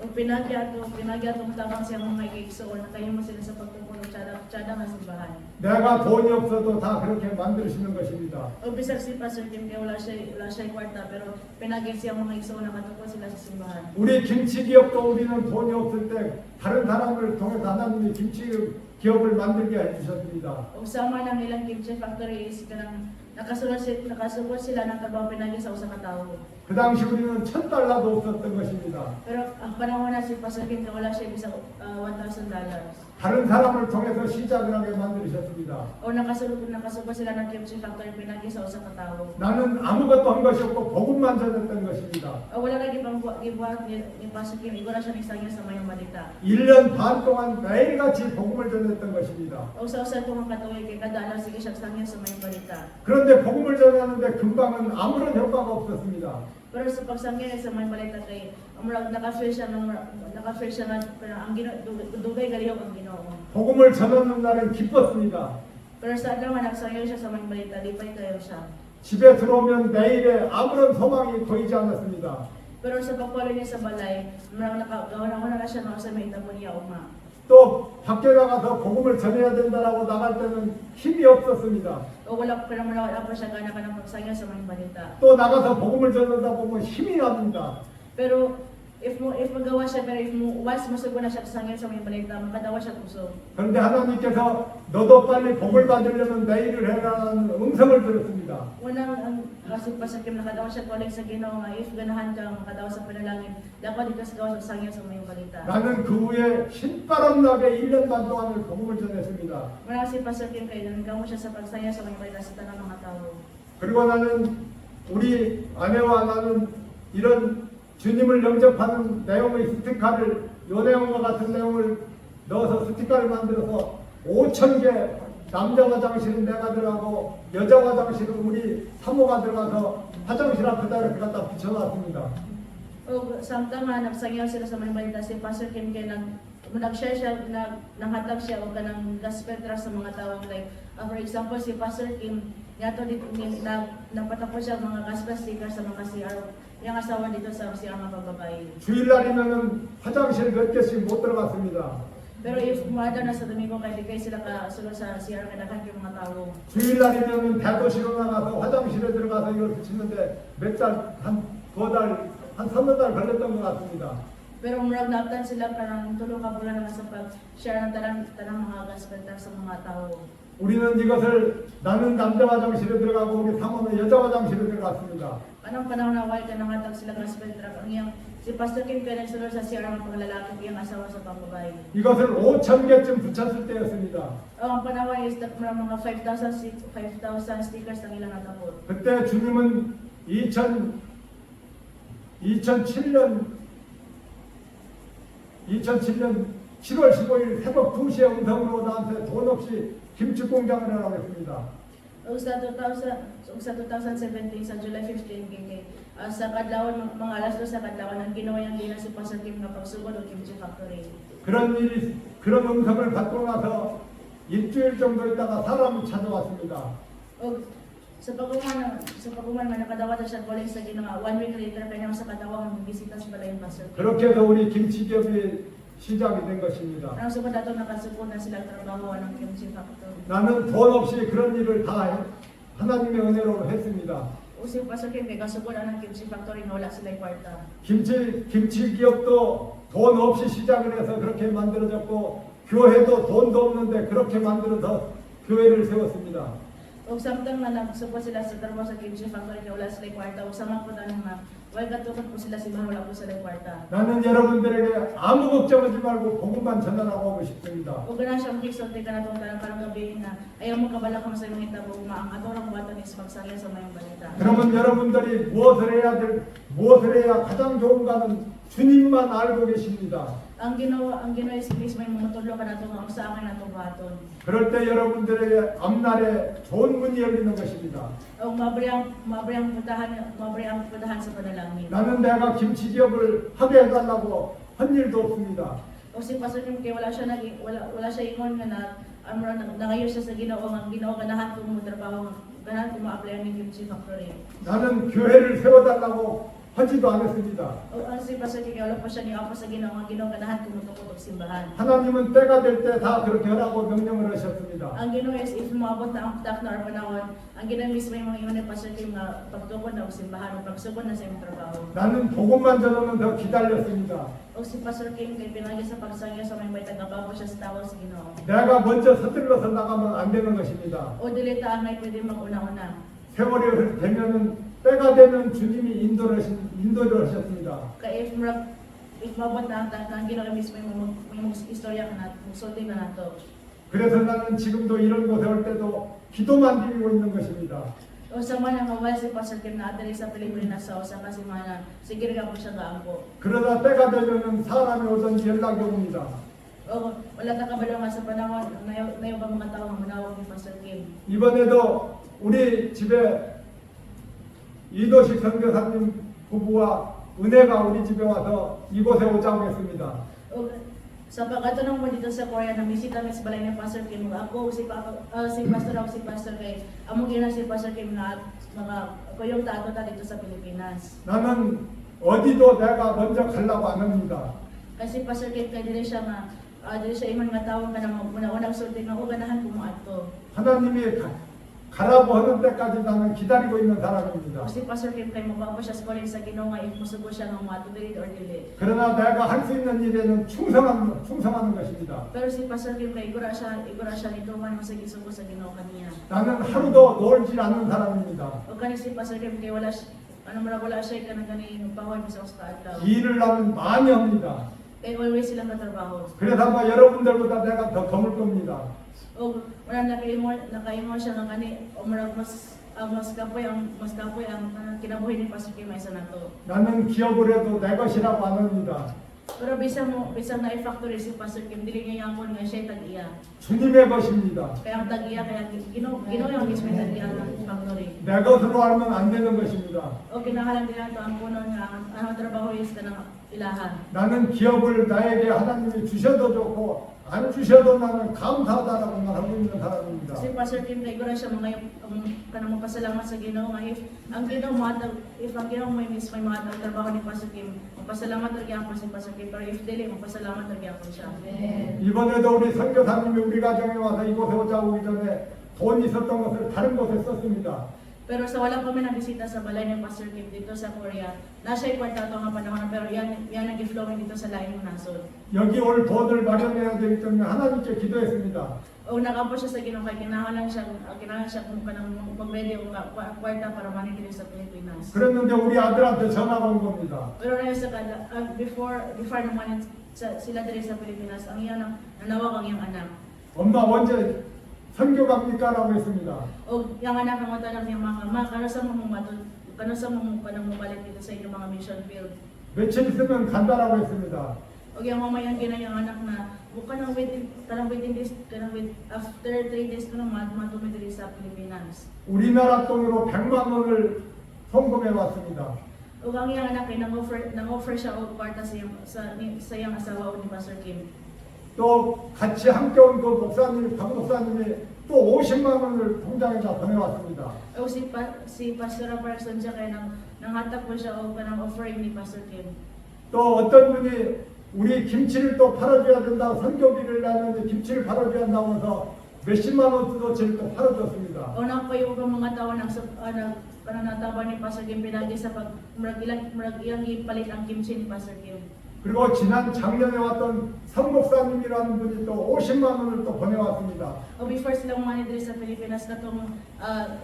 [SPEAKER 2] O pinagyato tabang siya mga igsoon, nakaimu sila sa pagtukod ng tsada ng simbahan.
[SPEAKER 1] 내가 돈이 없어도 다 그렇게 만드시는 것입니다.
[SPEAKER 2] O bisag si Pastor Kim kaya wala siya kwarta, pero pinagyan siya mga igsoon na matukod sila sa simbahan.
[SPEAKER 1] 우리 김치 기업도 우리는 돈이 없을 때 다른 사람을 통해서 하나님이 김치 기업을 만들게 해주셨습니다.
[SPEAKER 2] O sama ng ilang kimchi factory is kanang nakasulat sila ng trabaho pinagyan sa usa ka tawo.
[SPEAKER 1] 그 당시 우리는 $1,000도 없었던 것입니다.
[SPEAKER 2] Pero ang panahon na si Pastor Kim wala siya bisag $1,000.
[SPEAKER 1] 다른 사람을 통해서 시작을 하게 만드셨습니다.
[SPEAKER 2] O nakasulat sila ng kimchi factory pinagyan sa usa ka tawo.
[SPEAKER 1] 나는 아무것도 한 것이 없고 복음만 전했던 것입니다.
[SPEAKER 2] O wala lagi pang gibuhat ni Pastor Kim, igora siya ni Sanya sa mayong balita.
[SPEAKER 1] 1년 반 동안 매일같이 복음을 전했던 것입니다.
[SPEAKER 2] O sa usa itong katuig kay kada adlaw sige siya Sanya sa mayong balita.
[SPEAKER 1] 그런데 복음을 전하는데 금방은 아무런 효과가 없었습니다.
[SPEAKER 2] Pero sa pagsangya sa may balita kay umurag naka-feel siya nga ang dugay galihok ang Ginoo.
[SPEAKER 1] 복음을 전하는 날은 기뻤습니다.
[SPEAKER 2] Pero sa adlaw nga nagsangya siya sa may balita, lipay kayo siya.
[SPEAKER 1] 집에 들어오면 내일에 아무런 소망이 보이지 않았습니다.
[SPEAKER 2] Pero sa pagpalo niya sa balay, umurag nakagawa na siya nga sa may itabo niya uma.
[SPEAKER 1] 또 밖에 나가서 복음을 전해야 된다라고 나갈 때는 힘이 없었습니다.
[SPEAKER 2] O wala pa siya gana ka ng pagsangya sa may balita.
[SPEAKER 1] 또 나가서 복음을 전하다 보면 힘이 납니다.
[SPEAKER 2] Pero if magawa siya, pero if once masugo na siya sangya sa may balita, makadawa siya kusog.
[SPEAKER 1] 그런데 하나님께서 너도 빨리 복을 받으려면 내일을 해라는 음성을 들었습니다.
[SPEAKER 2] Unang kasi pa sa kim nakadawa siya kolek sa Ginoo nga if ganahan ka makadawa sa panalangin, dapat dito sa gawa sa sangya sa may balita.
[SPEAKER 1] 나는 그 후에 신바람 나게 1년 반 동안을 복음을 전했습니다.
[SPEAKER 2] Wala si Pastor Kim kay nanggawa siya sa pagsangya sa may balita sa tanang mga tao.
[SPEAKER 1] 그리고 나는 우리 아내와 나는 이런 주님을 영접하는 내용의 스티커를 요 내용과 같은 내용을 넣어서 스티커를 만들어서 5,000개 남자 화장실은 내가 들어가고 여자 화장실은 우리 사모가 들어가서 화장실 앞에다 이렇게 갖다 붙여놨습니다.
[SPEAKER 2] O samtang nga nagsangyaw sila sa may balita si Pastor Kim kay nag-share siya, nanghatag siya o kanang gospel trust sa mga tao. Like, for example, si Pastor Kim, yato nagpatapos siya mga gospel stickers sa mga CR, yung asawa dito sa CR mga babae.
[SPEAKER 1] 주일날이면은 화장실 몇 개씩 못 들어갔습니다.
[SPEAKER 2] Pero if umada na sa Domingo kay di kayo sila kasulod sa CR kadakan yung mga tao.
[SPEAKER 1] 주일날이면은 대도시로 나가서 화장실에 들어가서 이걸 붙이는데 몇 달, 한 2달, 한 3달 걸렸던 것 같습니다.
[SPEAKER 2] Pero murag naabtan sila karang tulo ka bulan na sa pag-share ng tanang mga gospel tracts sa mga tao.
[SPEAKER 1] 우리는 이것을 나는 남자 화장실에 들어가고 우리 사모는 여자 화장실에 들어갔습니다.
[SPEAKER 2] Anong panahon na why ka nangatag sila gospel tract? Ang iyang si Pastor Kim kaya nagsulod sa CR ng panglalaki iyang asawa sa pambabae.
[SPEAKER 1] 이것을 5,000개쯤 붙였을 때였습니다.
[SPEAKER 2] Ang panahon is that mga 5,000 stickers ang ilang natapot.
[SPEAKER 1] 그때 주님은 2007년 7월 15일 새벽 2시에 음성으로 나한테 돈 없이 김치 공장을 하라고 했습니다.
[SPEAKER 2] O sa 2017 sa July 15 gini, sa kadlawon mga alas 2 sa kadlawon ang ginawa niyang gina si Pastor Kim na pagsugod ng kimchi factory.
[SPEAKER 1] 그런 음성을 받고 나서 일주일 정도 있다가 사람이 찾아왔습니다.
[SPEAKER 2] O sa paguman man nakadawat siya koleng sa ginawa 1 week later kanya sa kadawang bisita sa balay Pastor Kim.
[SPEAKER 1] 그렇게 해서 우리 김치 기업이 시작이 된 것입니다.
[SPEAKER 2] Ang sugod ato nakasugod na sila trabaho ng kimchi factory.
[SPEAKER 1] 나는 돈 없이 그런 일을 다 하나님의 은혜로 했습니다.
[SPEAKER 2] O si Pastor Kim kay kasugod ang kimchi factory na wala sila kwarta.
[SPEAKER 1] 김치 기업도 돈 없이 시작을 해서 그렇게 만들어졌고 교회도 돈도 없는데 그렇게 만들어서 교회를 세웠습니다.
[SPEAKER 2] O samtang na nagsugod sila sa trabaho sa kimchi factory na wala sila kwarta, o samang po tanong na why katukot po sila si wala po sila kwarta.
[SPEAKER 1] 나는 여러분들에게 아무 걱정하지 말고 복음만 전하라고 하고 싶습니다.
[SPEAKER 2] O gana siyang kisulti ka na itong tanong parang gabihin na ayaw mo kabala ka sa mga itabo ang atorang batan is magsaya sa mayong balita.
[SPEAKER 1] 그러면 여러분들이 무엇을 해야 가장 좋은가는 주님만 알고 계십니다.
[SPEAKER 2] Ang Ginoo is mismo yung matulog ka nato nga sa akin nato buhaton.
[SPEAKER 1] 그럴 때 여러분들에게 앞날에 좋은 문이 열리는 것입니다.
[SPEAKER 2] O mabriyang putahan sa panalangin.
[SPEAKER 1] 나는 내가 김치 기업을 하게 해달라고 한 일도 없습니다.
[SPEAKER 2] O si Pastor Kim kay wala siya ingon nga na nangayo siya sa Ginoo nga Ginoo ganahan ko mo trabaho ganahan ko ma-apply ng Kimchi Factory.
[SPEAKER 1] 나는 교회를 세워달라고 하지도 않았습니다.
[SPEAKER 2] O ang si Pastor Kim wala pa siya ni-offer sa Ginoo nga Ginoo ganahan ko mo tukod og simbahan.
[SPEAKER 1] 하나님은 때가 될 때 다 그렇게 하라고 명령을 하셨습니다.
[SPEAKER 2] Ang Ginoo is if moabot na ang tak na panahon, ang Ginoo mismo yung mga ingon ni Pastor Kim nga pagtukod na og simbahan o pagsugod na sa imong trabaho.
[SPEAKER 1] 나는 복음만 전하면 더 기다렸습니다.
[SPEAKER 2] O si Pastor Kim kay pinagi sa pagsangyo sa may tagabago siya sa tawag sa Ginoo.
[SPEAKER 1] 내가 먼저 서둘러서 나가면 안 되는 것입니다.
[SPEAKER 2] O dili ta ang may pwede mag-una-una.
[SPEAKER 1] 세월이 되면은 때가 되면 주님이 인도를 하셨습니다.
[SPEAKER 2] Kaya if mabot na ang Ginoo mismo yung istorya ka nato, sulti ka nato.
[SPEAKER 1] 그래서 나는 지금도 이런 곳에 올 때도 기도만 드리고 있는 것입니다.
[SPEAKER 2] O sa man ang mawala si Pastor Kim na atali sa Pilipinas sa usa ka semana, sige ka po siya gaampo.
[SPEAKER 1] 그러다 때가 되면은 사람이 오든지 연락이 옵니다.
[SPEAKER 2] O wala ta kabalo nga sa panahon, nayo ba mga tao nga manawag ni Pastor Kim.
[SPEAKER 1] 이번에도 우리 집에 이도식 선교사님 부부와 은혜가 우리 집에 와서 이곳에 오자고 했습니다.
[SPEAKER 2] O sa pagkatanong mo dito sa Korea na bisita mi sa balay ni Pastor Kim, ako si Pastor kay amo gina si Pastor Kim na mga kuyong tato ta dito sa Pilipinas.
[SPEAKER 1] 나는 어디도 내가 먼저 가려고 안 합니다.
[SPEAKER 2] Kasi Pastor Kim kay dili siya ingon nga tawo nga na una-unang sulti nga o ganahan ko mo adto.
[SPEAKER 1] 하나님이 가라고 하는 때까지 나는 기다리고 있는 사람입니다.
[SPEAKER 2] O si Pastor Kim kay mababa siya sa college sa Ginoo nga if musugo siya nga moadto dili or dili.
[SPEAKER 1] 그러나 내가 할 수 있는 일에는 충성하는 것입니다.
[SPEAKER 2] Pero si Pastor Kim kay igura siya nito man sa gisugo sa Ginoo kaniya.
[SPEAKER 1] 나는 하루도 놀지 않는 사람입니다.
[SPEAKER 2] O kani si Pastor Kim kay wala siya kanang kani pahon sa adlaw.
[SPEAKER 1] 일을 나는 많이 합니다.
[SPEAKER 2] Kay always silang katrabaho.
[SPEAKER 1] 그래서 아마 여러분들보다 내가 더 검을 겁니다.
[SPEAKER 2] O wala nakaingon siya nga kani o murag mas kapoy ang kinabuhi ni Pastor Kim ay sa nato.
[SPEAKER 1] 나는 기업을 해도 내 것이라고 안 합니다.
[SPEAKER 2] Pero bisang na i-factory si Pastor Kim, dili niya yangon nga siya tag-iya.
[SPEAKER 1] 주님의 것입니다.
[SPEAKER 2] Kaya ang tag-iya, kaya Ginoo yung mismo yung tag-iya ng factory.
[SPEAKER 1] 내 것으로 알면 안 되는 것입니다.
[SPEAKER 2] O kinahalang din nato ang puno nga ang trabaho is ka ng ilahan.
[SPEAKER 1] 나는 기업을 나에게 하나님이 주셔도 좋고 안 주셔도 나는 감사하다라고 말하고 있는 사람입니다.
[SPEAKER 2] Si Pastor Kim, naigura siya mga kanang magpasalamat sa Ginoo nga if ang Ginoo may mismo yung mga trabaho ni Pastor Kim, magpasalamat talaga ako si Pastor Kim, pero if dili, magpasalamat talaga ako siya.
[SPEAKER 1] 이번에도 우리 선교사님이 우리 가정에 와서 이곳에 오자고 오기 전에 돈 있었던 것을 다른 곳에 썼습니다.
[SPEAKER 2] Pero sa wala kami nabisita sa balay ni Pastor Kim dito sa Korea, nasa ikwarta ito nga panahon pero yan nag-flowing dito sa laing nasod.
[SPEAKER 1] 여기 올 돈을 마련해야 되기 때문에 하나님께 기도했습니다.
[SPEAKER 2] O nag-ampo siya sa Ginoo kay kinahanglan siya kung kanang mag-ready o kwarta para manitili sa Pilipinas.
[SPEAKER 1] 그랬는데 우리 아들한테 전화가 온 겁니다.
[SPEAKER 2] Pero na sa before naman sila diri sa Pilipinas, ang iyan nanawag ang iyang anak.
[SPEAKER 1] 엄마 언제 선교 갑니까? 라고 했습니다.
[SPEAKER 2] O yung anak ang tanong niya mga kano sa mong mabalik dito sa inyong mga mission field.
[SPEAKER 1] 며칠 있으면 간다라고 했습니다.
[SPEAKER 2] O yung mamayang ginayang anak na kanang within this after 3 days ko na matumidiri sa Pilipinas.
[SPEAKER 1] 우리나라 돈으로 100만 원을 송금해 왔습니다.
[SPEAKER 2] O ang iyang anak ay nang-offer siya o kwarta sa iyang asawa o ni Pastor Kim.
[SPEAKER 1] 또 같이 함께 온 그 목사님, 박 목사님이 또 50만 원을 통장에다 보내왔습니다.
[SPEAKER 2] O si Pastor Parson siya kaya nanghatak po siya o kanang offering ni Pastor Kim.
[SPEAKER 1] 또 어떤 분이 우리 김치를 또 팔아줘야 된다고 선교비를 내는데 김치를 팔아줘야 한다고 해서 몇십만 원어치를 또 팔아줬습니다.
[SPEAKER 2] O napayong ang mga tao pananataba ni Pastor Kim pinagi sa murag iyang ipalit ang kimchi ni Pastor Kim.
[SPEAKER 1] 그리고 지난 작년에 왔던 선 목사님이라는 분이 또 50만 원을 또 보내왔습니다.
[SPEAKER 2] O before sila umani diri sa Pilipinas katong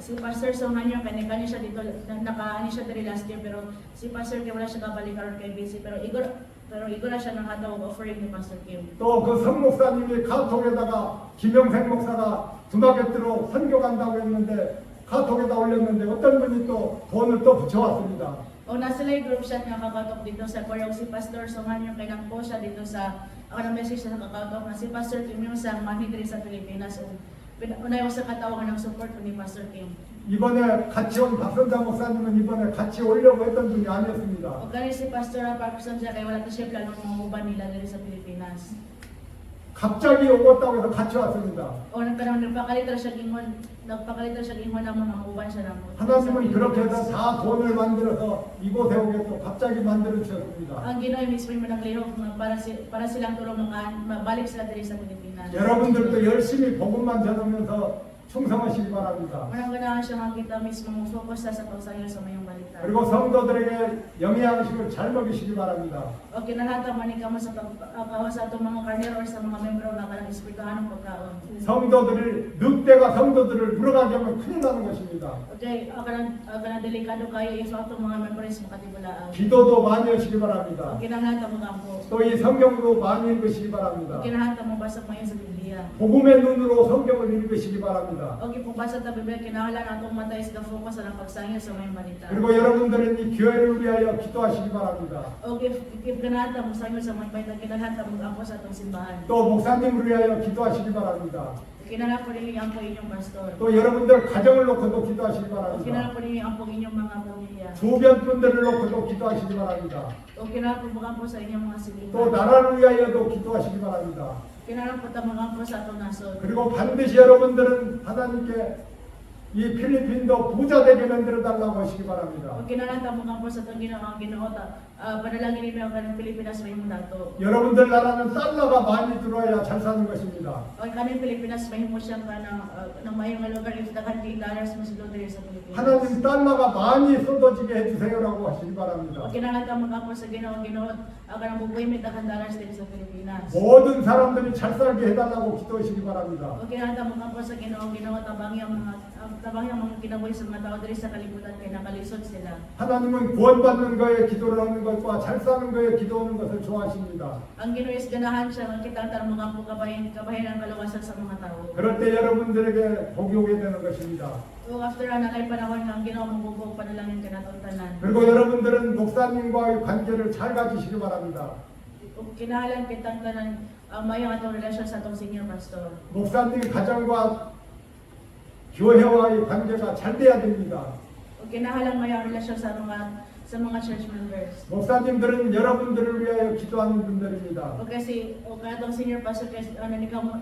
[SPEAKER 2] si Pastor Songanyo kanya siya dito nakaani siya diri last year pero si Pastor Kim wala siya kabalik karon kay busy pero igor siya nanghatawag offering ni Pastor Kim.
[SPEAKER 1] 또 그 선 목사님이 카톡에다가 김영생 목사가 두마게트로 선교 간다고 했는데 카톡에다 올렸는데 어떤 분이 또 돈을 또 붙여왔습니다.
[SPEAKER 2] O nasa lay group chat nga kakatok dito sa Korong si Pastor Somanyo kay nang po siya dito sa ako na message sa kakatok na si Pastor Kim yung sa manhidri sa Pilipinas. Unay ko sa katawagan ng support ko ni Pastor Kim.
[SPEAKER 1] 이번에 같이 온 박선장 목사님은 이번에 같이 오려고 했던 분이 아니었습니다.
[SPEAKER 2] O gani si Pastor Parkinson siya kay wala to siya planong manguban nila dito sa Pilipinas.
[SPEAKER 1] 갑자기 오겠다고 해서 같이 왔습니다.
[SPEAKER 2] O nagpakalitra siya gingon ng mga manguban siya ng
[SPEAKER 1] 하나님은 그렇게 해서 다 돈을 만들어서 이곳에 오겠다고 갑자기 만들어 주셨습니다.
[SPEAKER 2] ang Ginoo mismo yung naglihok na para silang tulong mabalik sila dito sa Pilipinas.
[SPEAKER 1] 여러분들도 열심히 복음만 전하면서 충성하시기 바랍니다.
[SPEAKER 2] Unang ganahan siya makita mismo focus sa pagsayo sa mayong balita.
[SPEAKER 1] 그리고 성도들에게 영양식을 잘 먹이시기 바랍니다.
[SPEAKER 2] O kinahata man ikaw sa sa atong mga karnero or sa mga membro na kanang espirituhanong pagkaon.
[SPEAKER 1] 성도들을 늑대가 성도들을 물어가게 하면 큰일 나는 것입니다.
[SPEAKER 2] Okay, kanang delikado kayo if atong mga membro is makatibulaan.
[SPEAKER 1] 기도도 많이 하시기
[SPEAKER 2] O
[SPEAKER 1] 바랍니다.
[SPEAKER 2] kinahata mo kampo.
[SPEAKER 1] 또 이 성경도 많이 읽으시기 바랍니다.
[SPEAKER 2] O kinahata mo basa mo sa Biblia.
[SPEAKER 1] 복음의 눈으로 성경을 읽으시기 바랍니다.
[SPEAKER 2] O kipubasa ta Biblia kinahanglan atong mata is ka-focus sa pagsayo sa mayong balita.
[SPEAKER 1] 그리고 여러분들은 이 교회를 위하여 기도하시기 바랍니다.
[SPEAKER 2] O if kinahata mo sayo sa mayong balita kinahata mo kampo sa atong simbahan.
[SPEAKER 1] 또 목사님을 위하여 기도하시기 바랍니다.
[SPEAKER 2] Kinahanglan po ninyo ang inyong pastor.
[SPEAKER 1] 또 여러분들 가정을 놓고도 기도하시기
[SPEAKER 2] O
[SPEAKER 1] 바랍니다.
[SPEAKER 2] kinahanglan po ninyo ang inyong mga pamilya.
[SPEAKER 1] 주변분들을 놓고도 기도하시기 바랍니다.
[SPEAKER 2] O kinahanglan po sa inyong mga silingan.
[SPEAKER 1] 또 나라를 위하여도 기도하시기 바랍니다.
[SPEAKER 2] Kinahanglan po tamagan po sa atong nasod.
[SPEAKER 1] 그리고 반드시 여러분들은 하나님께 이 필리핀도 부자 되게 만들어 달라고 하시기 바랍니다.
[SPEAKER 2] O kinahanglan tamagan po sa atong Ginoo panalangin ninyo ang kanang Pilipinas may dato.
[SPEAKER 1] 여러분들 나라는 달러가 많이 들어와야 잘 사는 것입니다.
[SPEAKER 2] O kanang Pilipinas may mo siyang ng mayong lugar if dakan $10 mo sila diri sa Pilipinas.
[SPEAKER 1] 하나님 달러가 많이 쏟아지게 해주세요라고 하시기 바랍니다.
[SPEAKER 2] O kinahanglan tamagan po sa Ginoo kanang bubuhay may dakan $10 diri sa Pilipinas.
[SPEAKER 1] 모든 사람들이 잘 살게 해달라고 기도하시기 바랍니다.
[SPEAKER 2] O kinahanglan tamagan po sa Ginoo tabangi ang mga kinabuhi sa mga tao diri sa kalibutan kay nakalisod sila.
[SPEAKER 1] 하나님은 구원받는 거에 기도를 하는 것과 잘 사는 거에 기도하는 것을 좋아하십니다.
[SPEAKER 2] Ang Ginoo is ganahan siya ang kitang tarong mga kabayan ng kaluwasan sa mga tao.
[SPEAKER 1] 그럴 때 여러분들에게 복이 오게 되는 것입니다.
[SPEAKER 2] So after nakay panahon nga ang Ginoo mabubog panalangin kanatong tanan.
[SPEAKER 1] 그리고 여러분들은 목사님과의 관계를 잘 가지시기 바랍니다.
[SPEAKER 2] Ug kinahanglan kitang tanan mayong atong relasyon sa atong senior pastor.
[SPEAKER 1] 목사님 가정과 교회와의 관계가 잘 돼야 됩니다.
[SPEAKER 2] Ug kinahanglan mayong relasyon sa mga church members.
[SPEAKER 1] 목사님들은 여러분들을 위하여 기도하는 분들입니다.
[SPEAKER 2] O kasi o kanatong senior pastor kasi nanikamo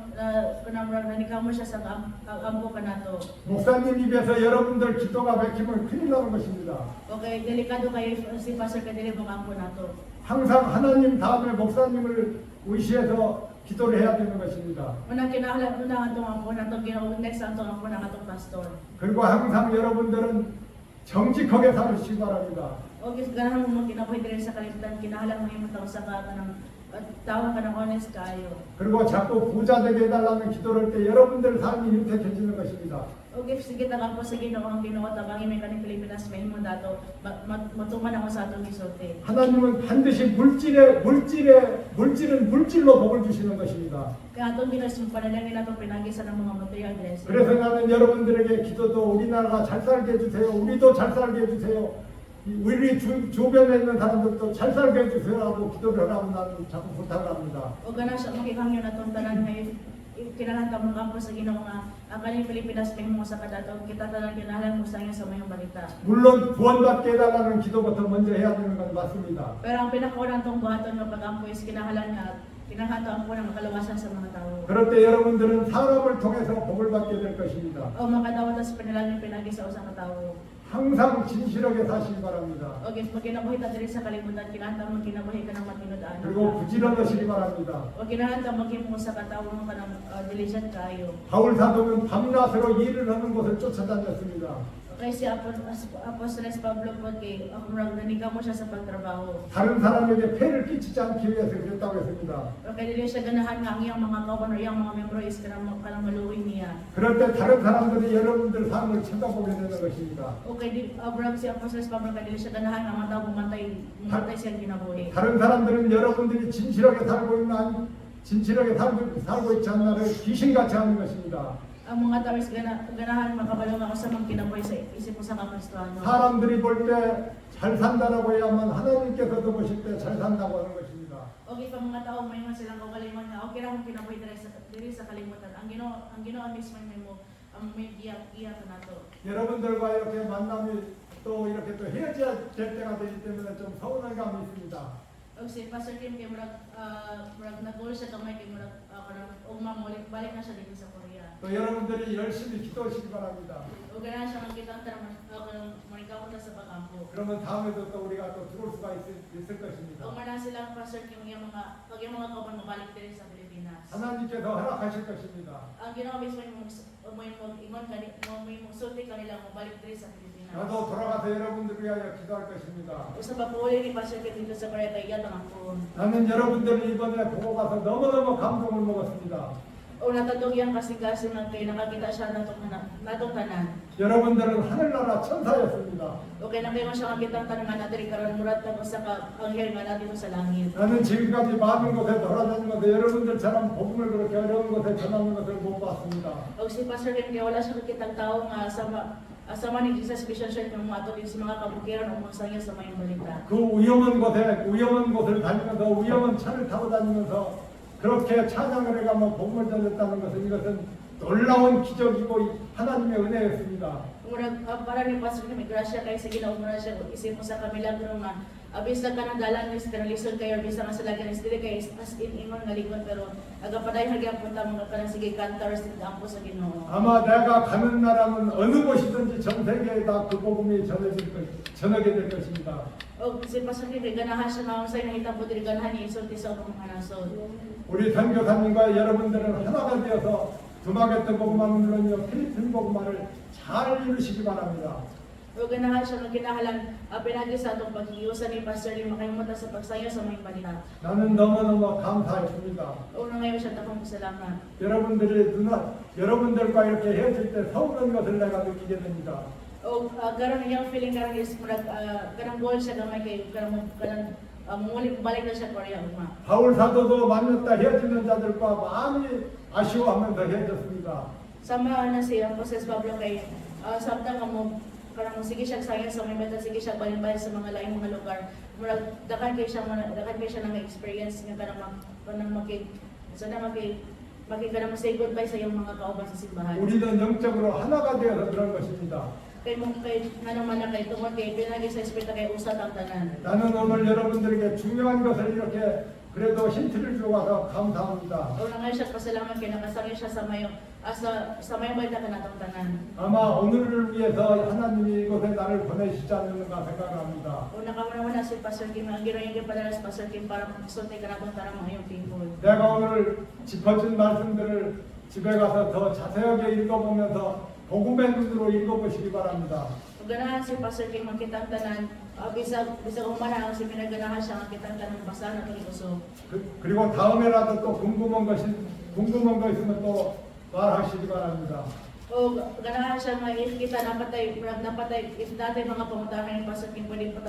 [SPEAKER 2] siya sa ampo kanato.
[SPEAKER 1] 목사님 입에서 여러분들 기도가 막히면 큰일 나는 것입니다.
[SPEAKER 2] Okay, delikado kayo si pastor kay dili mga ampo nato.
[SPEAKER 1] 항상 하나님 다음에 목사님을 의시해서 기도를 해야 되는 것입니다.
[SPEAKER 2] Unang kinahanglan atong ampo nato Ginoo next atong ampo na atong pastor.
[SPEAKER 1] 그리고 항상 여러분들은 정직하게 살으시기 바랍니다.
[SPEAKER 2] O ganahan mo kinabuhi diri sa kalibutan kinahanglan mo imong tawo sa kanang tawo ka ng honest kayo.
[SPEAKER 1] 그리고 자꾸 부자 되게 해달라는 기도를 할 때 여러분들 삶이 윤택해지는 것입니다.
[SPEAKER 2] O if sige tagang po sa Ginoo ang Ginoo tabangi may kaning Pilipinas may mo dato matuman ako sa atong gisulti.
[SPEAKER 1] 하나님은 반드시 물질은 물질로 복을 주시는 것입니다.
[SPEAKER 2] Kaya atong Ginoo sum panalangin atong pinagisa ng mga material blessing.
[SPEAKER 1] 그래서 나는 여러분들에게 기도도 우리나라가 잘 살게 해주세요. 우리도 잘 살게 해주세요. 우리 주변에 있는 사람들도 잘 살게 해주세요라고 기도를 하라고 나는 자꾸 부탁을 합니다.
[SPEAKER 2] O gana siya makikangyo na itong tanan ngayon, kinahanglan ka mga po sa Ginoo nga ang kaning Pilipinas may mo sa kadato kita tanan kinahanglan mo sa inyo sa mayong balita.
[SPEAKER 1] 물론 구원받게 해달라는 기도부터 먼저 해야 되는 건 맞습니다.
[SPEAKER 2] Pero ang pinakaunang tong buhaton nga pag-ampo is kinahanglan ang po ng makalawasan sa mga tao.
[SPEAKER 1] 그럴 때 여러분들은 사람을 통해서 복을 받게 될 것입니다.
[SPEAKER 2] O makadawat sa panalangin pinagi sa usa ka tawo.
[SPEAKER 1] 항상 진실하게 사시기 바랍니다.
[SPEAKER 2] O gis pag kinabuhi ta diri sa kalibutan kinahanglan mo kinabuhi ka ng matinud-an.
[SPEAKER 1] 그리고 부지런하시기 바랍니다.
[SPEAKER 2] O kinahanglan maghimo sa katawo mo kanang diligent kayo.
[SPEAKER 1] 바울 사도는 밤낮으로 일을 하는 것을 쫓아다녔습니다.
[SPEAKER 2] Kay si Apostoles Pablo po kay nanigaw mo siya sa pagtrabaho.
[SPEAKER 1] 다른 사람에게 폐를 끼치지 않기 위해서 그랬다고 했습니다.
[SPEAKER 2] Pero kaya dili siya ganahan nga ang iyang mga kawan o iyang mga membro is kanang maluwi niya.
[SPEAKER 1] 그럴 때 다른 사람들이 여러분들 삶을 쳐다보게 되는 것입니다.
[SPEAKER 2] Okay, si Apostoles Pablo kaya dili siya ganahan nga mga tao bumatay siyang kinabuhi.
[SPEAKER 1] 다른 사람들은 여러분들이 진실하게 살고 있지 않나를 귀신같이 하는 것입니다.
[SPEAKER 2] ang mga tao is ganahan makabalo nga sa mga kinabuhi sa isip mo sa Kristohano.
[SPEAKER 1] 사람들이 볼 때 잘 산다라고 해야만 하나님께서도 보실 때 잘 산다고 하는 것입니다.
[SPEAKER 2] Okay pa mga tao may silang kaugalingon nga okay ra mo kinabuhi diri sa kalimutan. Ang Ginoo mismo may giya kanato.
[SPEAKER 1] 여러분들과 이렇게 만남이 또 이렇게 또 헤어져야 될 때가 되기 때문에 좀 서운한 감이 있습니다.
[SPEAKER 2] Og si Pastor Kim kay murag nag-goal siya kamay kay murag ugma mo balik na siya dito sa Korea.
[SPEAKER 1] 또 여러분들이 열심히 기도하시기 바랍니다.
[SPEAKER 2] O ganahan siya makita ang manikaw sa pag-ampo.
[SPEAKER 1] 그러면 다음에도 또 우리가 또 들어올 수가 있을 것입니다.
[SPEAKER 2] O mana silang Pastor Kim yung mga kauban mabalik diri sa Pilipinas.
[SPEAKER 1] 하나님께서 허락하실 것입니다.
[SPEAKER 2] Ang Ginoo mismo may ingon may sulti kanila mabalik diri sa Pilipinas.
[SPEAKER 1] 나도 돌아가서 여러분들 위하여 기도할 것입니다.
[SPEAKER 2] Usa pa po uli ni Pastor Kim dito sa Korea kay yata ang po.
[SPEAKER 1] 나는 여러분들을 이번에 보고 가서 너무너무 감동을 먹었습니다.
[SPEAKER 2] O natadong yang kasi nga kay nakakita siya natong tanan.
[SPEAKER 1] 여러분들은 하늘나라 천사였습니다.
[SPEAKER 2] O kay nakayo siya makita ang tanan nga diri karon murat ka sa anghel nga natin sa langit.
[SPEAKER 1] 나는 지금까지 많은 곳에 돌아다니면서 여러분들처럼 복음을 그렇게 어려운 곳에 전하는 것을 못 봤습니다.
[SPEAKER 2] O si Pastor Kim kay wala siya kitang tao nga asama ni Jesus Mission Church ng mga atol sa mga kabukiran o mga sangya sa mayong balita.
[SPEAKER 1] 그 위험한 곳을 다니면서 위험한 차를 타고 다니면서 그렇게 찬양을 해가며 복음을 전했다는 것은 이것은 놀라운 기적이고 하나님의 은혜였습니다.
[SPEAKER 2] Murag para ni Pastor Kim grasya kay sa Ginoo mura siya isip mo sa kamilagro nga abis na kanang dalan ni sterilisun kayo abis na sa lagyan is dili kay as in ingon nga ligon pero agapaday hagyapon ta mga kanang sige kantars din ampo sa Ginoo.
[SPEAKER 1] 아마 내가 가는 나라는 어느 곳이든지 전 세계에 다 그 복음이 전하게 될 것입니다.
[SPEAKER 2] O si Pastor Kim ganahan siya nga unsay nahitabo diri ganahan ni isulti sa mga nasod.
[SPEAKER 1] 우리 선교사님과 여러분들은 하나가 되어서 두마겠던 복음화는 물론이요 필리핀 복음화를 잘 이루시기 바랍니다.
[SPEAKER 2] O ganahan siya nga kinahanglan pinagi sa atong paghiusa ni Pastor Kim makaymuta sa pagsayo sa mga balita.
[SPEAKER 1] 나는 너무너무 감사했습니다.
[SPEAKER 2] Una ngayon siya takong salamat.
[SPEAKER 1] 여러분들과 이렇게 헤어질 때 서운한 것을 내가 느끼게 됩니다.
[SPEAKER 2] O karon yung feeling karon is murag kanang goal siya gamay kay kanang mulik balik na siya Korea ugma.
[SPEAKER 1] 바울 사도도 만났다 헤어지는 자들과 많이 아쉬워하면서 헤어졌습니다.
[SPEAKER 2] Sama na siya Moses Pablo kay sabta kamo kanang sige siya sayang sa mga bata sige siya balik sa mga laing mga lugar. Murag dakan kay siya nang experience nga kanang kanang say goodbye sa iyong mga kauban sa simbahan.
[SPEAKER 1] 우리는 영적으로 하나가 되어서 그런 것입니다.
[SPEAKER 2] Kay naman na kay tungod kay pinagi sa espiritu kay usat ang tanan.
[SPEAKER 1] 나는 오늘 여러분들에게 중요한 것을 이렇게 그래도 힌트를 주고 와서 감사합니다.
[SPEAKER 2] Una nga siya pasalamat kay nakasangyo siya sa mayong balita kanatong tanan.
[SPEAKER 1] 아마 오늘을 위해서 하나님이 이곳에 나를 보내시지 않는가 생각합니다.
[SPEAKER 2] Una ka muna si Pastor Kim, ang gino'n yung padala si Pastor Kim para magsulti kanatong tanan mga yung people.
[SPEAKER 1] 내가 오늘 짚어준 말씀들을 집에 가서 더 자세하게 읽어보면서 복음의 눈으로 읽어보시기 바랍니다.
[SPEAKER 2] Kung ganahan si Pastor Kim magkitang tanan, bisag umana ang si pinaganahan siya magkitang tanan basa na tulibuso.
[SPEAKER 1] 그리고 다음에라도 또 궁금한 거 있으면 또 말하시기 바랍니다.
[SPEAKER 2] O ganahan siya makikita napatay if dati mga pangutahan ni Pastor Kim pwede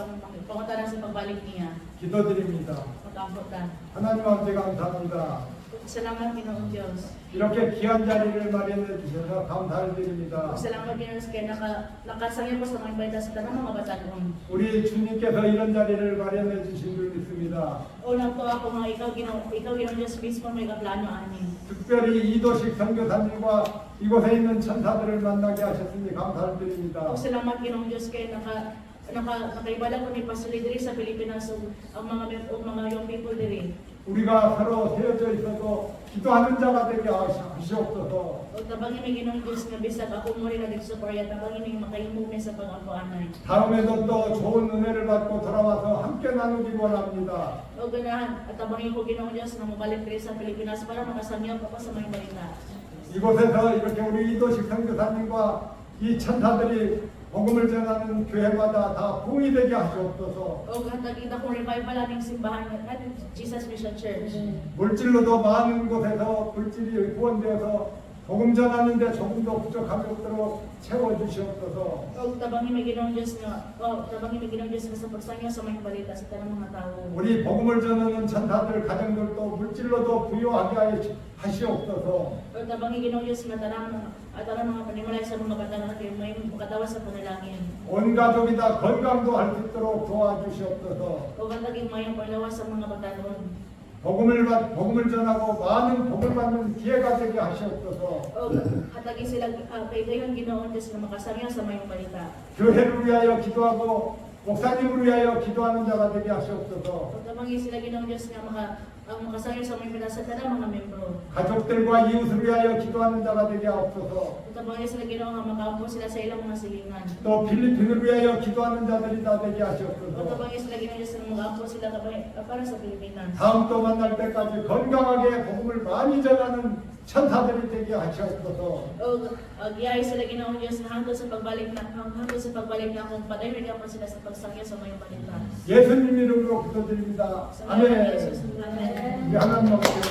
[SPEAKER 2] pangutahan sa pagbalik niya.
[SPEAKER 1] 기도드립니다.
[SPEAKER 2] Magkamputan.
[SPEAKER 1] 하나님 아버지 감사합니다.
[SPEAKER 2] Salamat Ginoong Diyos.
[SPEAKER 1] 이렇게 귀한 자리를 마련해 주셔서 감사를 드립니다.
[SPEAKER 2] Salamat Ginoong Diyos kay nakasangyo po sa mga balita sa tanang mga batalyon.
[SPEAKER 1] 우리 주님께서 이런 자리를 마련해 주신 줄 믿습니다.
[SPEAKER 2] Unang po ako mga ikaw Ginoong Diyos mismo may kaplano amin.
[SPEAKER 1] 특별히 이도식 선교사님과 이곳에 있는 천사들을 만나게 하셨으니 감사를 드립니다.
[SPEAKER 2] Salamat Ginoong Diyos kay nakaibala ko ni Pastor Lee diri sa Pilipinas ang mga young people diri.
[SPEAKER 1] 우리가 서로 세워져 있어도 기도하는 자가 되게 하시옵소서.
[SPEAKER 2] O tabangin ni Ginoong Diyos nga bisag ako mo rin na sa Korea, tabangin ni makahimugay sa pag-ako-anay.
[SPEAKER 1] 다음에도 또 좋은 은혜를 받고 돌아와서 함께 나누기 원합니다.
[SPEAKER 2] O ganahan, at tabangin ko Ginoong Diyos na mabalik diri sa Pilipinas para makasangyaw pa sa mga balita.
[SPEAKER 1] 이곳에서 이렇게 우리 이도식 선교사님과 이 천사들이 복음을 전하는 교회마다 다 부흥이 되게 하시옵소서.
[SPEAKER 2] O nakita kong revival aning simbahan at Jesus Mission Church.
[SPEAKER 1] 물질로도 많은 곳에서 물질이 후원되어서 복음 전하는데 조금도 부족함이 없도록 채워주시옵소서.
[SPEAKER 2] O tabangin may Ginoong Diyos nga, tabangin may Ginoong Diyos nga sa pagsangyo sa may balita sa tanang mga tao.
[SPEAKER 1] 우리 복음을 전하는 전사들 가정들도 물질로도 부유하게 하시옵소서.
[SPEAKER 2] O tabangin Ginoong Diyos nga tanang mga panimalay sa mga bata na may makatawa sa panalangin.
[SPEAKER 1] 온 가족이 다 건강도 할 수 있도록 도와주시옵소서.
[SPEAKER 2] O katagin mayang panglawa sa mga batanon.
[SPEAKER 1] 복음을 전하고 많은 복을 받는 기회가 되게 하시옵소서.
[SPEAKER 2] O katagin sila kailangan Ginoong Diyos nga makasangyo sa may balita.
[SPEAKER 1] 교회를 위하여 기도하고 목사님을 위하여 기도하는 자가 되게 하시옵소서.
[SPEAKER 2] O tabangin sila Ginoong Diyos nga makasangyo sa may balita sa tanang mga membro.
[SPEAKER 1] 가족들과 이웃을 위하여 기도하는 자가 되게 하옵소서.
[SPEAKER 2] O tabangin sila Ginoong nga makaupo sila sa ilang mga silingan.
[SPEAKER 1] 또 필리핀을 위하여 기도하는 자들이 다 되게
[SPEAKER 2] O
[SPEAKER 1] 하시옵소서.
[SPEAKER 2] tabangin sila Ginoong Diyos nga makaupo sila para sa Pilipinas.
[SPEAKER 1] 다음 또 만날 때까지 건강하게 복음을 많이 전하는 천사들이 되게 하시옵소서.
[SPEAKER 2] O giyahay sila Ginoong Diyos na hangtod sa pagbalik na akong padayrigan pa sila sa pagsangyo sa may balita.
[SPEAKER 1] 예수님 이름으로 기도드립니다.
[SPEAKER 2] Sa ngalan ni
[SPEAKER 1] 아멘.
[SPEAKER 2] Jesus, Amen.
[SPEAKER 1] 우리 하나님 아버지